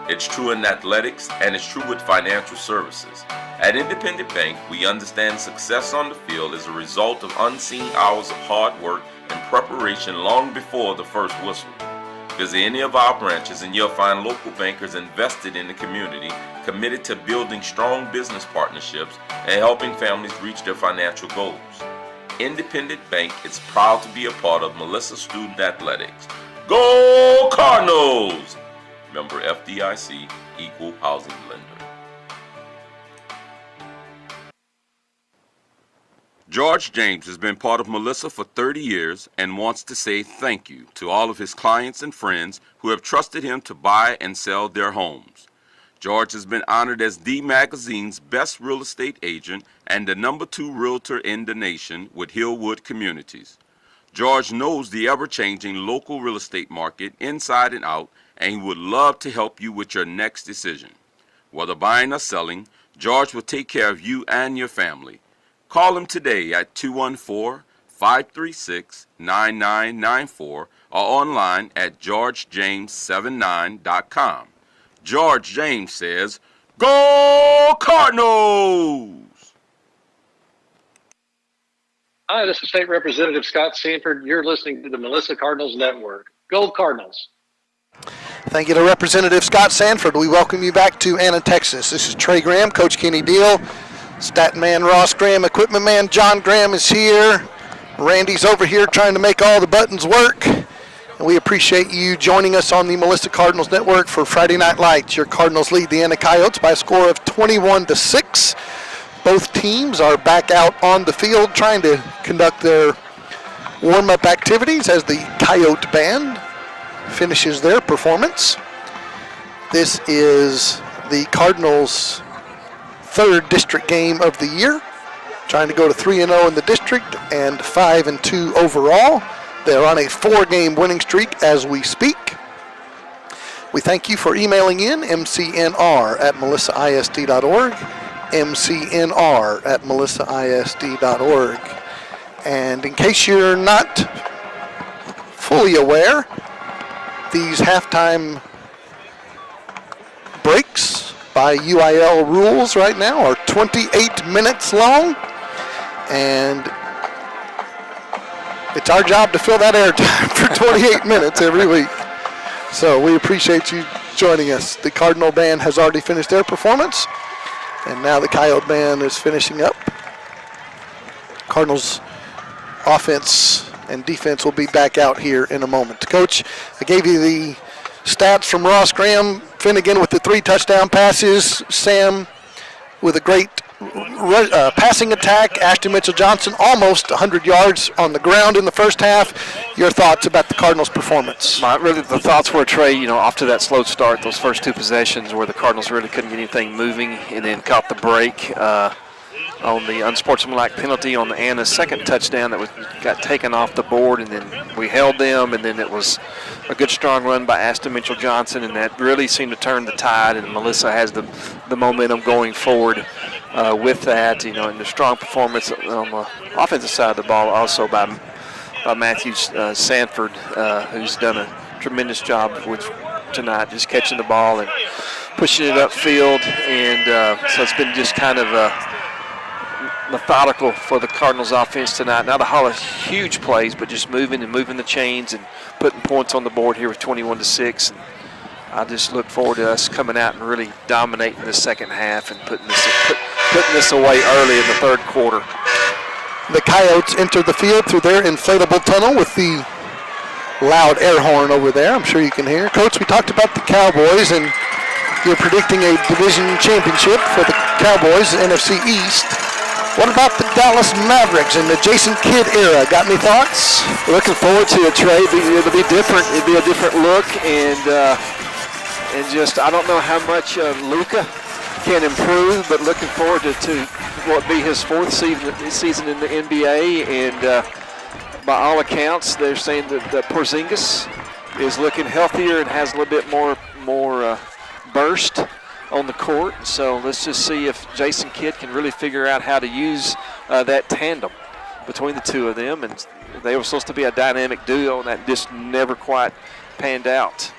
It's true in athletics, and it's true with financial services. At Independent Bank, we understand success on the field is a result of unseen hours of hard work and preparation long before the first whistle. Visit any of our branches and you'll find local bankers invested in the community, committed to building strong business partnerships and helping families reach their financial goals. Independent Bank is proud to be a part of Melissa Student Athletics. Go Cardinals! Member FDIC, Equal Housing Lender. George James has been part of Melissa for 30 years and wants to say thank you to all of his clients and friends who have trusted him to buy and sell their homes. George has been honored as the magazine's best real estate agent and the #2 realtor in the nation with Hillwood Communities. George knows the ever-changing local real estate market inside and out, and he would love to help you with your next decision. Whether buying or selling, George will take care of you and your family. Call him today at 214-536-9994 or online at georgejames79.com. George James says, "Go Cardinals!" Hi, this is State Representative Scott Sanford. You're listening to the Melissa Cardinals Network. Go Cardinals! Thank you to Representative Scott Sanford. We welcome you back to Anna, Texas. This is Trey Graham, Coach Kenny Deal, Stat Man Ross Graham, Equipment Man John Graham is here. Randy's over here trying to make all the buttons work. And we appreciate you joining us on the Melissa Cardinals Network for Friday Night Lights. Your Cardinals lead the Anna Coyotes by a score of 21-6. Both teams are back out on the field trying to conduct their warm-up activities as the Coyote Band finishes their performance. This is the Cardinals' 3rd district game of the year, trying to go to 3-0 in the district and 5-2 overall. They're on a 4-game winning streak as we speak. We thank you for emailing in mcnr@melissaisd.org, mcnr@melissaisd.org. And in case you're not fully aware, these halftime breaks by UIL rules right now are 28 minutes long, and it's our job to fill that airtime for 28 minutes every week. So we appreciate you joining us. The Cardinal band has already finished their performance, and now the Coyote band is finishing up. Cardinals offense and defense will be back out here in a moment. Coach, I gave you the stats from Ross Graham. Finnegan with the 3 touchdown passes. Sam with a great passing attack. Ashton Mitchell-Johnson almost 100 yards on the ground in the first half. Your thoughts about the Cardinals' performance? Really, the thoughts were, Trey, off to that slow start, those first 2 possessions where the Cardinals really couldn't get anything moving, and then caught the break on the unsportsmanlike penalty on Anna's second touchdown that got taken off the board, and then we held them, and then it was a good strong run by Ashton Mitchell-Johnson, and that really seemed to turn the tide, and Melissa has the momentum going forward with that, and the strong performance on the offensive side of the ball also by Matthew Sanford, who's done a tremendous job with tonight, just catching the ball and pushing it upfield, and so it's been just kind of methodical for the Cardinals offense tonight. Not a whole huge plays, but just moving the chains and putting points on the board here with 21-6. And I just look forward to us coming out and really dominating the second half and putting this away early in the third quarter. The Coyotes enter the field through their inflatable tunnel with the loud air horn over there. I'm sure you can hear. Coach, we talked about the Cowboys, and you're predicting a division championship for the Cowboys, NFC East. What about the Dallas Mavericks in the Jason Kidd era? Got any thoughts? Looking forward to it, Trey. It'll be different. It'll be a different look, and just I don't know how much Luka can improve, but looking forward to what be his 4th season in the NBA, and by all accounts, they're saying that Porzingis is looking healthier and has a little bit more burst on the court. So let's just see if Jason Kidd can really figure out how to use that tandem between the 2 of them. And they were supposed to be a dynamic duo, and that just never quite panned out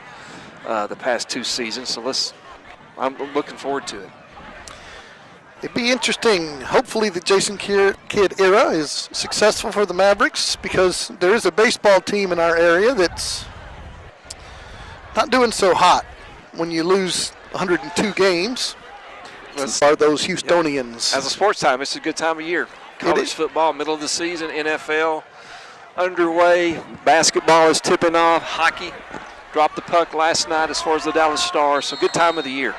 the past 2 seasons. So I'm looking forward to it. It'd be interesting. Hopefully the Jason Kidd era is successful for the Mavericks, because there is a baseball team in our area that's not doing so hot. When you lose 102 games, are those Houstonians. As a sports time, it's a good time of year. College football, middle of the season, NFL underway, basketball is tipping off, hockey dropped the puck last night as far as the Dallas Stars, so good time of the year.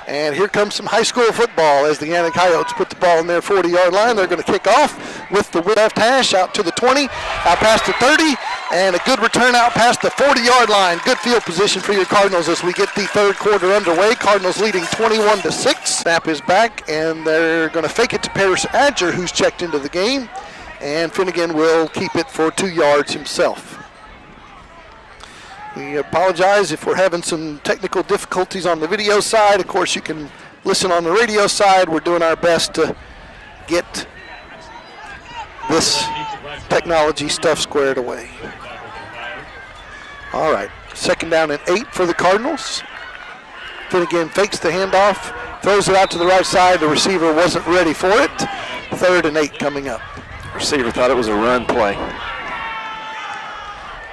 And here comes some high school football as the Anna Coyotes put the ball in their 40-yard line. They're going to kick off with the left hash out to the 20, out past the 30, and a good return out past the 40-yard line. Good field position for your Cardinals as we get the third quarter underway. Cardinals leading 21-6. Snap is back, and they're going to fake it to Paris Adger, who's checked into the game, and Finnegan will keep it for 2 yards himself. We apologize if we're having some technical difficulties on the video side. Of course, you can listen on the radio side. We're doing our best to get this technology stuff squared away. All right, 2nd down and 8 for the Cardinals. Finnegan fakes the handoff, throws it out to the right side. The receiver wasn't ready for it. 3rd and 8 coming up. Receiver thought it was a run play.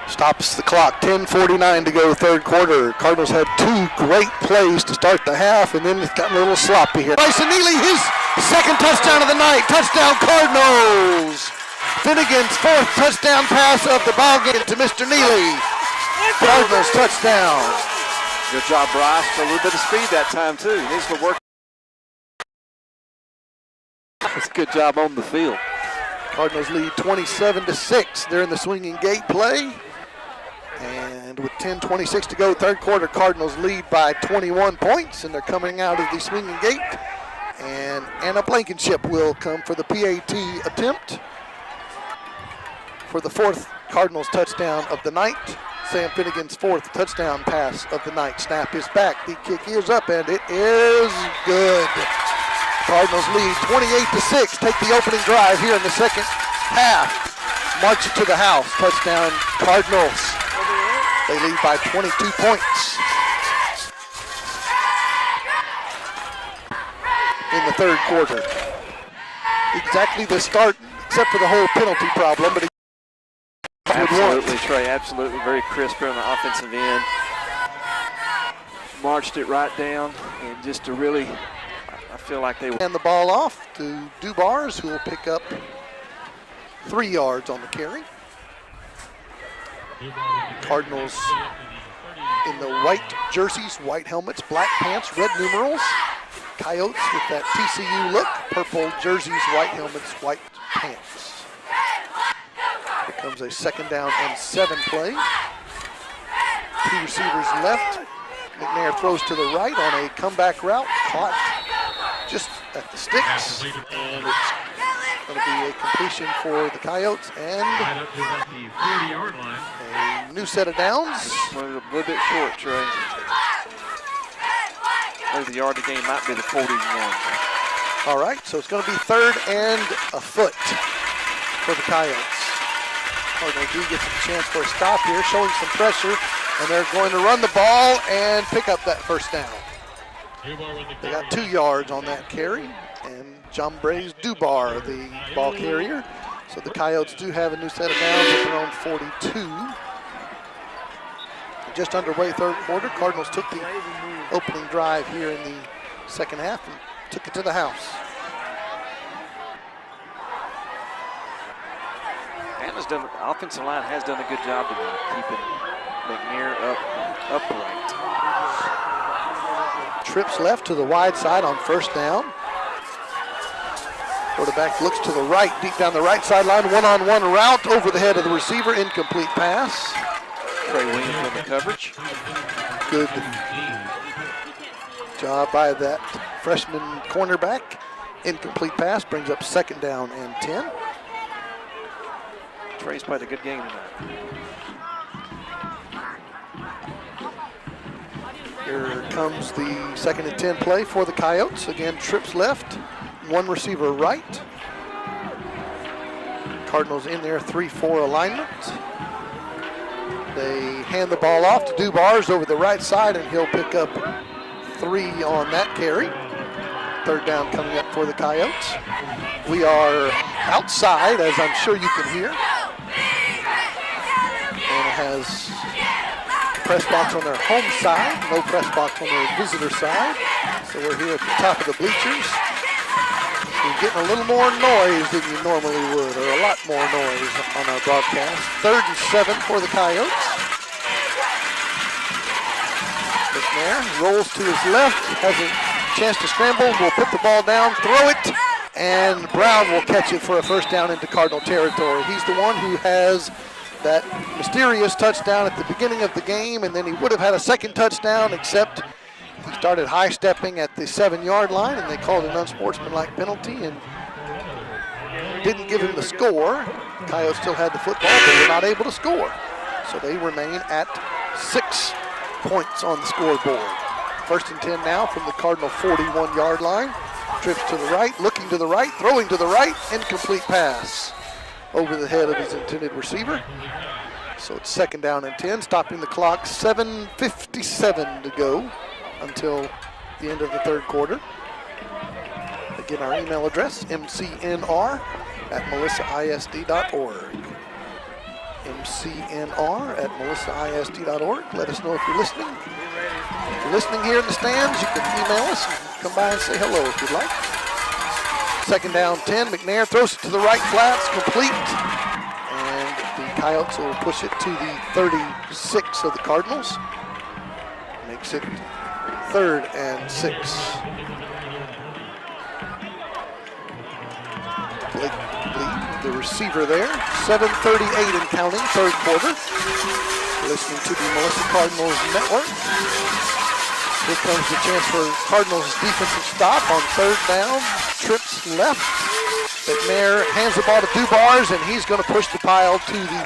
Stops the clock, 10:49 to go, third quarter. Cardinals had 2 great plays to start the half, and then it's gotten a little sloppy here. Bryson Neely, his 2nd touchdown of the night. Touchdown Cardinals. Finnegan's 4th touchdown pass of the ball game to Mr. Neely. Cardinals touchdown. Good job, Bryce. A little bit of speed that time, too. He needs to work. That's a good job on the field. Cardinals lead 27-6. They're in the swinging gate play. And with 10:26 to go, third quarter, Cardinals lead by 21 points, and they're coming out of the swinging gate. And Anna Blankenship will come for the PAT attempt for the 4th Cardinals touchdown of the night. Sam Finnegan's 4th touchdown pass of the night. Snap is back. The kick is up, and it is good. Cardinals lead 28-6. Take the opening drive here in the second half. March it to the house. Touchdown, Cardinals. They lead by 22 points. In the third quarter. Exactly the start, except for the whole penalty problem, but absolutely, Trey, absolutely. Very crisp on the offensive end. Marched it right down, and just to really, I feel like they hand the ball off to Dubars, who will pick up 3 yards on the carry. Cardinals in the white jerseys, white helmets, black pants, red numerals. Coyotes with that TCU look, purple jerseys, white helmets, white pants. Here comes a 2nd down and 7 play. 2 receivers left. McNair throws to the right on a comeback route, caught just at the sticks, and it's going to be a completion for the Coyotes and a new set of downs. A little bit short, Trey. The yard of the game might be the 41. All right, so it's going to be 3rd and a foot for the Coyotes. Cardinals do get a chance for a stop here, showing some pressure, and they're going to run the ball and pick up that 1st down. They got 2 yards on that carry, and John Braze Dubar, the ball carrier. So the Coyotes do have a new set of downs at their own 42. Just underway 3rd quarter. Cardinals took the opening drive here in the second half and took it to the house. Anna's done, the offensive line has done a good job tonight, keeping McNair upright. Trips left to the wide side on 1st down. Quarterback looks to the right, deep down the right sideline, one-on-one route over the head of the receiver, incomplete pass. Trey Williams on the coverage. Good job by that freshman cornerback. Incomplete pass brings up 2nd down and 10. Trey's played a good game tonight. Here comes the 2nd and 10 play for the Coyotes. Again, trips left, 1 receiver right. Cardinals in their 3-4 alignment. They hand the ball off to Dubars over the right side, and he'll pick up 3 on that carry. 3rd down coming up for the Coyotes. We are outside, as I'm sure you can hear. And it has press box on their home side, no press box on their visitor side. So we're here at the top of the bleachers. We're getting a little more noise than you normally would, or a lot more noise on our broadcast. 3rd and 7 for the Coyotes. McNair rolls to his left, has a chance to scramble, will put the ball down, throw it, and Brown will catch it for a 1st down into Cardinal territory. He's the one who has that mysterious touchdown at the beginning of the game, and then he would have had a 2nd touchdown, except he started high-stepping at the 7-yard line, and they called an unsportsmanlike penalty and didn't give him the score. The Coyotes still had the football, but were not able to score. So they remain at 6 points on the scoreboard. 1st and 10 now from the Cardinal 41-yard line. Trips to the right, looking to the right, throwing to the right, incomplete pass over the head of his intended receiver. So it's 2nd down and 10, stopping the clock, 7:57 to go until the end of the 3rd quarter. Again, our email address, mcnr@melissaisd.org. mcnr@melissaisd.org. Let us know if you're listening. If you're listening here in the stands, you can email us and come by and say hello if you'd like. 2nd down 10, McNair throws it to the right flats, complete. And the Coyotes will push it to the 36 of the Cardinals. Makes it 3rd and 6. Blake Lee, the receiver there. 7:38 and counting, 3rd quarter. Listening to the Melissa Cardinals Network. Here comes the chance for Cardinals defensive stop on 3rd down. Trips left. McNair hands the ball to Dubars, and he's going to push the pile to the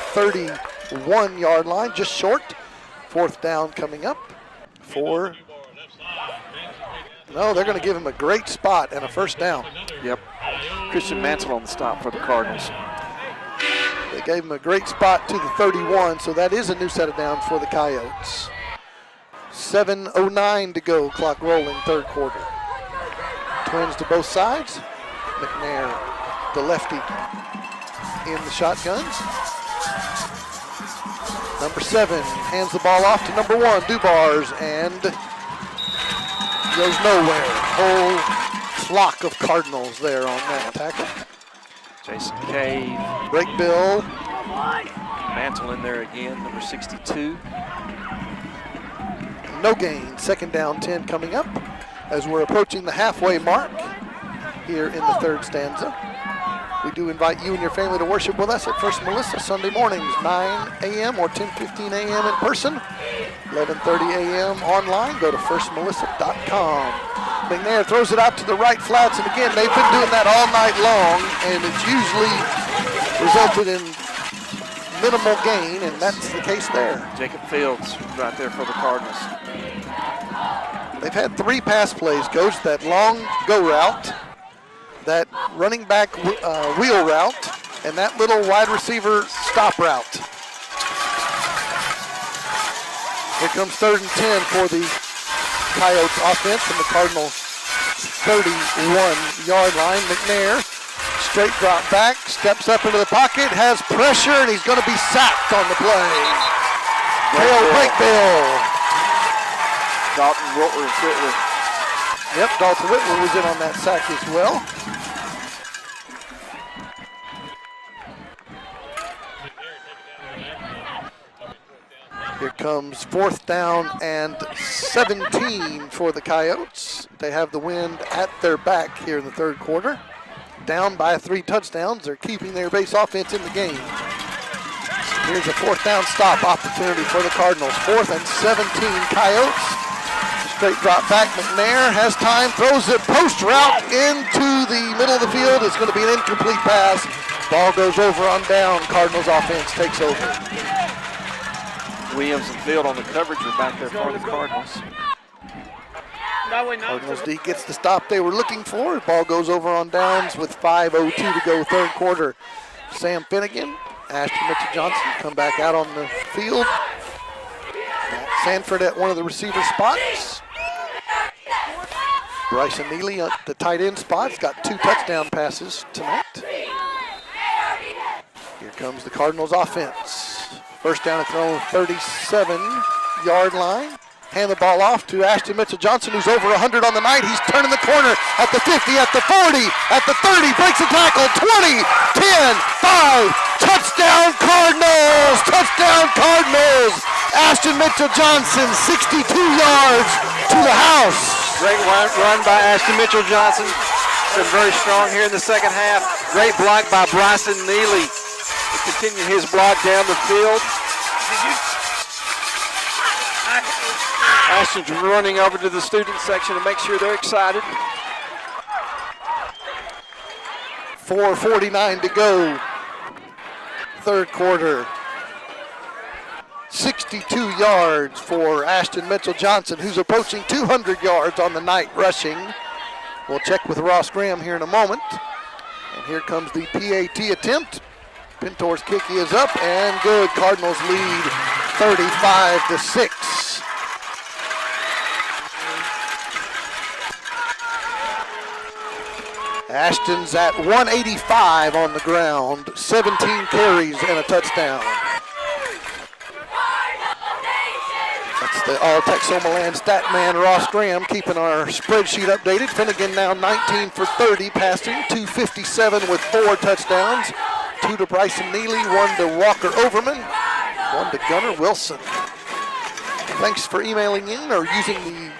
1-yard line, just short. 4th down coming up. No, they're going to give him a great spot and a 1st down. Yep. Christian Mansell on the stop for the Cardinals. They gave him a great spot to the 31, so that is a new set of downs for the Coyotes. 7:09 to go, clock rolling, 3rd quarter. Twins to both sides. McNair, the lefty, in the shotguns. Number 7 hands the ball off to number 1, Dubars, and goes nowhere. Whole flock of Cardinals there on that tackle. Jason Cave. Break Bill. Mantle in there again, number 62. No gain. 2nd down, 10 coming up as we're approaching the halfway mark here in the 3rd stanza. We do invite you and your family to worship with us at First Melissa Sunday mornings, 9 a.m. or 10:15 a.m. in person, 11:30 a.m. online. Go to firstmelissa.com. McNair throws it out to the right flats, and again, they've been doing that all night long, and it's usually resulted in minimal gain, and that's the case there. Jacob Fields right there for the Cardinals. They've had 3 pass plays, Coach. That long go route, that running back wheel route, and that little wide receiver stop route. Here comes 3rd and 10 for the Coyotes offense from the Cardinals 31-yard line. McNair, straight drop back, steps up into the pocket, has pressure, and he's going to be sacked on the play. Break Bill. Dalton Whitworth. Yep, Dalton Whitworth was in on that sack as well. Here comes 4th down and 17 for the Coyotes. They have the wind at their back here in the 3rd quarter. Down by 3 touchdowns. They're keeping their base offense in the game. Here's a 4th down stop opportunity for the Cardinals. 4th and 17 Coyotes. Straight drop back. McNair has time, throws it post route into the middle of the field. It's going to be an incomplete pass. Ball goes over on down. Cardinals offense takes over. Williams and Field on the coverage are back there for the Cardinals. Cardinals D gets the stop they were looking for. Ball goes over on downs with 5:02 to go, 3rd quarter. Sam Finnegan, Ashton Mitchell-Johnson come back out on the field. Matt Sanford at one of the receiver spots. Bryson Neely at the tight end spot. He's got 2 touchdown passes tonight. Here comes the Cardinals offense. 1st down and throw, 37-yard line. Hand the ball off to Ashton Mitchell-Johnson, who's over 100 on the night. He's turning the corner at the 50, at the 40, at the 30, breaks a tackle, 20, 10, 5, touchdown Cardinals! Touchdown Cardinals! Ashton Mitchell-Johnson, 62 yards to the house. Great run by Ashton Mitchell-Johnson. Been very strong here in the 2nd half. Great block by Bryson Neely. Continue his block down the field. Ashton's running over to the student section to make sure they're excited. 4:49 to go. 3rd quarter. 62 yards for Ashton Mitchell-Johnson, who's approaching 200 yards on the night rushing. We'll check with Ross Graham here in a moment. And here comes the PAT attempt. Pintor's kick is up and good. Cardinals lead 35-6. Ashton's at 185 on the ground, 17 carries and a touchdown. That's the All-Texoma stat man Ross Graham keeping our spreadsheet updated. Finnegan now 19 for 30 passing, 257 with 4 touchdowns. 2 to Bryson Neely, 1 to Walker Overman, 1 to Gunnar Wilson. Thanks for emailing in or using the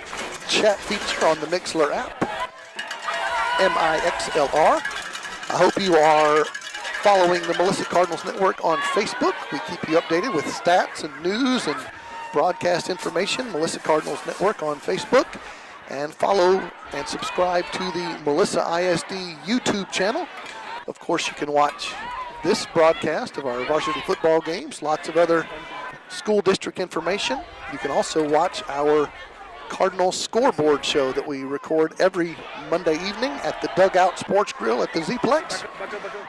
chat feature on the Mixlr app, MIXLR. I hope you are following the Melissa Cardinals Network on Facebook. We keep you updated with stats and news and broadcast information. Melissa Cardinals Network on Facebook. And follow and subscribe to the Melissa ISD YouTube channel. Of course, you can watch this broadcast of our varsity football games, lots of other school district information. You can also watch our Cardinals scoreboard show that we record every Monday evening at the Dugout Sports Grill at the Z-Plex.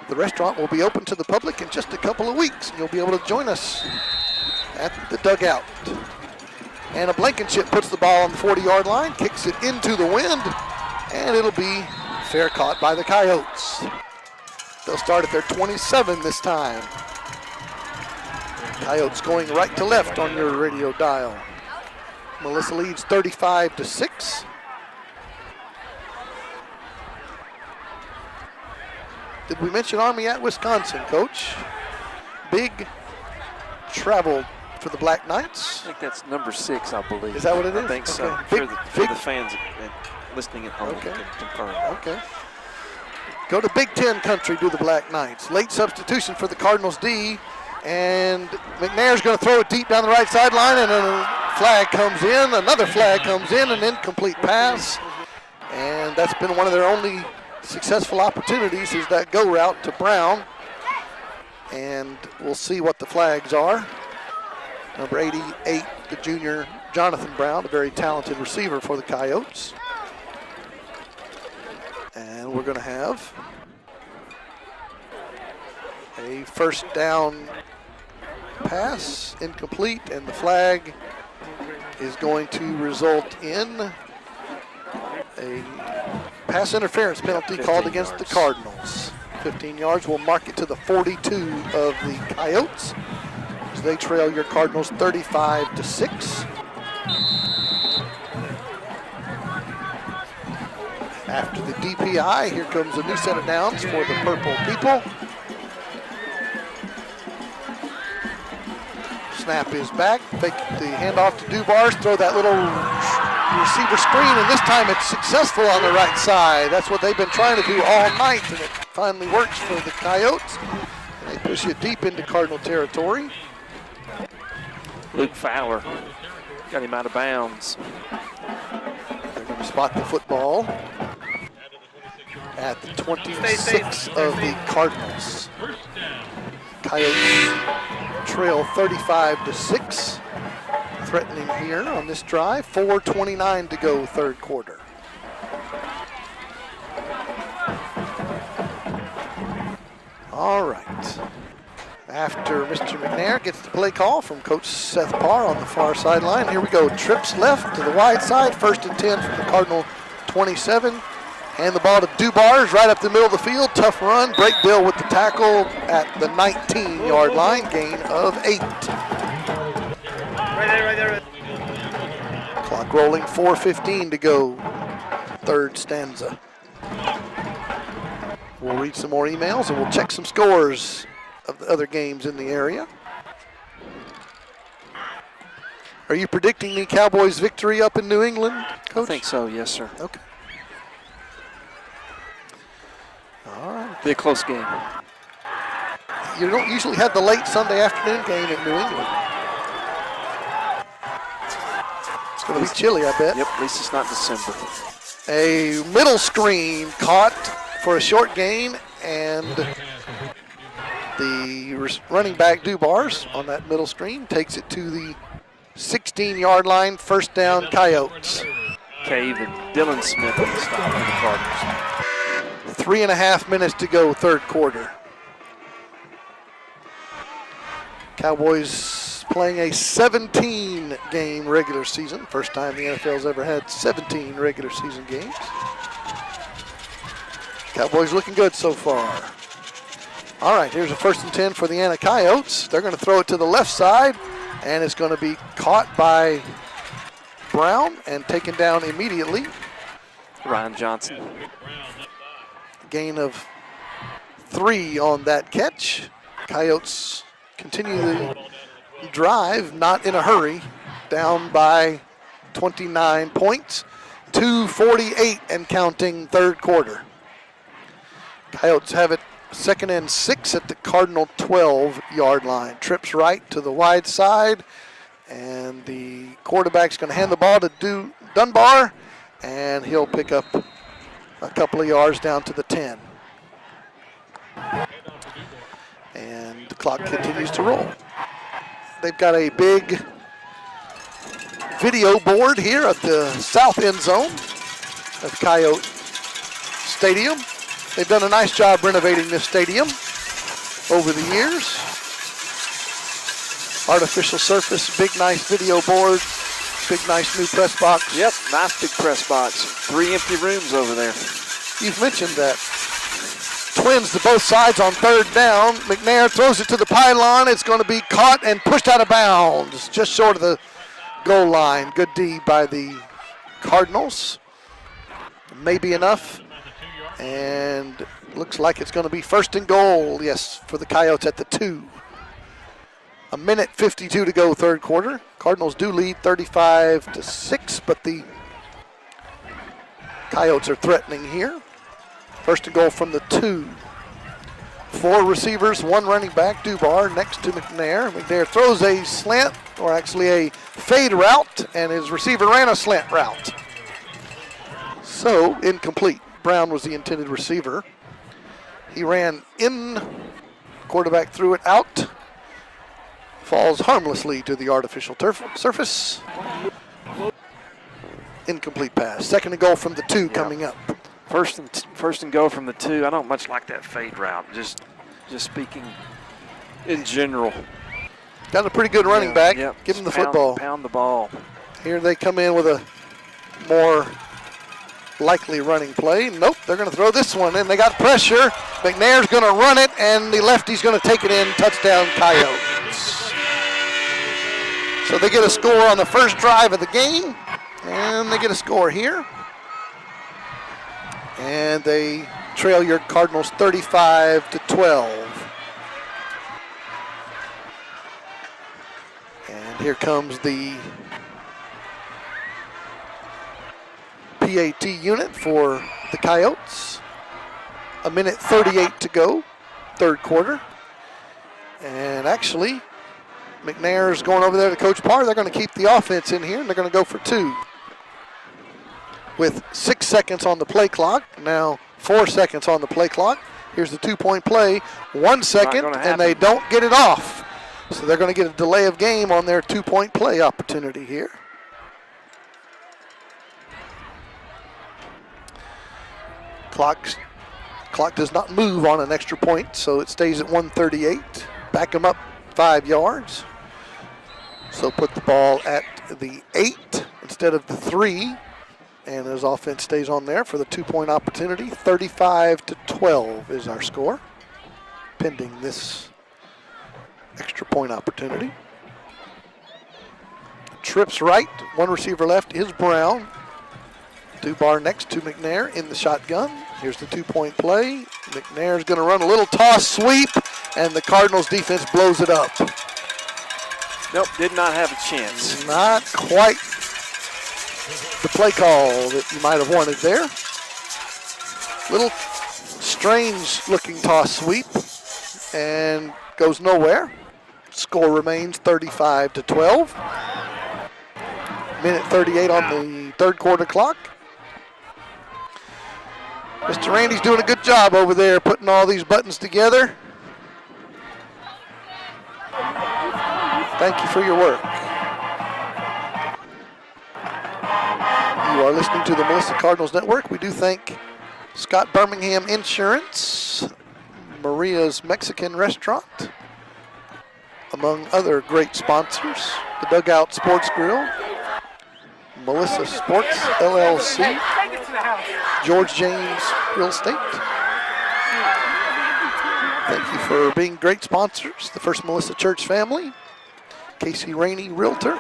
The restaurant will be open to the public in just a couple of weeks, and you'll be able to join us at the Dugout. Anna Blankenship puts the ball on the 40-yard line, kicks it into the wind, and it'll be fair caught by the Coyotes. They'll start at their 27 this time. Coyotes going right to left on your radio dial. Melissa leads 35-6. Did we mention Army at Wisconsin, Coach? Big travel for the Black Knights. I think that's number 6, I believe. Is that what it is? I think so. Okay. I'm sure the fans listening at home can confirm. Okay. Go to Big Ten country, do the Black Knights. Late substitution for the Cardinals D, and McNair's going to throw it deep down the right sideline, and a flag comes in, another flag comes in, an incomplete pass, and that's been one of their only successful opportunities is that go route to Brown, and we'll see what the flags are. Number 88, the junior Jonathan Brown, a very talented receiver for the Coyotes. And we're going to have a first down pass, incomplete, and the flag is going to result in a pass interference penalty called against the Cardinals. 15 yards will mark it to the 42 of the Coyotes as they trail your Cardinals 35-6. After the DPI, here comes a new set of downs for the Purple People. Snap is back. Fake the handoff to Dubars. Throw that little receiver screen, and this time it's successful on the right side. That's what they've been trying to do all night, and it finally works for the Coyotes. And they push it deep into Cardinal territory. Luke Fowler got him out of bounds. They're going to spot the football at the 26 of the Cardinals. Coyotes trail 35-6. Threatening here on this drive. 4:29 to go, third quarter. All right. After Mr. McNair gets the play call from Coach Seth Parr on the far sideline, here we go. Trips left to the wide side. 1st and 10 from the Cardinal 27. Hand the ball to Dubars right up the middle of the field. Tough run. Break Bill with the tackle at the 19-yard line. Gain of 8. Right there. Clock rolling. 4:15 to go. Third stanza. We'll read some more emails and we'll check some scores of the other games in the area. Are you predicting the Cowboys' victory up in New England, Coach? I think so, yes, sir. Okay. All right. Be a close game. You don't usually have the late Sunday afternoon game in New England. It's going to be chilly, I bet. Yep, at least it's not December. A middle screen caught for a short gain, and the running back Dubars on that middle screen takes it to the 16-yard line. First down, Coyotes. Cave and Dylan Smith on the stop for the Cardinals. 3.5 minutes to go, third quarter. Cowboys playing a 17-game regular season. First time the NFL's ever had 17 regular season games. Cowboys looking good so far. All right, here's a 1st and 10 for the Anna Coyotes. They're going to throw it to the left side, and it's going to be caught by Brown and taken down immediately. Ryan Johnson. Gain of 3 on that catch. Coyotes continue the drive, not in a hurry, down by 29 points. 2:48 and counting, third quarter. Coyotes have it 2nd and 6 at the Cardinal 12-yard line. Trips right to the wide side, and the quarterback's going to hand the ball to Dunbar, and he'll pick up a couple of yards down to the 10. And the clock continues to roll. They've got a big video board here at the south end zone of Coyote Stadium. They've done a nice job renovating this stadium over the years. Artificial surface, big nice video board, big nice new press box. Yep, nice big press box. 3 empty rooms over there. You've mentioned that. Twins to both sides on third down. McNair throws it to the pylon. It's going to be caught and pushed out of bounds, just short of the goal line. Good D by the Cardinals. Maybe enough. And looks like it's going to be first and goal, yes, for the Coyotes at the 2. 1:52 to go, third quarter. Cardinals do lead 35-6, but the Coyotes are threatening here. First and goal from the 2. 4 receivers, 1 running back, Dubar next to McNair. McNair throws a slant, or actually a fade route, and his receiver ran a slant route. So, incomplete. Brown was the intended receiver. He ran in, quarterback threw it out. Falls harmlessly to the artificial surface. Incomplete pass. Second and goal from the 2 coming up. First and goal from the 2. I don't much like that fade route. Just speaking in general. Got a pretty good running back. Yep. Give him the football. Pound the ball. Here they come in with a more likely running play. Nope, they're going to throw this one in. They got pressure. McNair's going to run it, and the lefty's going to take it in. Touchdown, Coyotes. So they get a score on the first drive of the game, and they get a score here. And they trail your Cardinals 35-12. And here comes the PAT unit for the Coyotes. 1:38 to go, third quarter. And actually, McNair's going over there to Coach Parr. They're going to keep the offense in here, and they're going to go for 2. With 6 seconds on the play clock, now 4 seconds on the play clock. Here's the 2-point play, 1 second, and they don't get it off. So they're going to get a delay of game on their 2-point play opportunity here. Clock does not move on an extra point, so it stays at 1:38. Back them up 5 yards. So put the ball at the 8 instead of the 3. And his offense stays on there for the 2-point opportunity. 35-12 is our score, pending this extra point opportunity. Trips right, 1 receiver left is Brown. Dubar next to McNair in the shotgun. Here's the 2-point play. McNair's going to run a little toss sweep, and the Cardinals defense blows it up. Nope, did not have a chance. Not quite the play call that you might have wanted there. Little strange looking toss sweep and goes nowhere. Score remains 35-12. 1:38 on the third quarter clock. Mr. Randy's doing a good job over there putting all these buttons together. Thank you for your work. You are listening to the Melissa Cardinals Network. We do thank Scott Birmingham Insurance, Maria's Mexican Restaurant, among other great sponsors, the Dugout Sports Grill, Melissa Sports LLC, George James Real Estate. Thank you for being great sponsors, the First Melissa Church family, Casey Rainey Realtor.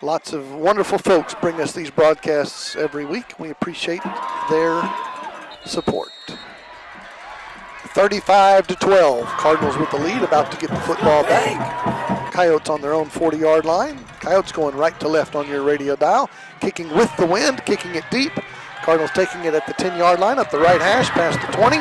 Lots of wonderful folks bring us these broadcasts every week. We appreciate their support. 35-12, Cardinals with the lead, about to get the football back. Coyotes on their own 40-yard line. Coyotes going right to left on your radio dial. Kicking with the wind, kicking it deep. Cardinals taking it at the 10-yard line, up the right hash, past the 20.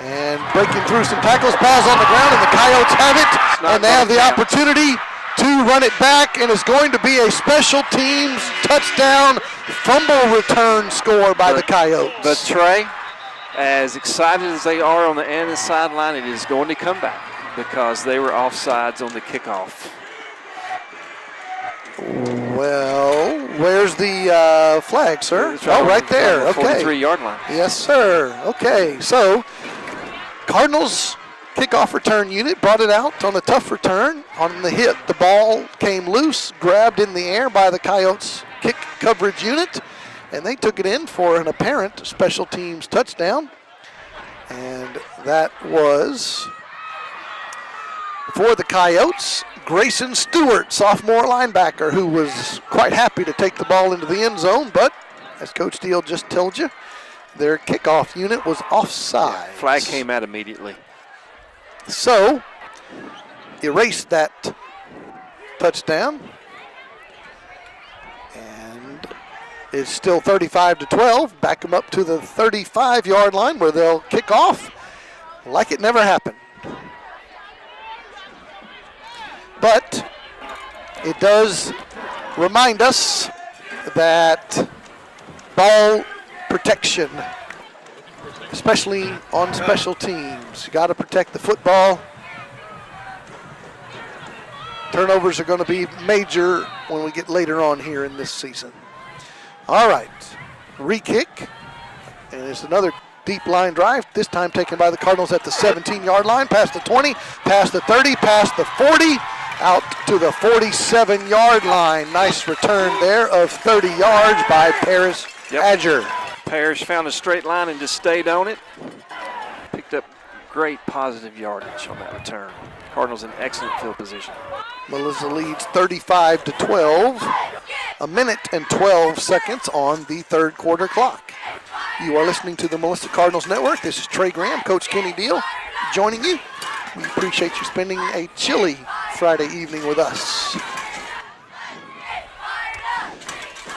And breaking through some tackles, ball's on the ground, and the Coyotes have it. And they have the opportunity to run it back, and it's going to be a special teams touchdown fumble return score by the Coyotes. The Trey, as excited as they are on the end of the sideline, it is going to come back because they were offsides on the kickoff. Well, where's the flag, sir? Oh, right there. Okay. 43-yard line. Yes, sir. Okay, so Cardinals kickoff return unit brought it out on a tough return. On the hit, the ball came loose, grabbed in the air by the Coyotes kick coverage unit, and they took it in for an apparent special teams touchdown. And that was for the Coyotes, Grayson Stewart, sophomore linebacker, who was quite happy to take the ball into the end zone, but as Coach Steele just told you, their kickoff unit was offside. Flag came out immediately. So, erased that touchdown. And it's still 35-12. Back them up to the 35-yard line where they'll kick off like it never happened. But it does remind us that ball protection, especially on special teams, you got to protect the football. Turnovers are going to be major when we get later on here in this season. All right, re-kick, and it's another deep line drive, this time taken by the Cardinals at the 17-yard line, past the 20, past the 30, past the 40, out to the 47-yard line. Nice return there of 30 yards by Paris Adger. Parrish found a straight line and just stayed on it. Picked up great positive yardage on that return. Cardinals in excellent field position. Melissa leads 35-12. A minute and 12 seconds on the third quarter clock. You are listening to the Melissa Cardinals Network. This is Trey Graham, Coach Kenny Deal, joining you. We appreciate you spending a chilly Friday evening with us.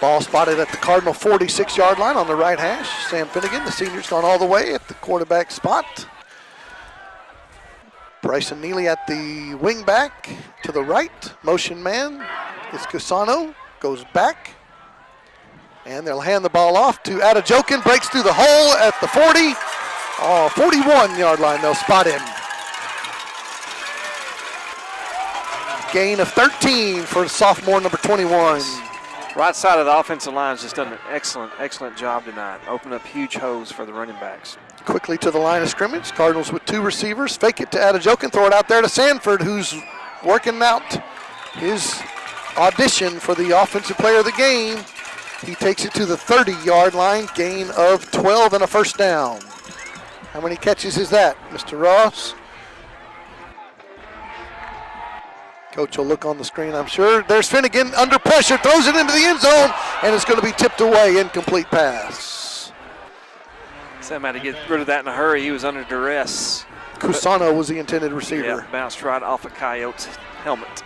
Ball spotted at the Cardinal 46-yard line on the right hash. Sam Finnegan, the senior's gone all the way at the quarterback spot. Bryson Neely at the wing back to the right. Motion man is Cusano, goes back. And they'll hand the ball off to Adejokin, breaks through the hole at the 40. 41-yard line, they'll spot him. Gain of 13 for sophomore number 21. Right side of the offensive line has just done an excellent job tonight. Opened up huge holes for the running backs. Quickly to the line of scrimmage. Cardinals with two receivers. Fake it to Adejokin, throw it out there to Sanford, who's working out his audition for the offensive player of the game. He takes it to the 30-yard line, gain of 12 and a first down. How many catches is that, Mr. Ross? Coach will look on the screen, I'm sure. There's Finnegan under pressure, throws it into the end zone, and it's going to be tipped away, incomplete pass. Sam had to get rid of that in a hurry. He was under duress. Cusano was the intended receiver. Yeah, bounced right off a Coyote's helmet.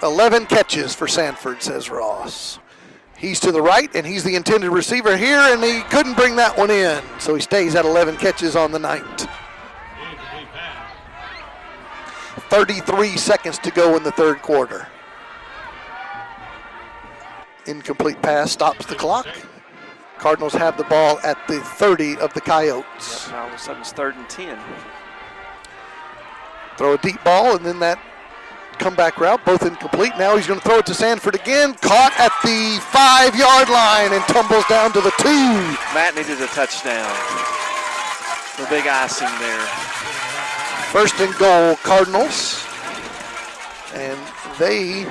"11 catches for Sanford," says Ross. He's to the right, and he's the intended receiver here, and he couldn't bring that one in. So he stays at 11 catches on the night. 33 seconds to go in the third quarter. Incomplete pass stops the clock. Cardinals have the ball at the 30 of the Coyotes. Yep, all of a sudden it's 3rd and 10. Throw a deep ball, and then that comeback route, both incomplete. Now he's going to throw it to Sanford again. Caught at the 5-yard line and tumbles down to the 2. Matt needed a touchdown. The big icing there. First and goal, Cardinals. And they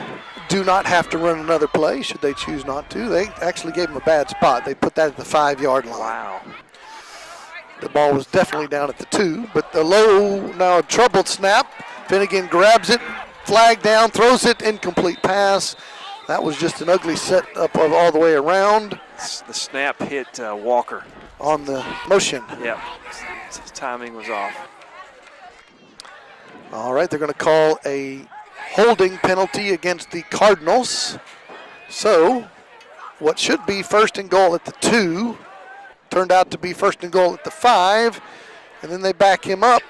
do not have to run another play should they choose not to. They actually gave him a bad spot. They put that at the 5-yard line. Wow. The ball was definitely down at the 2, but the low, now troubled snap. Finnegan grabs it, flag down, throws it, incomplete pass. That was just an ugly setup of all the way around. The snap hit Walker. On the motion. Yep, his timing was off. All right, they're going to call a holding penalty against the Cardinals. So, what should be first and goal at the 2 turned out to be first and goal at the 5, and then they back him up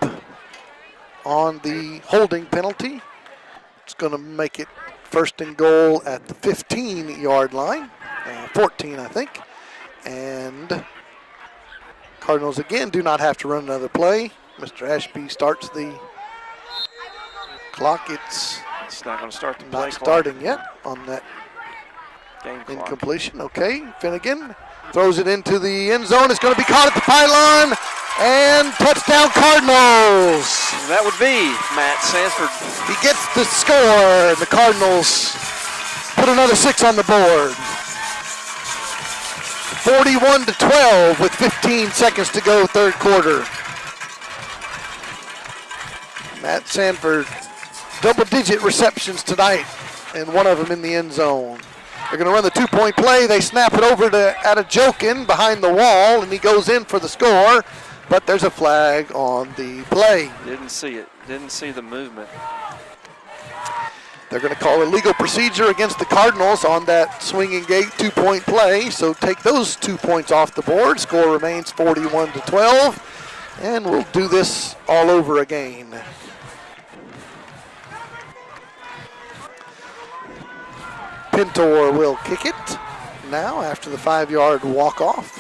on the holding penalty. It's going to make it first and goal at the 15-yard line, 14, I think. And Cardinals again do not have to run another play. Mr. Ashby starts the clock. It's not going to start the play not starting yet on that game clock. Incompletion. Okay, Finnegan throws it into the end zone. It's going to be caught at the pylon, and touchdown Cardinals. That would be Matt Sanford. He gets the score. The Cardinals put another 6 on the board. 41-12 with 15 seconds to go, third quarter. Matt Sanford, double-digit receptions tonight, and one of them in the end zone. They're going to run the two-point play. They snap it over to Adejokin behind the wall, and he goes in for the score, but there's a flag on the play. Didn't see it. Didn't see the movement. They're going to call a legal procedure against the Cardinals on that swinging gate two-point play, so take those 2 points off the board. Score remains 41-12, and we'll do this all over again. Pintor will kick it now after the 5-yard walk-off.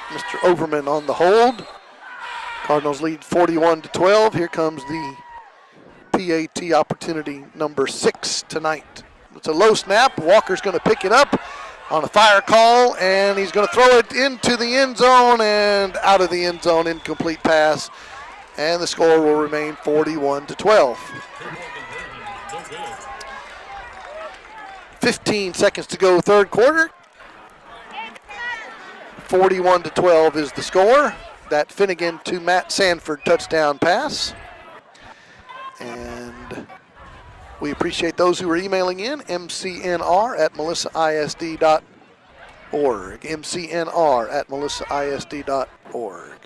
Mr. Overman on the hold. Cardinals lead 41-12. Here comes the PAT opportunity number 6 tonight. It's a low snap. Walker's going to pick it up on a fire call, and he's going to throw it into the end zone and out of the end zone. Incomplete pass, and the score will remain 41-12. 15 seconds to go, third quarter. 41-12 is the score. That Finnegan to Matt Sanford touchdown pass. And we appreciate those who are emailing in, mcnr@melissaisd.org, mcnr@melissaisd.org.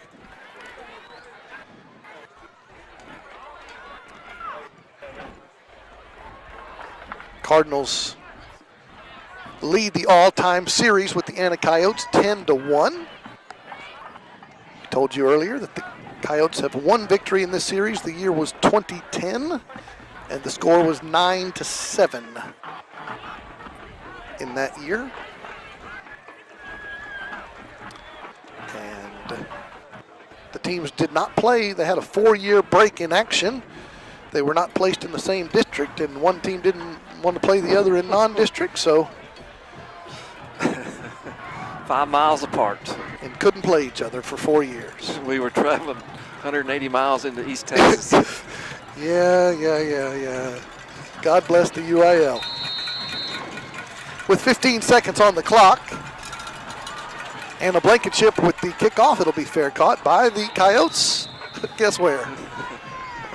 Cardinals lead the all-time series with the Anna Coyotes 10-1. I told you earlier that the Coyotes have one victory in this series. The year was 2010, and the score was 9-7 in that year. And the teams did not play. They had a 4-year break in action. They were not placed in the same district, and one team didn't want to play the other in non-district, so 5 miles apart. And couldn't play each other for 4 years. We were traveling 180 miles into East Texas. Yeah. God bless the UIL. With 15 seconds on the clock, and a Blankenship with the kickoff, it'll be fair caught by the Coyotes. Guess where?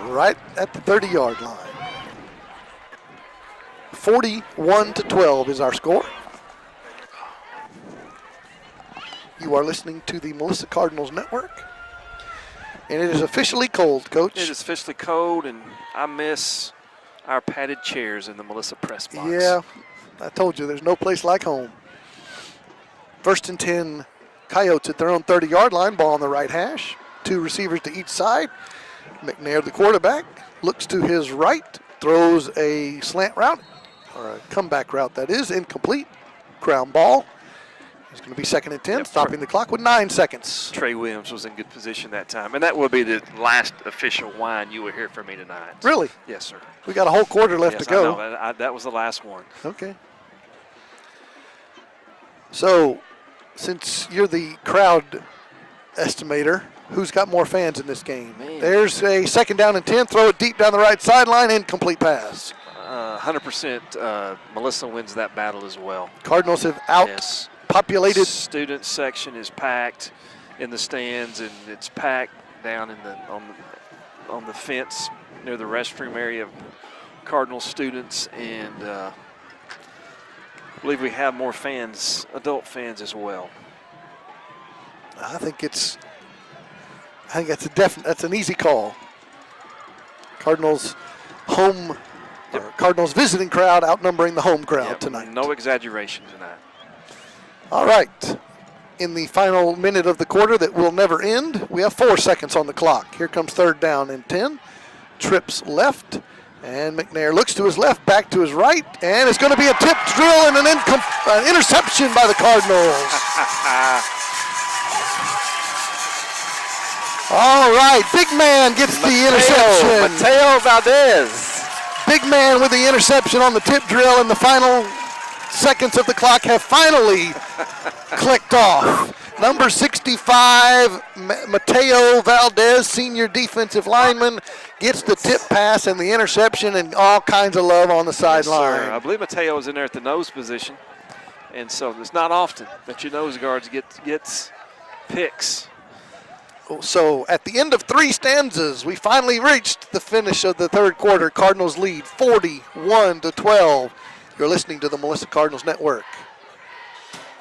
Right at the 30-yard line. 41-12 is our score. You are listening to the Melissa Cardinals Network. And it is officially cold, Coach. It is officially cold, and I miss our padded chairs in the Melissa press box. Yeah, I told you, there's no place like home. First and 10, Coyotes at their own 30-yard line, ball on the right hash. 2 receivers to each side. McNair, the quarterback, looks to his right, throws a slant route, or a comeback route, that is, incomplete. Ground ball. He's going to be second and 10, Yep. stopping the clock with 9 seconds. Trey Williams was in good position that time, and that will be the last official whine you will hear from me tonight. Really? Yes, sir. We got a whole quarter left Yes, to go. I know. That was the last one. Okay. So, since you're the crowd estimator, who's got more fans in this game? Man. There's a second down and 10, throw it deep down the right sideline, incomplete pass. 100% Melissa wins that battle as well. Cardinals have Yes. outpopulated. Student section is packed in the stands, and it's packed down in on the fence near the restroom area of Cardinal students, and I believe we have more fans, adult fans as well. I think that's an easy call. Cardinals home, or Cardinals visiting crowd outnumbering the home crowd Yep, tonight. no exaggeration tonight. All right. In the final minute of the quarter that will never end, we have 4 seconds on the clock. Here comes third down and 10. Trips left. And McNair looks to his left, back to his right, and it's going to be a tip drill and an interception by the Cardinals. All right, big man gets the interception. Mateo Valdez. Big man with the interception on the tip drill, and the final seconds of the clock have finally clicked off. Number 65, Mateo Valdez, senior defensive lineman, gets the tip pass and the interception and all kinds of love on the sideline. Yes, I believe Mateo is in there at the nose position, and so it's not often that your nose guards gets picks. So at the end of 3 stanzas, we finally reached the finish of the third quarter. Cardinals lead 41-12. You're listening to the Melissa Cardinals Network.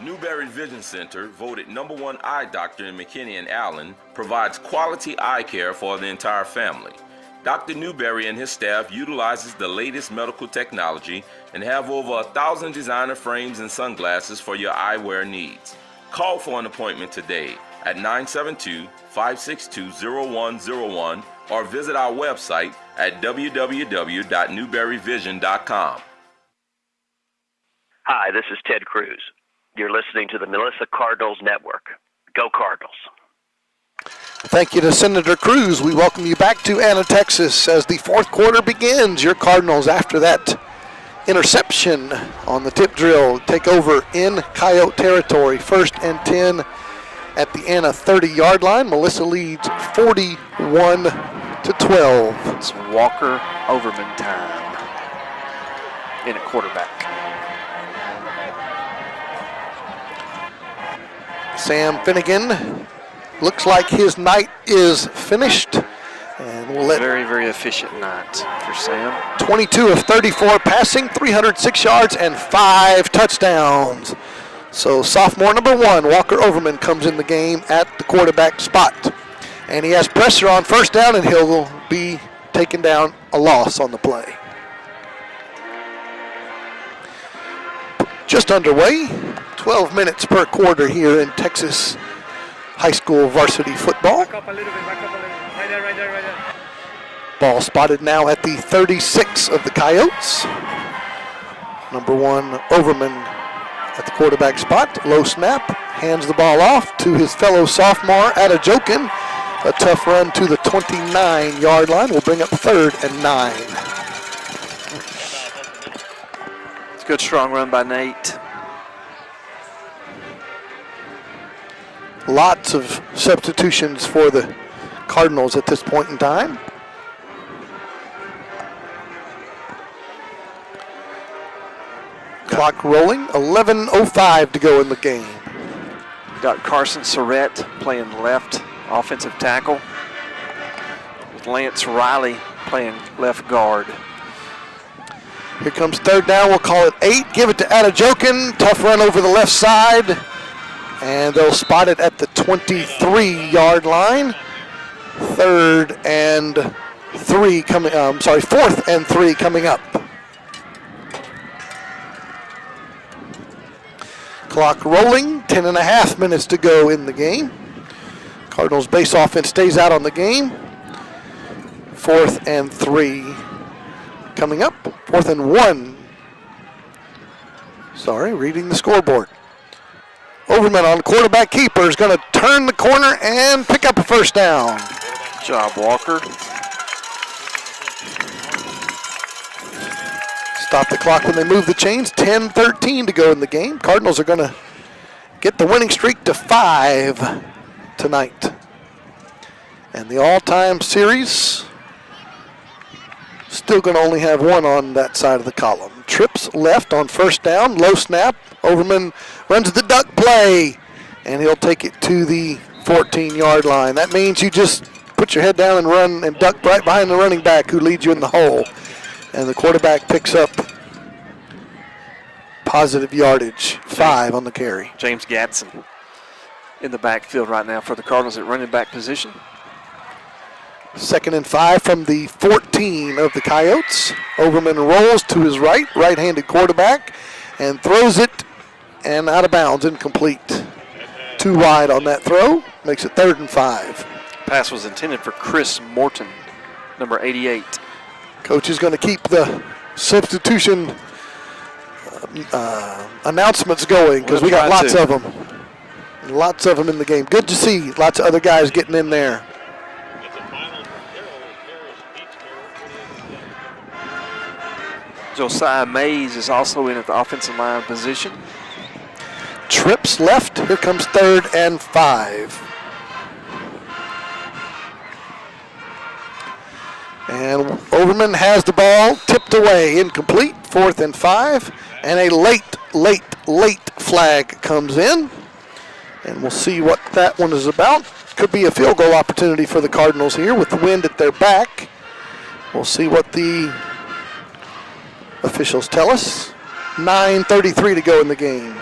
Newberry Vision Center, voted #1 eye doctor in McKinney and Allen, provides quality eye care for the entire family. Dr. Newberry and his staff utilizes the latest medical technology and have over 1,000 designer frames and sunglasses for your eyewear needs. Call for an appointment today at 972-562-0101 or visit our website at www.newberryvision.com. Hi, this is Ted Cruz. You're listening to the Melissa Cardinals Network. Go Cardinals. Thank you to Senator Cruz. We welcome you back to Anna, Texas as the fourth quarter begins. Your Cardinals, after that interception on the tip drill, take over in Coyote territory. 1st and 10 at the Anna 30-yard line. Melissa leads 41-12. It's Walker Overman time in at quarterback. Sam Finnegan looks like his night is finished, and we'll let very, very efficient night for Sam. 22 of 34 passing, 306 yards, and 5 touchdowns. So sophomore number 1, Walker Overman, comes in the game at the quarterback spot. And he has pressure on 1st down, and he'll be taking down a loss on the play. Just underway. 12 minutes per quarter here in Texas high school varsity football. Back up a little bit. Right there. Ball spotted now at the 36 of the Coyotes. Number 1, Overman at the quarterback spot. Low snap, hands the ball off to his fellow sophomore, Adajokin. A tough run to the 29-yard line will bring up 3rd and 9. It's a good, strong run by Nate. Lots of substitutions for the Cardinals at this point in time. Clock rolling, 11:05 to go in the game. Got Carson Surratt playing left offensive tackle, with Lance Riley playing left guard. Here comes 3rd down, we'll call it 8. Give it to Adajokin, tough run over the left side. And they'll spot it at the 23-yard line. 4th and 3 coming up. Clock rolling, 10.5 minutes to go in the game. Cardinals base offense stays out on the game. 4th and 3 coming up. 4th and 1. Sorry, reading the scoreboard. Overman on quarterback keeper is going to turn the corner and pick up a 1st down. Good job, Walker. Stop the clock when they move the chains. 10:13 to go in the game. Cardinals are going to get the winning streak to 5 tonight. And the all-time series still going to only have 1 on that side of the column. Trips left on 1st down, low snap. Overman runs the duck play, and he'll take it to the 14-yard line. That means you just put your head down and run and duck right behind the running back who leads you in the hole. And the quarterback picks up positive yardage, 5 on the carry. James Gadsden in the backfield right now for the Cardinals at running back position. 2nd and 5 from the 14 of the Coyotes. Overman rolls to his right-handed quarterback, and throws it, and out of bounds, incomplete. Too wide on that throw, makes it 3rd and 5. Pass was intended for Chris Morton, number 88. Coach is going to keep the substitution announcements going because we got lots of them. Lots of them in the game. Good to see lots of other guys getting in there. Josiah Mays is also in at the offensive line position. Trips left. Here comes 3rd and 5. And Overman has the ball tipped away, incomplete. 4th and 5. And a late flag comes in. And we'll see what that one is about. Could be a field goal opportunity for the Cardinals here with the wind at their back. We'll see what the officials tell us. 9:33 to go in the game.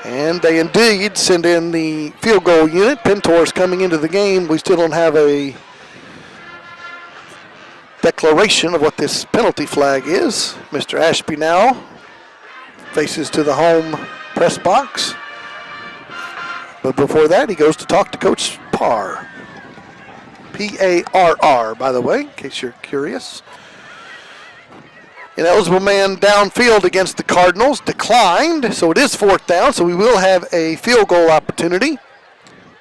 And they indeed send in the field goal unit. Pintor's coming into the game. We still don't have a declaration of what this penalty flag is. Mr. Ashby now faces to the home press box. But before that, he goes to talk to Coach Parr. P-A-R-R, by the way, in case you're curious. An eligible man downfield against the Cardinals declined, so it is 4th down, so we will have a field goal opportunity.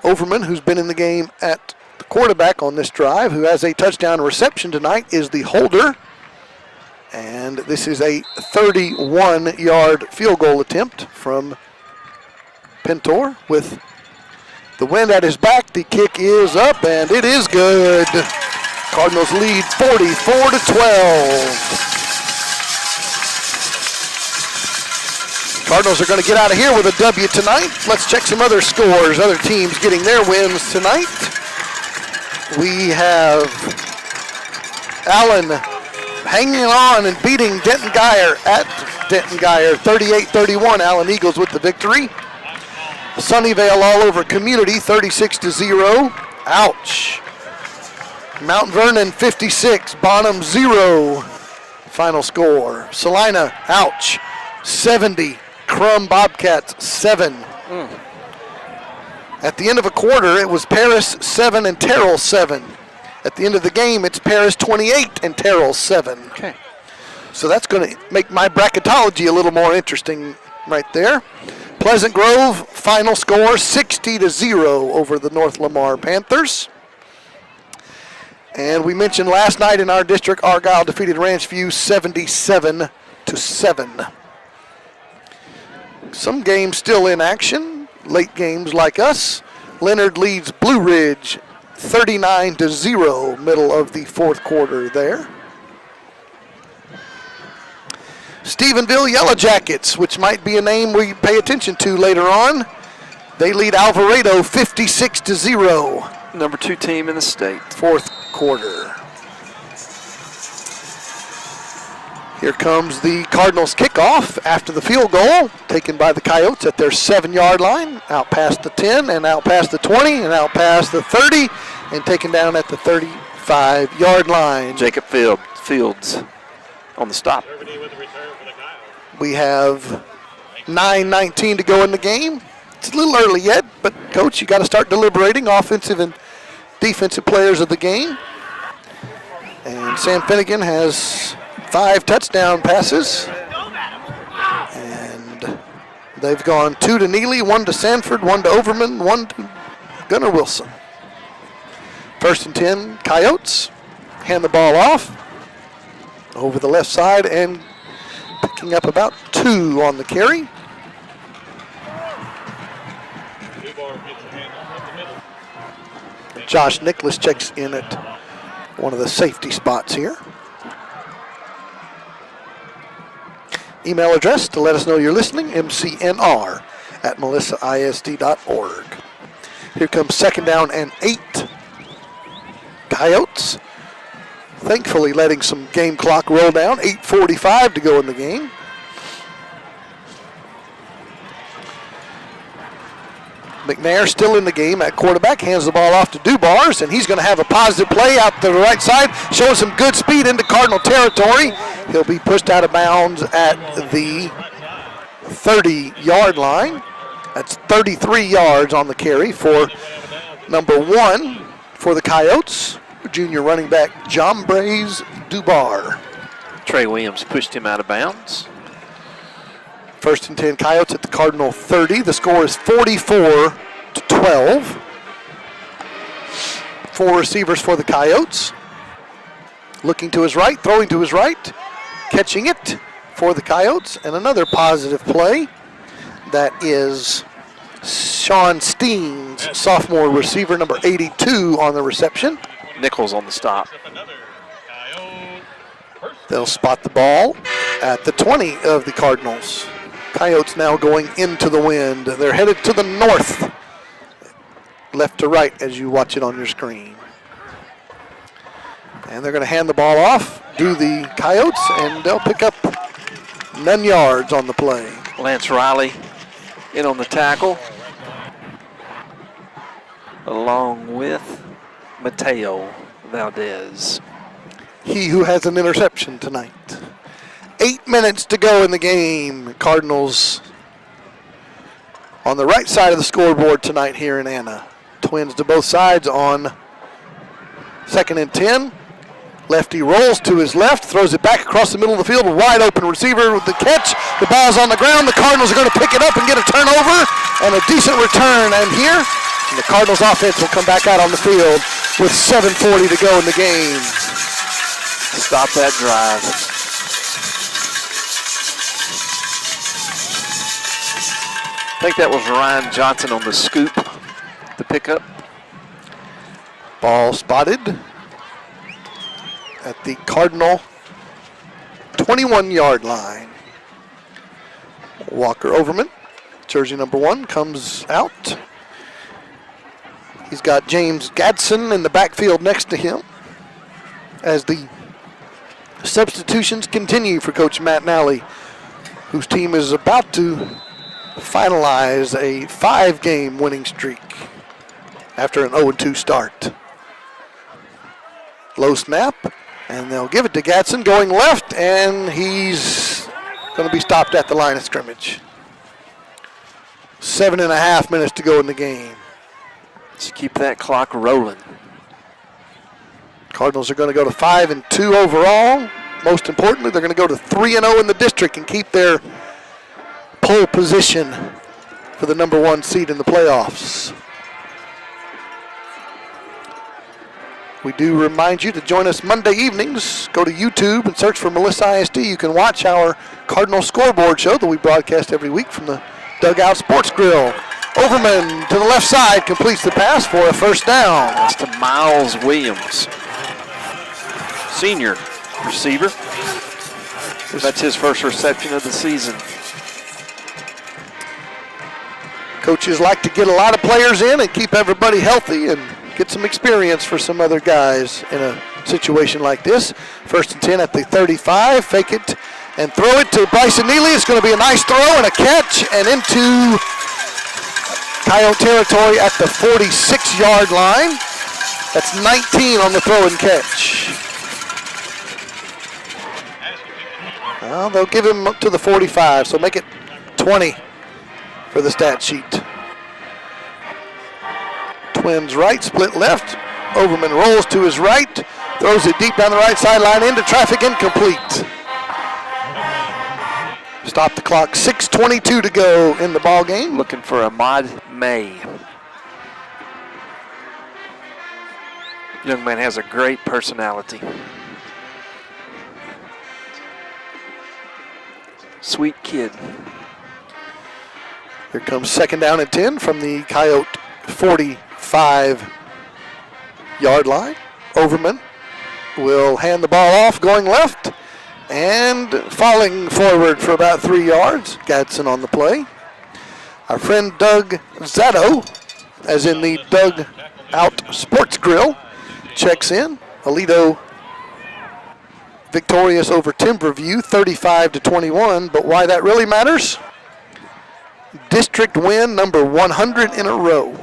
Overman, who's been in the game at the quarterback on this drive, who has a touchdown reception tonight, is the holder. And this is a 31-yard field goal attempt from Pintor with the wind at his back. The kick is up, and it is good. Cardinals lead 44-12. Cardinals are going to get out of here with a W tonight. Let's check some other scores. Other teams getting their wins tonight. We have Allen hanging on and beating Denton Geyer at Denton Geyer, 38-31. Allen Eagles with the victory. Sunnyvale all over Community, 36-0. Ouch. Mount Vernon 56, Bonham 0. Final score. Salina, ouch, 70. Crum Bobcats 7. At the end of a quarter, it was Paris 7 and Terrell 7. At the end of the game, it's Paris 28 and Terrell 7. Okay. So that's going to make my bracketology a little more interesting right there. Pleasant Grove, final score 60-0 over the North Lamar Panthers. And we mentioned last night in our district, Argyle defeated Ranch View 77-7. Some games still in action, late games like us. Leonard leads Blue Ridge 39-0, middle of the 4th quarter there. Stephenville Yellow Jackets, which might be a name we pay attention to later on. They lead Alvarado 56-0. Number 2 team in the state. 4th quarter. Here comes the Cardinals kickoff after the field goal taken by the Coyotes at their 7-yard line, out past the 10 and out past the 20 and out past the 30 and taken down at the 35-yard line. Jacob Fields on the stop. We have 9:19 to go in the game. It's a little early yet, but Coach, you got to start deliberating offensive and defensive players of the game. And Sam Finnegan has 5 touchdown passes. And they've gone 2 to Neely, 1 to Sanford, 1 to Overman, 1 to Gunnar Wilson. 1st and 10, Coyotes. Hand the ball off over the left side and picking up about 2 on the carry. Josh Nicholas checks in at one of the safety spots here. Email address to let us know you're listening, mcnr@melissaisd.org. Here comes 2nd down and 8. Coyotes thankfully letting some game clock roll down. 8:45 to go in the game. McNair still in the game at quarterback, hands the ball off to Dubars, and he's going to have a positive play out to the right side, showing some good speed into Cardinal territory. He'll be pushed out of bounds at the 30-yard line. That's 33 yards on the carry for number 1 for the Coyotes, junior running back Jombraze Dubar. Trey Williams pushed him out of bounds. 1st and 10 Coyotes at the Cardinal 30. The score is 44-12. 4 receivers for the Coyotes. Looking to his right, throwing to his right, catching it for the Coyotes. And another positive play. That is Sean Steens, sophomore receiver, number 82 on the reception. Nichols on the stop. They'll spot the ball at the 20 of the Cardinals. Coyotes now going into the wind. They're headed to the north, left to right as you watch it on your screen. And they're going to hand the ball off to the Coyotes, and they'll pick up none yards on the play. Lance Riley in on the tackle, along with Mateo Valdez. He who has an interception tonight. 8 minutes to go in the game. Cardinals on the right side of the scoreboard tonight here in Anna. Twins to both sides on 2nd and 10. Lefty rolls to his left, throws it back across the middle of the field. Wide open receiver with the catch. The ball's on the ground. The Cardinals are going to pick it up and get a turnover and a decent return. And here, the Cardinals offense will come back out on the field with 7:40 to go in the game. Stop that drive. I think that was Ryan Johnson on the scoop, the pickup. Ball spotted at the Cardinal 21-yard line. Walker Overman, jersey number 1, comes out. He's got James Gadsden in the backfield next to him as the substitutions continue for Coach Matt Nally, whose team is about to finalize a 5-game winning streak after an 0-2 start. Low snap, and they'll give it to Gadsden going left, and he's going to be stopped at the line of scrimmage. 7.5 minutes to go in the game. Let's keep that clock rolling. Cardinals are going to go to 5-2 overall. Most importantly, they're going to go to 3-0 in the district and keep their pole position for the number 1 seed in the playoffs. We do remind you to join us Monday evenings. Go to YouTube and search for Melissa ISD. You can watch our Cardinal scoreboard show that we broadcast every week from the Dugout Sports Grill. Overman to the left side completes the pass for a first down. That's to Miles Williams, senior receiver. That's his first reception of the season. Coaches like to get a lot of players in and keep everybody healthy and get some experience for some other guys in a situation like this. 1st and 10 at the 35. Fake it and throw it to Bryson Neely. It's going to be a nice throw and a catch and into Coyote territory at the 46-yard line. That's 19 on the throw and catch. Well, they'll give him up to the 45, so make it 20 for the stat sheet. Twins right, split left. Overman rolls to his right, throws it deep down the right sideline into traffic, incomplete. Stop the clock, 6:22 to go in the ball game. Looking for Ahmad May. Young man has a great personality. Sweet kid. Here comes 2nd down and 10 from the Coyote 45-yard line. Overman will hand the ball off, going left, and falling forward for about 3 yards. Gadsden on the play. Our friend Doug Zatto, as in the Doug Out Sports Grill, checks in. Aledo victorious over Timberview, 35-21, but why that really matters? District win number 100 in a row.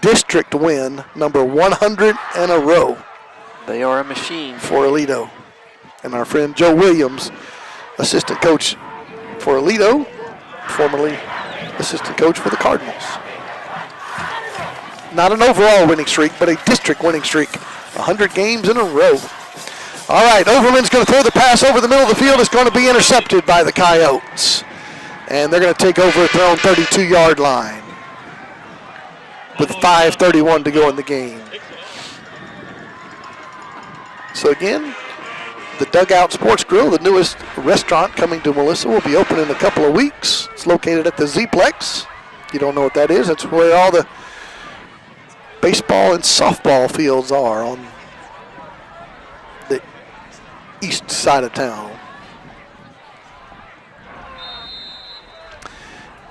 District win number 100 in a row. They are a machine. For Aledo. And our friend Joe Williams, assistant coach for Aledo, formerly assistant coach for the Cardinals. not an overall winning streak, but a district winning streak. 100 games in a row. All right, Overman's going to throw the pass over the middle of the field. It's going to be intercepted by the Coyotes. And they're going to take over at their own 32-yard line with 5:31 to go in the game. So again, the Dugout Sports Grill, the newest restaurant coming to Melissa, will be open in a couple of weeks. It's located at the Z-Plex. If you don't know what that is, that's where all the baseball and softball fields are on the east side of town.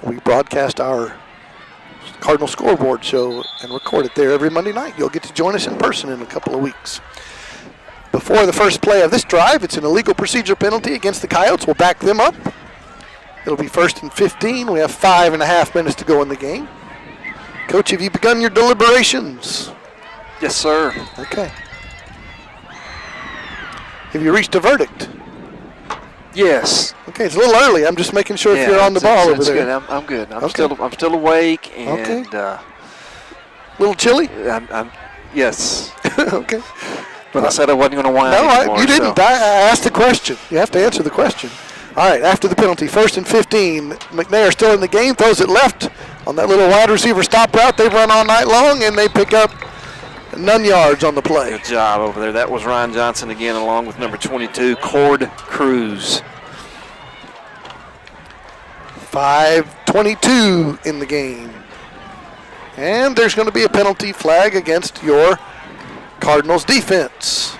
We broadcast our Cardinal Scoreboard show and record it there every Monday night. You'll get to join us in person in a couple of weeks. Before the first play of this drive, it's an illegal procedure penalty against the Coyotes. We'll back them up. It'll be 1st and 15. We have 5.5 minutes to go in the game. Coach, have you begun your deliberations? Yes, sir. Okay. Have you reached a verdict? Yes. Okay, it's a little early. I'm just making sure if you're on the ball over there. Good. I'm good. I'm still awake and a little chilly? Yes. Okay. But I said I wasn't going to whine anymore. No, you didn't. So. I asked the question. You have to answer the question. All right, after the penalty, 1st and 15. McNair still in the game, throws it left on that little wide receiver stop route. They've run all night long, and they pick up none yards on the play. Good job over there. That was Ryan Johnson again, along with number 22, Cord Cruz. 5:22 in the game. And there's going to be a penalty flag against your Cardinals defense.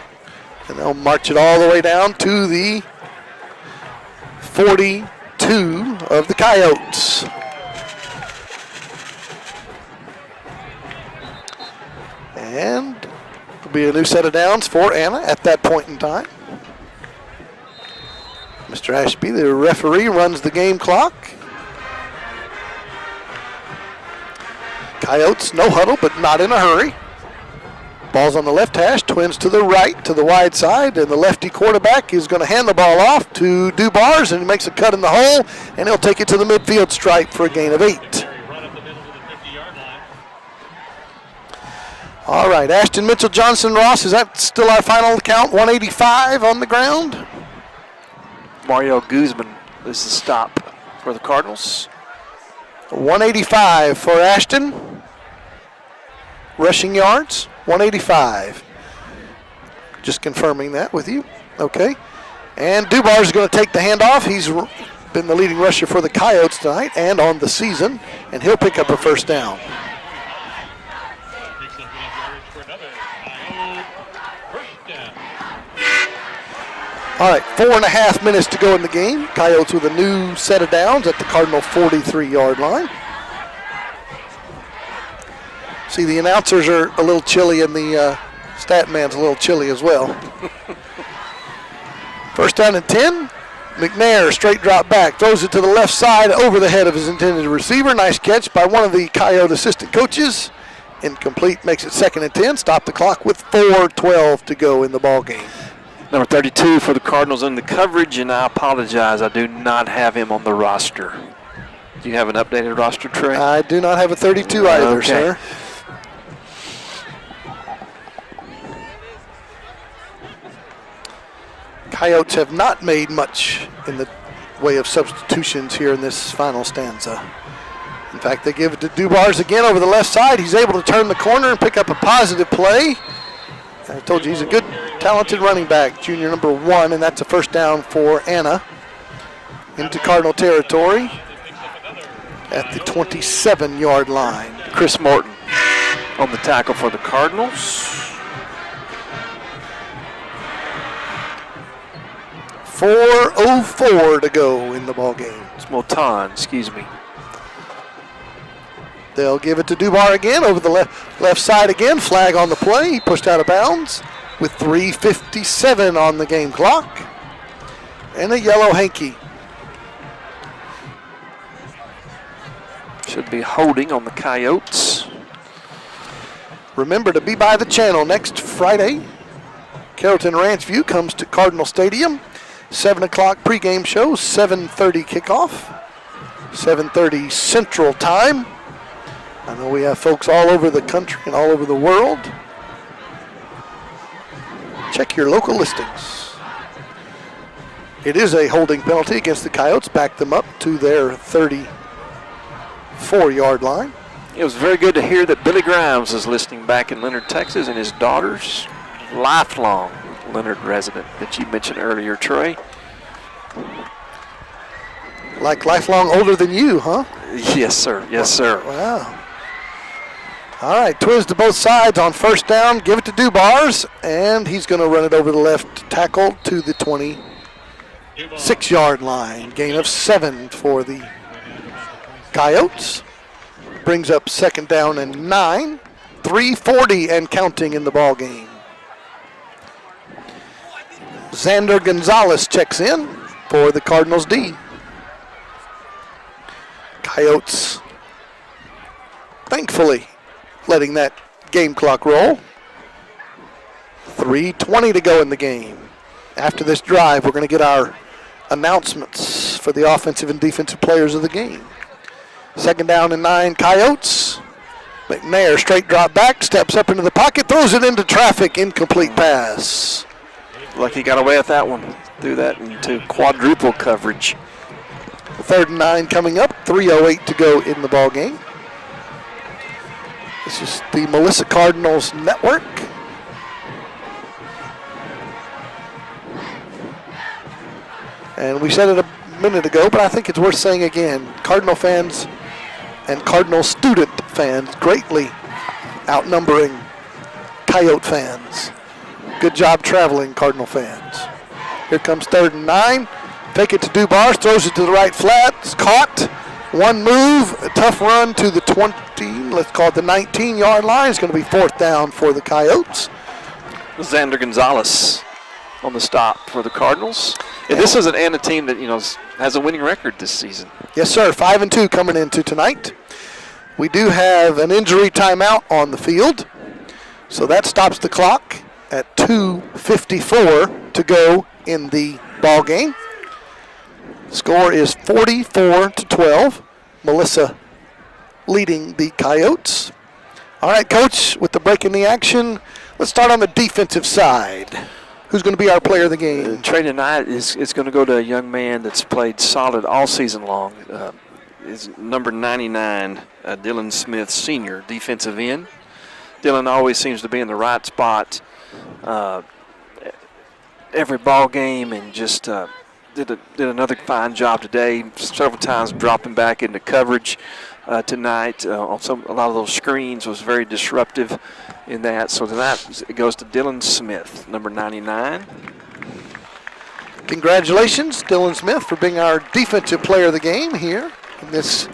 And they'll march it all the way down to the 42 of the Coyotes. And there'll be a new set of downs for Anna at that point in time. Mr. Ashby, the referee, runs the game clock. Coyotes, no huddle, but not in a hurry. Ball's on the left hash, Twins to the right, to the wide side, and the lefty quarterback is going to hand the ball off to Dubars, and he makes a cut in the hole, and he'll take it to the midfield stripe for a gain of 8. All right, Ashton Mitchell, Johnson Ross, is that still our final count? 185 on the ground? Mario Guzman is the stop for the Cardinals. 185 for Ashton. Rushing yards, 185. Just confirming that with you. Okay. And Dubar is going to take the handoff. He's been the leading rusher for the Coyotes tonight and on the season, and he'll pick up a first down. All right, 4.5 minutes to go in the game. Coyotes with a new set of downs at the Cardinal 43-yard line. See, the announcers are a little chilly, and the stat man's a little chilly as well. First down and 10. McNair, straight drop back, throws it to the left side over the head of his intended receiver. Nice catch by one of the Coyote assistant coaches. Incomplete, makes it 2nd and 10. Stop the clock with 4:12 to go in the ball game. Number 32 for the Cardinals in the coverage, and I apologize, I do not have him on the roster. Do you have an updated roster, Trey? I do not have a 32 either, okay, sir. Coyotes have not made much in the way of substitutions here in this final stanza. In fact, they give it to Dubars again over the left side. He's able to turn the corner and pick up a positive play. I told you he's a good, talented running back, junior number 1, and that's a first down for Anna into Cardinal territory at the 27-yard line. Chris Morton on the tackle for the Cardinals. 4:04 to go in the ball game. It's Motan, excuse me. They'll give it to Dubar again over the left side again. Flag on the play. He pushed out of bounds with 3:57 on the game clock. And a yellow hanky. Should be holding on the Coyotes. Remember to be by the channel next Friday. Carrollton Ranch View comes to Cardinal Stadium. 7 o'clock pregame show, 7:30 kickoff. 7:30 Central Time. I know we have folks all over the country and all over the world. Check your local listings. It is a holding penalty against the Coyotes. Back them up to their 34-yard line. It was very good to hear that Billy Grimes is listening back in Leonard, Texas, and his daughter's lifelong Leonard resident that you mentioned earlier, Trey. Like lifelong older than you, huh? Yes, sir. Yes, sir. Wow. All right, Twiz to both sides on first down. Give it to Dubars, and he's going to run it over the left tackle to the 26-yard line. Gain of 7 for the Coyotes. Brings up second down and 9. 3:40 and counting in the ball game. Xander Gonzalez checks in for the Cardinals D. Coyotes, thankfully, letting that game clock roll. 3:20 to go in the game. After this drive, we're going to get our announcements for the offensive and defensive players of the game. Second down and 9, Coyotes. McNair straight drop back, steps up into the pocket, throws it into traffic, incomplete pass. Lucky he got away with that one. Threw that into quadruple coverage. 3rd and 9 coming up, 3:08 to go in the ball game. This is the Melissa Cardinals Network. And we said it a minute ago, but I think it's worth saying again. Cardinal fans and Cardinal student fans greatly outnumbering Coyote fans. Good job traveling, Cardinal fans. Here comes 3rd and 9. Fake it to Dubars, throws it to the right flat. It's caught. One move, a tough run to the 20, let's call it the 19-yard line. It's going to be 4th down for the Coyotes. Xander Gonzalez on the stop for the Cardinals. And this is an Anna team that, has a winning record this season. Yes, sir. 5-2 coming into tonight. We do have an injury timeout on the field, so that stops the clock at 2:54 to go in the ball game. Score is 44-12. Melissa leading the Coyotes. All right, Coach, with the break in the action, let's start on the defensive side. Who's going to be our player of the game? Trey tonight is going to go to a young man that's played solid all season long. Is number 99, Dylan Smith, senior, defensive end. Dylan always seems to be in the right spot every ball game, and just did another fine job today. Several times dropping back into coverage tonight on a lot of those screens, was very disruptive in that. So tonight it goes to Dylan Smith, number 99. Congratulations, Dylan Smith, for being our defensive player of the game here in this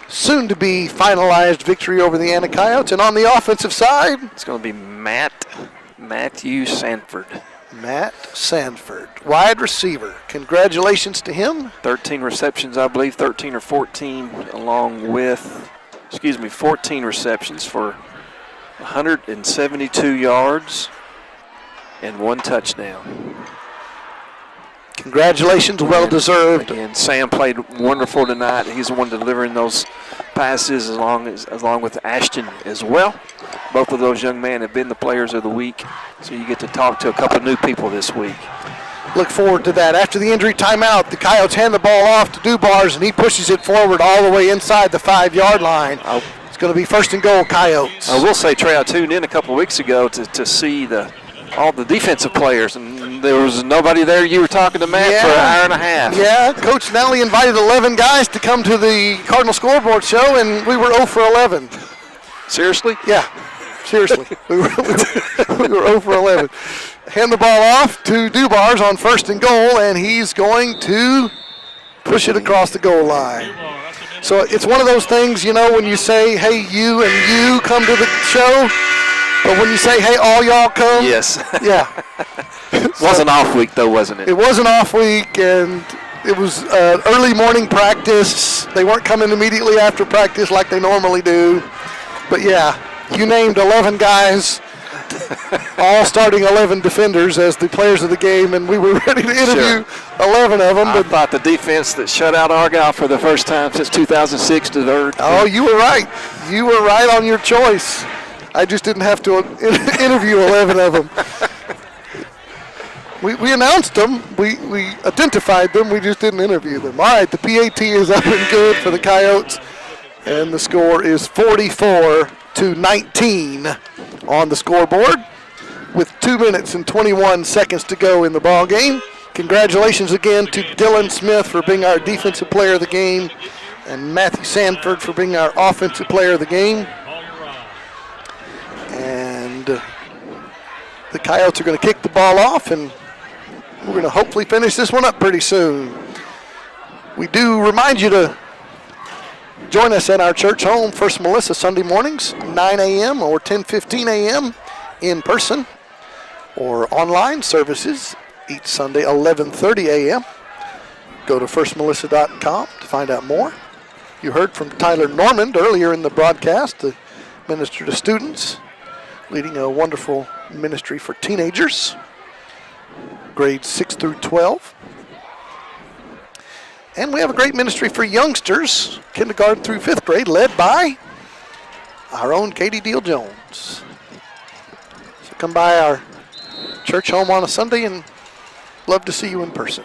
soon-to-be finalized victory over the Anna Coyotes. And on the offensive side, it's going to be Matthew Sanford. Matt Sanford, wide receiver. Congratulations to him. 13 receptions, I believe, 13 or 14, 14 receptions for 172 yards and 1 touchdown. Congratulations, well deserved. And Sam played wonderful tonight. He's the one delivering those passes along with Ashton as well. Both of those young men have been the players of the week, so you get to talk to a couple of new people this week. Look forward to that. After the injury timeout, the Coyotes hand the ball off to Dubars, and he pushes it forward all the way inside the 5-yard line. It's going to be 1st and goal, Coyotes. I will say, Trey, I tuned in a couple of weeks ago to see all the defensive players, and there was nobody there. You were talking to Matt for an hour and a half. Yeah, Coach Nelly invited 11 guys to come to the Cardinal Scoreboard show, and we were 0 for 11. Seriously? Yeah, seriously. we were 0 for 11. Hand the ball off to Dubars on 1st and goal, and he's going to push it across the goal line. So it's one of those things, when you say, hey, you and you come to the show, but when you say, hey, all y'all come. Yes. Yeah. It was an off week, though, wasn't it? It was an off week, and it was early morning practice. They weren't coming immediately after practice like they normally do. But, yeah, you named 11 guys all starting 11 defenders as the players of the game, and we were ready to interview 11 of them. I thought the defense that shut out Argyle for the first time since 2006 deserved. Oh, you were right. You were right on your choice. I just didn't have to interview 11 of them. We announced them. We identified them. We just didn't interview them. All right, the PAT is up and good for the Coyotes, and the score is 44-19 on the scoreboard with 2 minutes and 21 seconds to go in the ball game. Congratulations again to Dylan Smith for being our defensive player of the game and Matthew Sanford for being our offensive player of the game. And the Coyotes are going to kick the ball off, and we're going to hopefully finish this one up pretty soon. We do remind you to join us at our church home, First Melissa, Sunday mornings, 9 a.m. or 10:15 a.m. in person, or online services each Sunday, 11:30 a.m. Go to firstmelissa.com to find out more. You heard from Tyler Normand earlier in the broadcast, the minister to students, leading a wonderful ministry for teenagers, grades 6 through 12. And we have a great ministry for youngsters, kindergarten through 5th grade, led by our own Katie Deal Jones. So come by our church home on a Sunday and love to see you in person.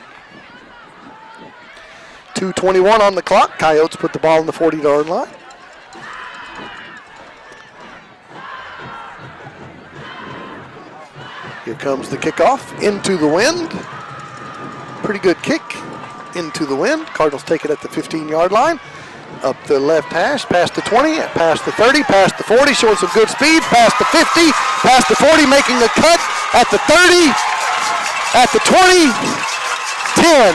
2:21 on the clock. Coyotes put the ball on the 40-yard line. Here comes the kickoff into the wind. Pretty good kick into the wind. Cardinals take it at the 15-yard line. Up the left hash, past the 20, past the 30, past the 40, showing some good speed, past the 50, past the 40, making a cut at the 30, at the 20, 10,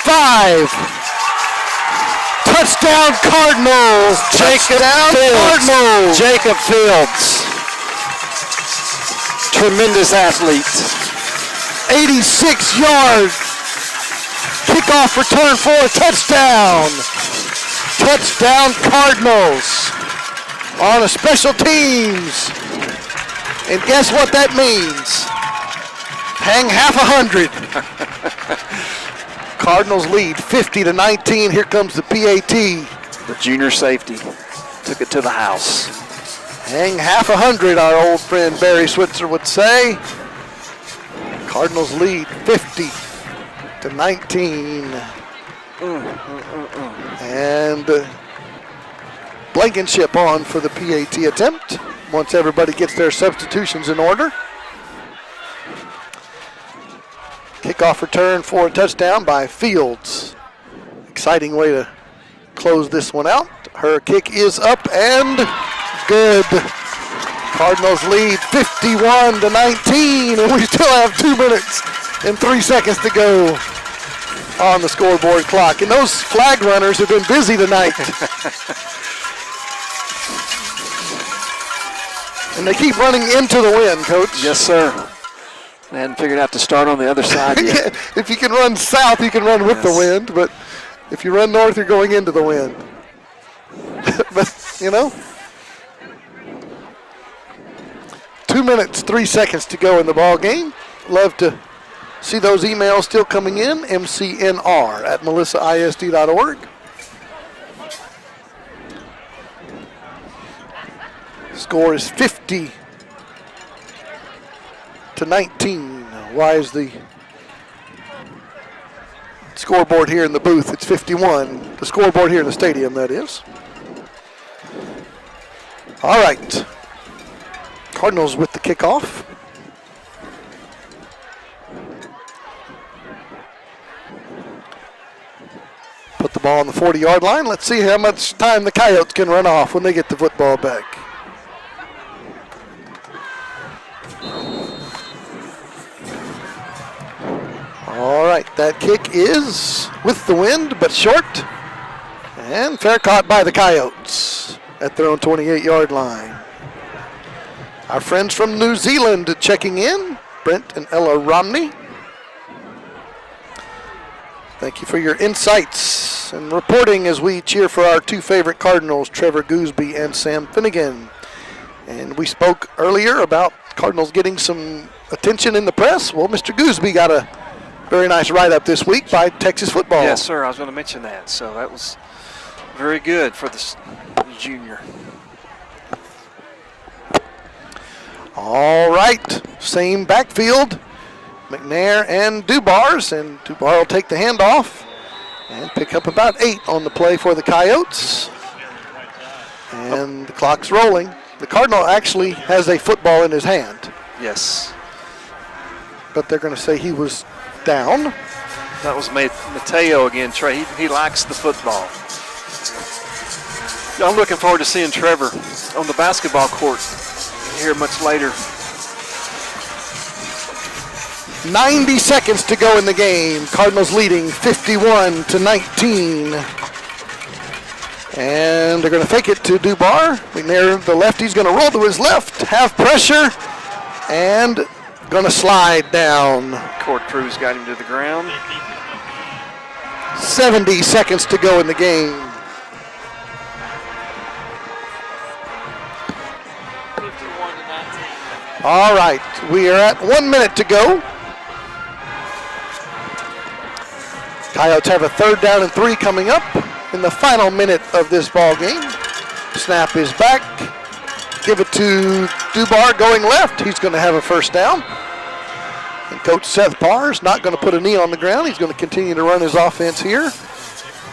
5. Touchdown Cardinals! Jacob Fields. Tremendous athlete. 86-yard kickoff return for a touchdown. Touchdown Cardinals on a special teams. And guess what that means? Hang half 100. Cardinals lead 50-19. Here comes the PAT. The junior safety took it to the house. Hang half 100, our old friend Barry Switzer would say. Cardinals lead 50-19. And Blankenship on for the PAT attempt once everybody gets their substitutions in order. Kickoff return for a touchdown by Fields. Exciting way to close this one out. Her kick is up and good. Cardinals lead 51-19, and we still have 2 minutes and 3 seconds to go on the scoreboard clock. And those flag runners have been busy tonight. And they keep running into the wind, Coach. Yes, sir. They hadn't figured out to start on the other side yet. If you can run south, you can run with the wind, but if you run north, you're going into the wind. But, you know, 2 minutes, 3 seconds to go in the ball game. Love to see those emails still coming in, mcnr@melissaisd.org. Score is 50-19. Why is the scoreboard here in the booth? It's 51. The scoreboard here in the stadium, that is. All right. Cardinals with the kickoff. Put the ball on the 40-yard line. Let's see how much time the Coyotes can run off when they get the football back. All right, that kick is with the wind, but short. And fair caught by the Coyotes at their own 28-yard line. Our friends from New Zealand checking in, Brent and Ella Romney. Thank you for your insights and reporting as we cheer for our two favorite Cardinals, Trevor Gooseby and Sam Finnegan. And we spoke earlier about Cardinals getting some attention in the press. Well, Mr. Gooseby got a very nice write-up this week by Texas football. Yes, sir. I was going to mention that. So that was very good for the junior. All right, same backfield. McNair and Dubars, and Dubar will take the handoff and pick up about 8 on the play for the Coyotes. And the clock's rolling. The Cardinal actually has a football in his hand. Yes. But they're going to say he was down. That was Mateo again, Trey. He likes the football. I'm looking forward to seeing Trevor on the basketball court here much later. 90 seconds to go in the game. Cardinals leading 51-19. And they're going to fake it to Dubar. McNair, the lefty's going to roll to his left, have pressure, and going to slide down. Court crew's got him to the ground. 70 seconds to go in the game. All right, we are at 1 minute to go. Coyotes have a 3rd down and 3 coming up in the final minute of this ball game. Snap is back. Give it to Dubar going left. He's going to have a 1st down. And Coach Seth Parr is not going to put a knee on the ground. He's going to continue to run his offense here.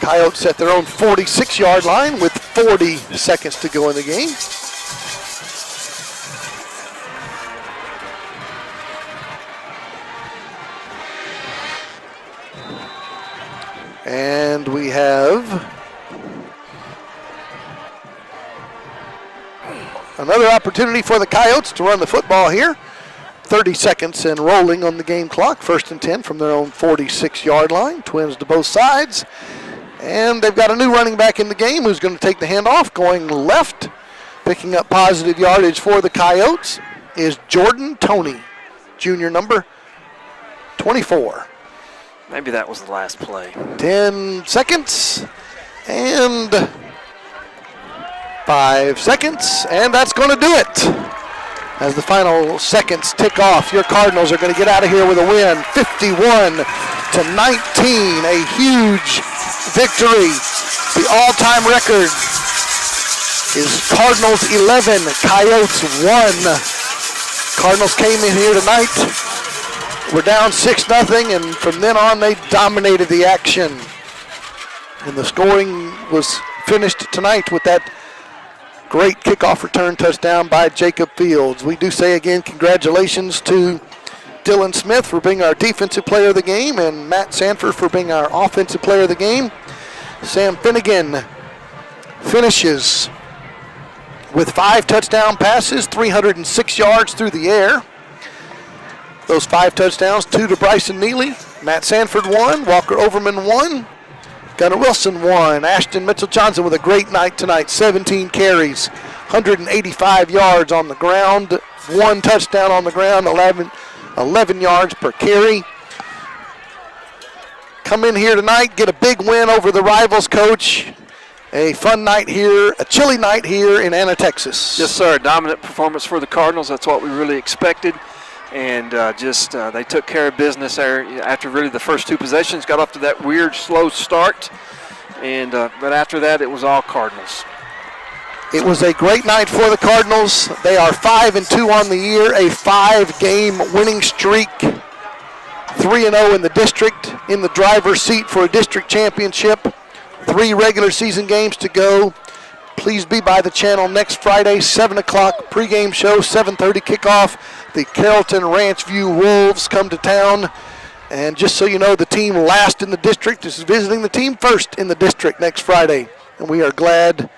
Coyotes at their own 46-yard line with 40 seconds to go in the game. And we have another opportunity for the Coyotes to run the football here. 30 seconds and rolling on the game clock. 1st and 10 from their own 46-yard line. Twins to both sides. And they've got a new running back in the game who's going to take the handoff going left. Picking up positive yardage for the Coyotes is Jordan Toney, junior number 24. Maybe that was the last play. 10 seconds and 5 seconds, and that's going to do it. As the final seconds tick off, your Cardinals are going to get out of here with a win, 51-19, a huge victory. The all-time record is Cardinals 11, Coyotes 1. Cardinals came in here tonight. We're down 6-0, and from then on they dominated the action. And the scoring was finished tonight with that great kickoff return touchdown by Jacob Fields. We do say again congratulations to Dylan Smith for being our defensive player of the game and Matt Sanford for being our offensive player of the game. Sam Finnegan finishes with 5 touchdown passes, 306 yards through the air. Those 5 touchdowns, 2 to Bryson Neely. Matt Sanford 1, Walker Overman 1, Gunnar Wilson 1. Ashton Mitchell-Johnson with a great night tonight, 17 carries, 185 yards on the ground, 1 touchdown on the ground, 11 yards per carry. Come in here tonight, get a big win over the rivals, Coach. A fun night here, a chilly night here in Anna, Texas. Yes, sir. Dominant performance for the Cardinals. That's what we really expected. And they took care of business there after really the first 2 possessions. Got off to that weird, slow start. And but after that, it was all Cardinals. It was a great night for the Cardinals. They are 5-2 on the year, a 5-game winning streak. 3-0 in the district, in the driver's seat for a district championship. 3 regular season games to go. Please be by the channel next Friday, 7 o'clock pregame show, 7:30 kickoff. The Carrollton Ranch View Wolves come to town. And just so you know, the team last in the district is visiting the team first in the district next Friday. And we are glad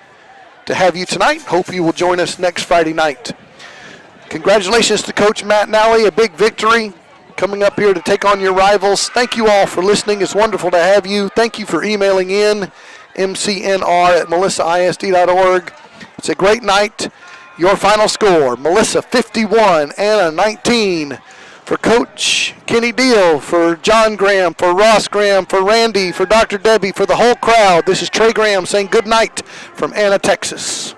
to have you tonight. Hope you will join us next Friday night. Congratulations to Coach Matt Nally, a big victory coming up here to take on your rivals. Thank you all for listening. It's wonderful to have you. Thank you for emailing in, mcnr@melissaisd.org. It's a great night. Your final score, Melissa 51, Anna 19. For Coach Kenny Deal, for John Graham, for Ross Graham, for Randy, for Dr. Debbie, for the whole crowd, this is Trey Graham saying good night from Anna, Texas.